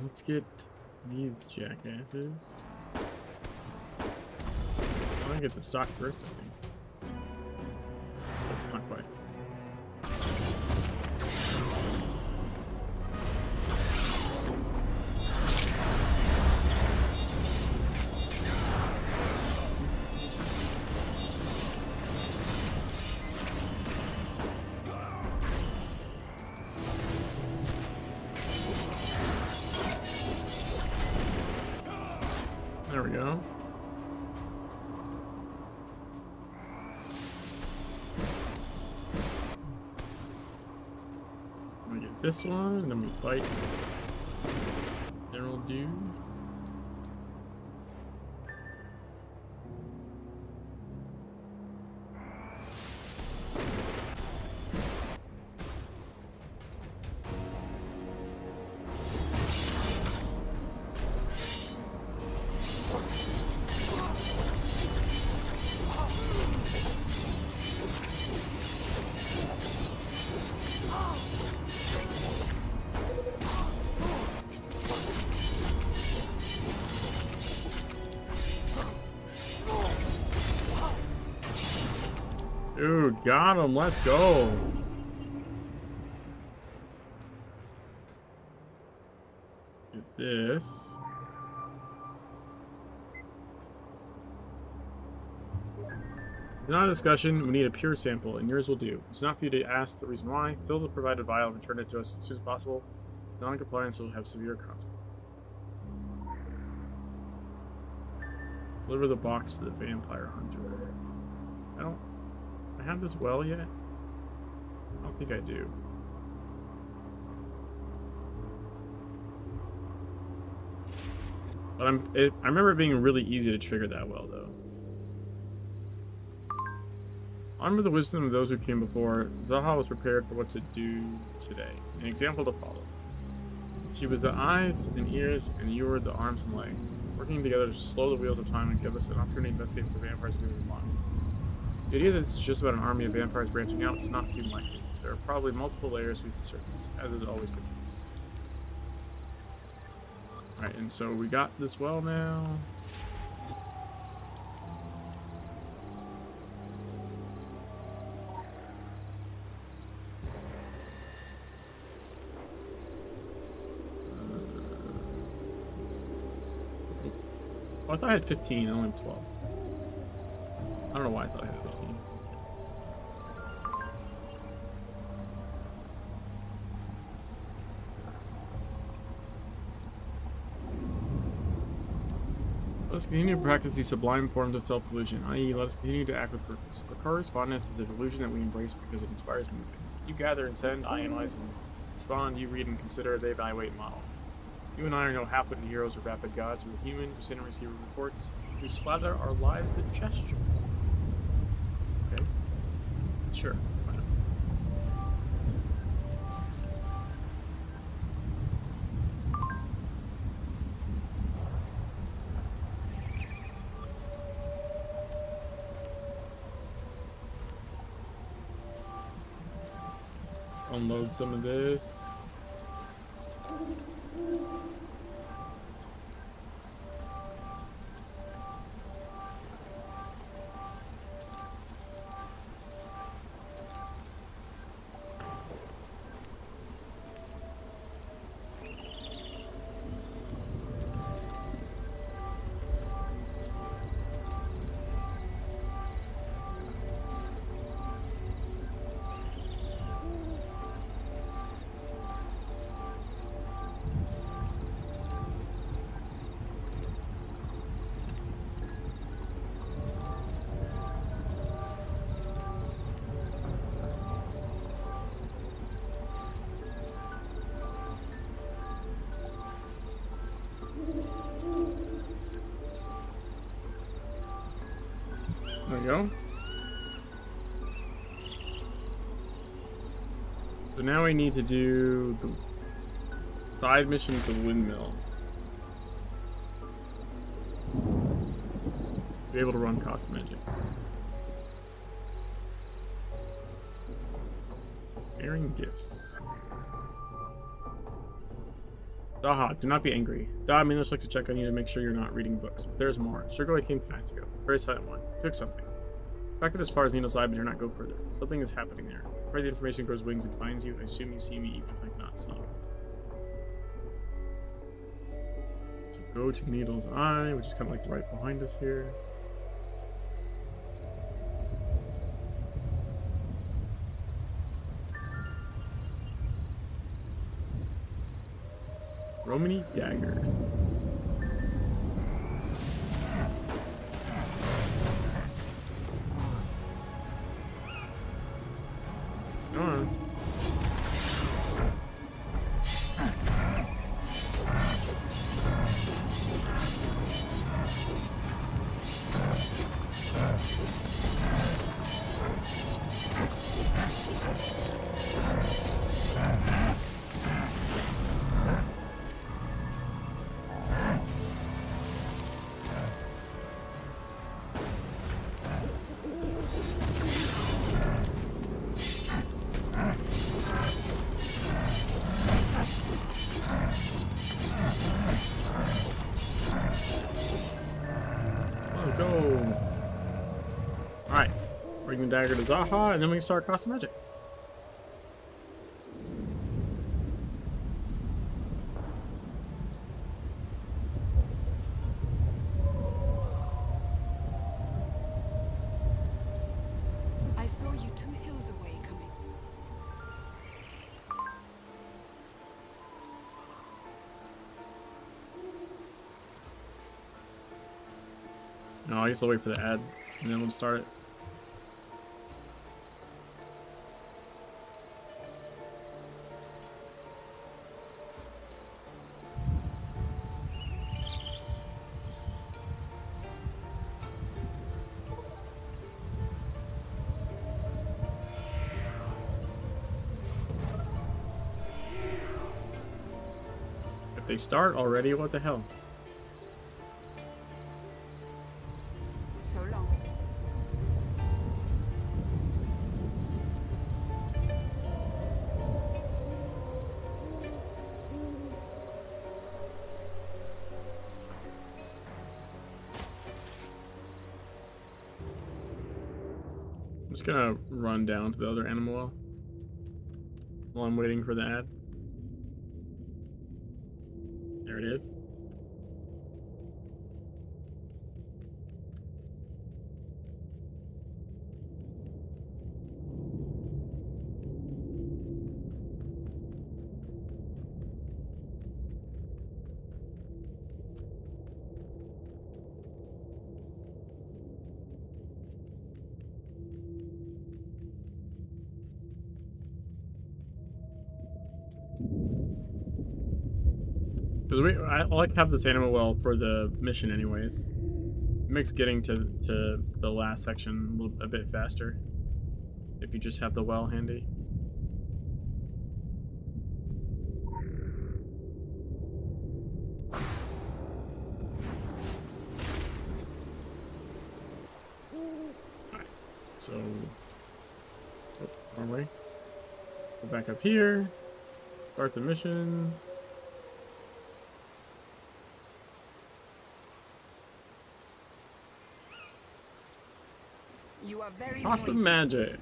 Let's get these jackasses. I want to get the stock first, I think. Not quite. There we go. We get this one, and then we fight General Dude. Dude, got him. Let's go. Get this. It's not a discussion. We need a pure sample, and yours will do. It's not for you to ask the reason why. Fill the provided vial and return it to us as soon as possible. Non-compliance will have severe consequences. Deliver the box to the vampire hunter. I have this well yet? I don't think I do. But I remember it being really easy to trigger that well, though. Armed with the wisdom of those who came before, Zaha was prepared for what to do today. An example to follow. She was the eyes and ears, and you were the arms and legs, working together to slow the wheels of time and give us an opportunity to escape the vampires moving along. The idea that this is just about an army of vampires branching out does not seem likely. There are probably multiple layers beneath the surface, as is always the case. Alright, and so we got this well now. Oh, I thought I had 15, I only have 12. I don't know why I thought I had 15. Let us continue to practice these sublime forms of self-delusion, i.e. let us continue to act with purpose. For correspondence is a delusion that we embrace because it inspires movement. You gather and send, I analyze and respond, you read and consider, they evaluate and model. You and I are no half-witted heroes or vapid gods. We're human who send and receive reports. We slather our lives with gestures. Okay. Sure. Why not? Let's unload some of this. There we go. So now we need to do the side mission to the windmill. Be able to run cost magic. Bearing gifts. Daha, do not be angry. Daha Milos likes to check on you to make sure you're not reading books. But there's more. Strigoi came 2 nights ago. Very silent one. Took something. Fact that as far as Needle's eye, but dare not go further. Something is happening there. Pray the information grows wings and finds you. I assume you see me even if I cannot see you. So go to Needle's eye, which is kind of like right behind us here. Romany dagger. Come on. Alright, bring the dagger to Zaha, and then we can start casting magic. I saw you 2 hills away coming. No, I guess I'll wait for the ad, and then we'll start it. They start already? What the hell? So long. I'm just gonna run down to the other animal well while I'm waiting for the ad. There it is. Because I like have this animal well for the mission anyways. It makes getting to the last section a bit faster if you just have the well handy. Alright, so wrong way. Go back up here. Start the mission. You are very Cost of noisy. magic.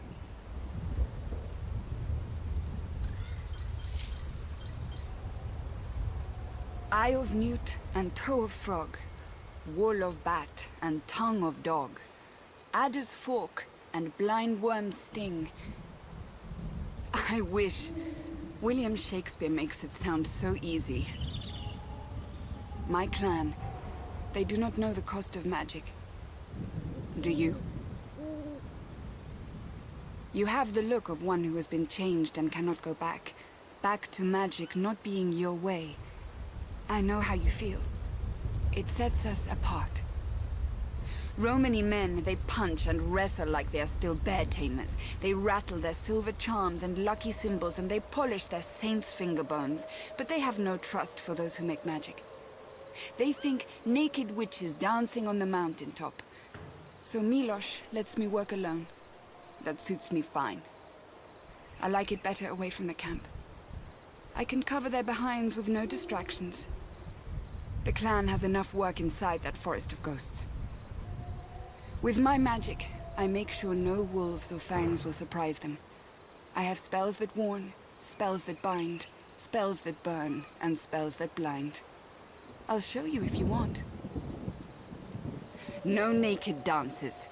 Eye of newt and toe of frog, wool of bat and tongue of dog, adder's fork and blind worm's sting. I wish William Shakespeare makes it sound so easy. My clan, they do not know the cost of magic. Do you? You have the look of one who has been changed and cannot go back. Back to magic not being your way. I know how you feel. It sets us apart. Romany men, they punch and wrestle like they are still bear tamers. They rattle their silver charms and lucky symbols, and they polish their saints' finger bones. But they have no trust for those who make magic. They think naked witches dancing on the mountaintop. So Milosh lets me work alone. That suits me fine. I like it better away from the camp. I can cover their behinds with no distractions. The clan has enough work inside that forest of ghosts. With my magic, I make sure no wolves or fangs will surprise them. I have spells that warn, spells that bind, spells that burn, and spells that blind. I'll show you if you want. No naked dances.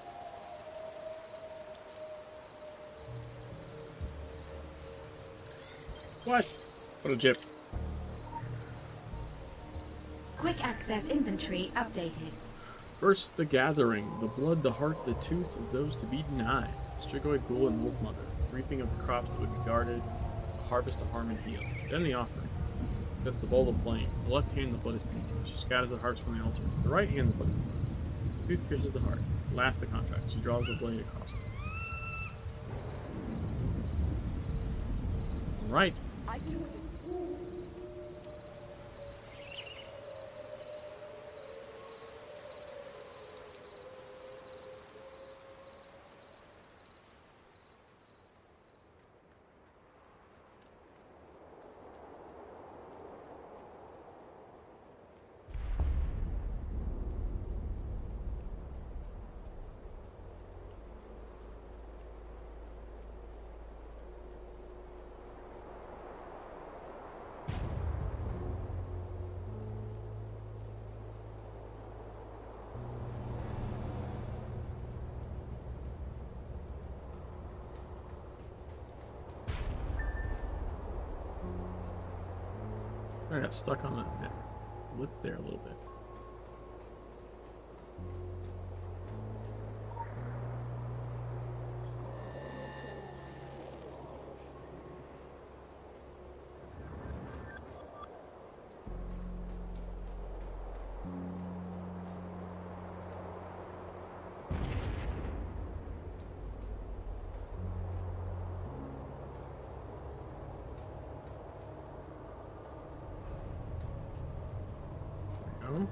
What? What a jip. Quick access inventory updated. First, the gathering, the blood, the heart, the tooth of those to be denied. Strigoi, Ghoul, and Wolf Mother. Reaping of the crops that would be guarded. The harvest to harm and heal. Then the offering. That's the bowl of flame. The left hand, the blood is pink. She scatters the hearts from the altar. The right hand, the blood is pink. The tooth pierces the heart. Last, the contract. She draws the blade across it. Right. I took it. I got stuck on that lip there a little bit. No.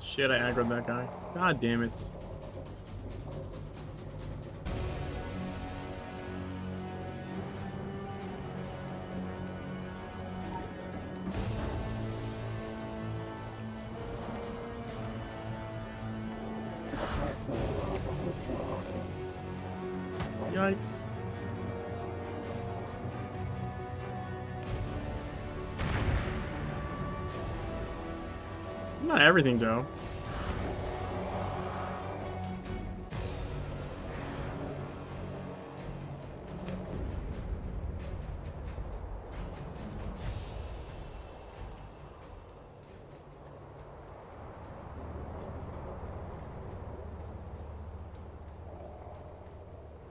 Shit, I aggroed that guy. God damn it. Yikes. Not everything, Joe.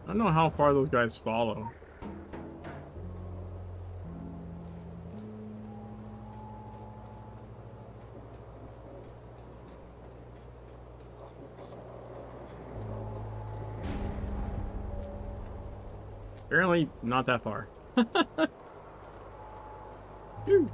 I don't know how far those guys follow. Apparently not that far. Phew.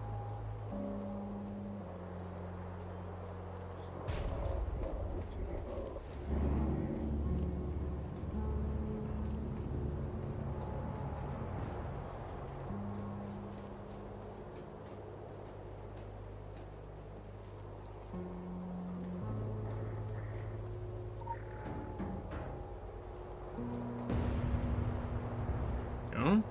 Go.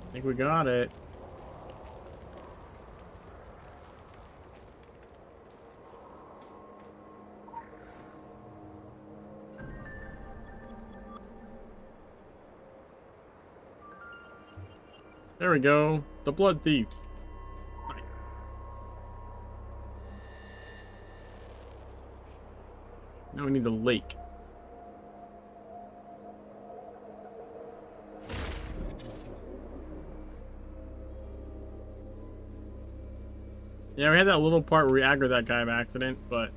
I think we got it. There we go. The Blood Thief. Nice. Now we need the lake. Yeah, we had that little part where we aggroed that guy by accident, but...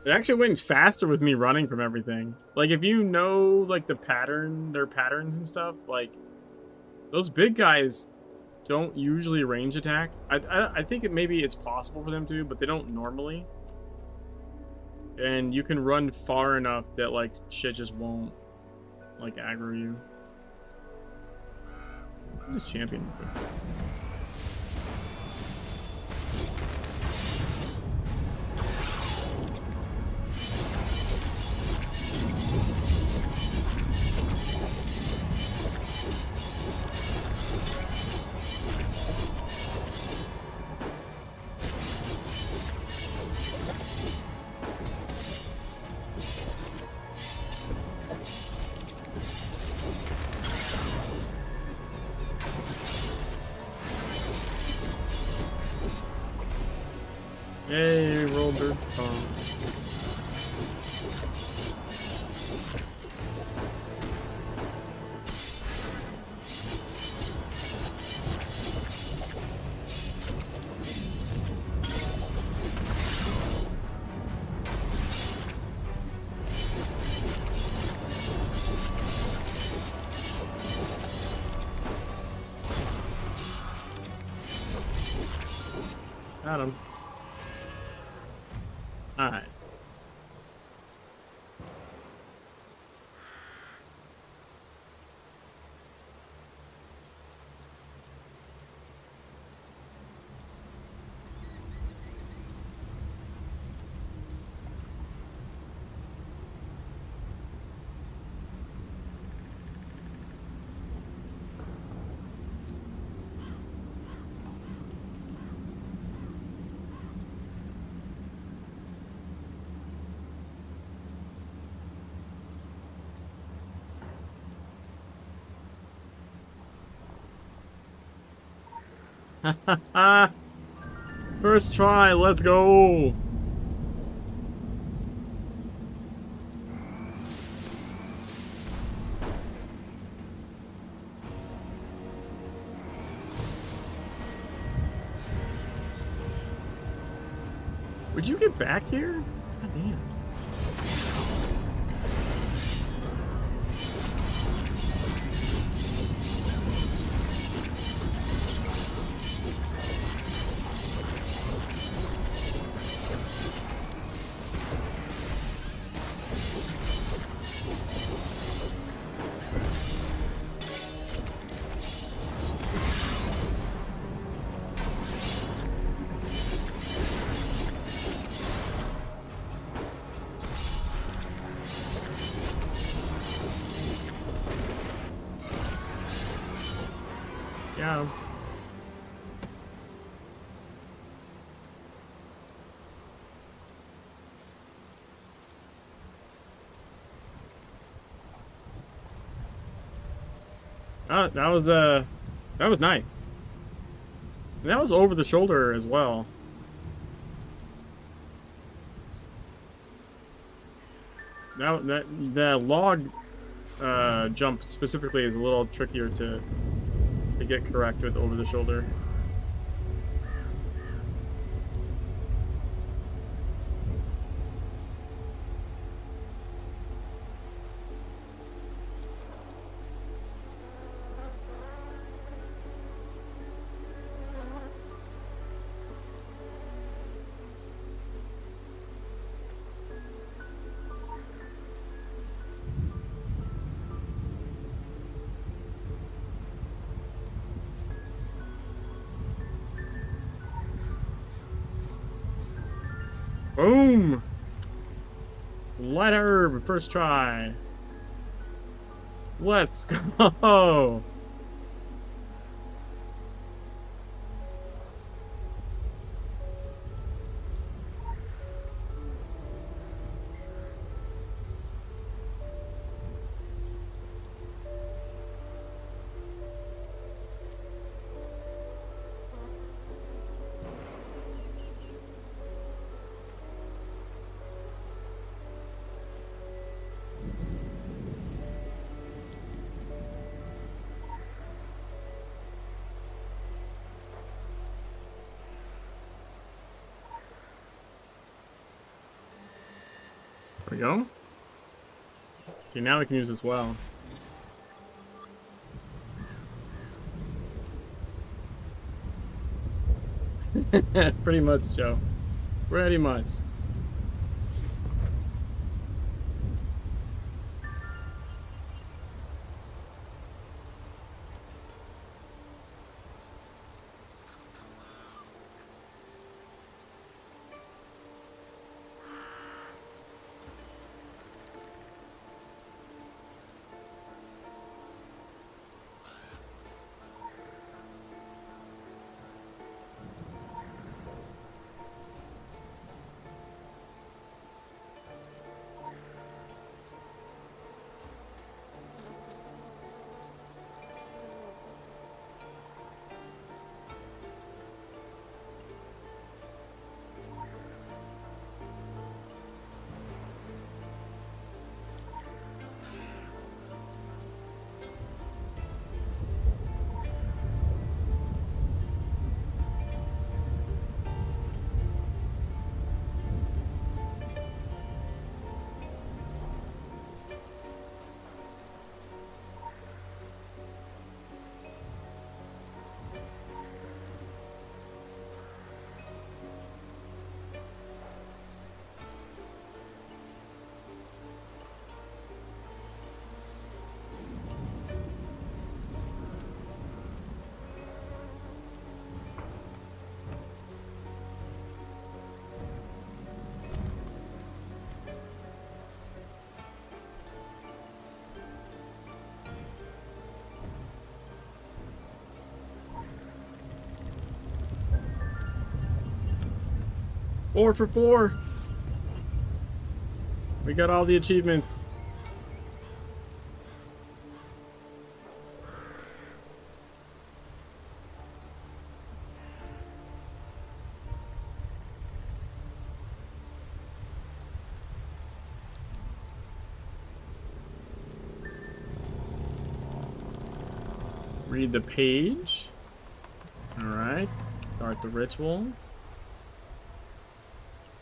It actually went faster with me running from everything. Like, if you know, like, the pattern, their patterns and stuff, like, those big guys don't usually range attack. I think maybe it's possible for them to, but they don't normally. And you can run far enough that, like, shit just won't, like, aggro you. This champion. Yay, roll dirt bomb. Got him. Alright. First try, let's go! Would you get back here? God damn. Yeah. Oh, that was nice. That was over the shoulder as well. The log jump specifically is a little trickier to get correct with over the shoulder. Boom! Light herb, first try. Let's go! There we go. See, now we can use this well. Pretty much, Joe. Pretty much. 4 for 4. We got all the achievements. Read the page. Alright. Start the ritual.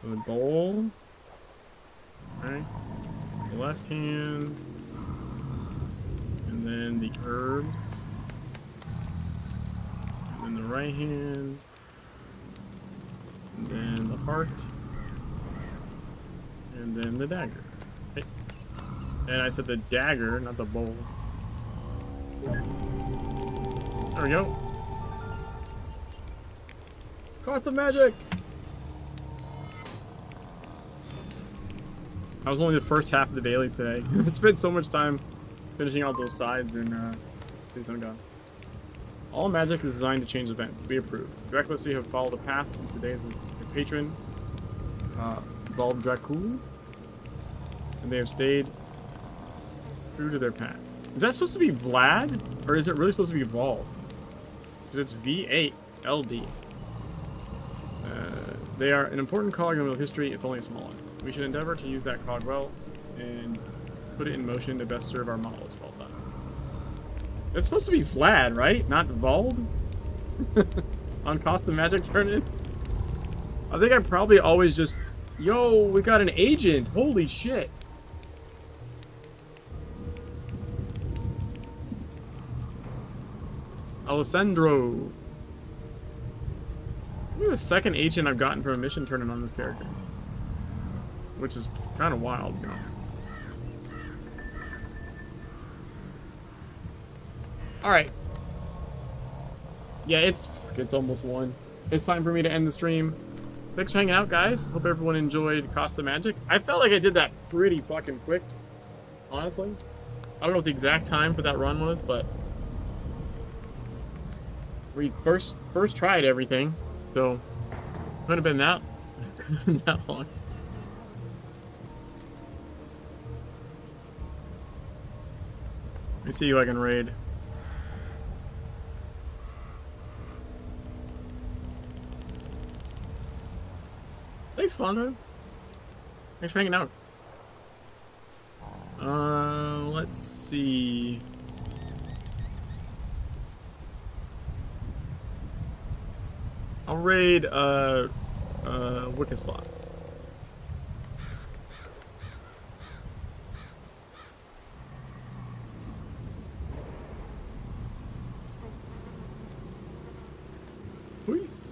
The bowl. Alright. The left hand. And then the herbs. And then the right hand. And then the heart. And then the dagger. Okay. And I said the dagger, not the bowl. There we go. Cost of magic! I was only the first half of the dailies today. I spent so much time finishing all those sides and Season of God. All magic is designed to change events. We approve. Recklessly have followed the path since the days of the patron, Bulb Dracul, and they have stayed true to their path. Is that supposed to be Vlad? Or is it really supposed to be Vol? Because it's V8LD. They are an important cog in the history, if only a small one. We should endeavor to use that cog well and put it in motion to best serve our models. Well done. It's supposed to be Vlad, right? Not Vald? On Cost of Magic Tournament? I think I probably always just... Yo, we got an agent! Holy shit! Alessandro. This is the second agent I've gotten from a mission tournament on this character. Which is kind of wild, to be honest. Alright. Yeah, it's almost 1. It's time for me to end the stream. Thanks for hanging out, guys. Hope everyone enjoyed Cost of Magic. I felt like I did that pretty fucking quick, honestly. I don't know what the exact time for that run was, but we first tried everything, so couldn't have been that long. Let me see who I can raid. Thanks, Flandro. Thanks for hanging out. Let's see. I'll raid Wickeslot. Peace.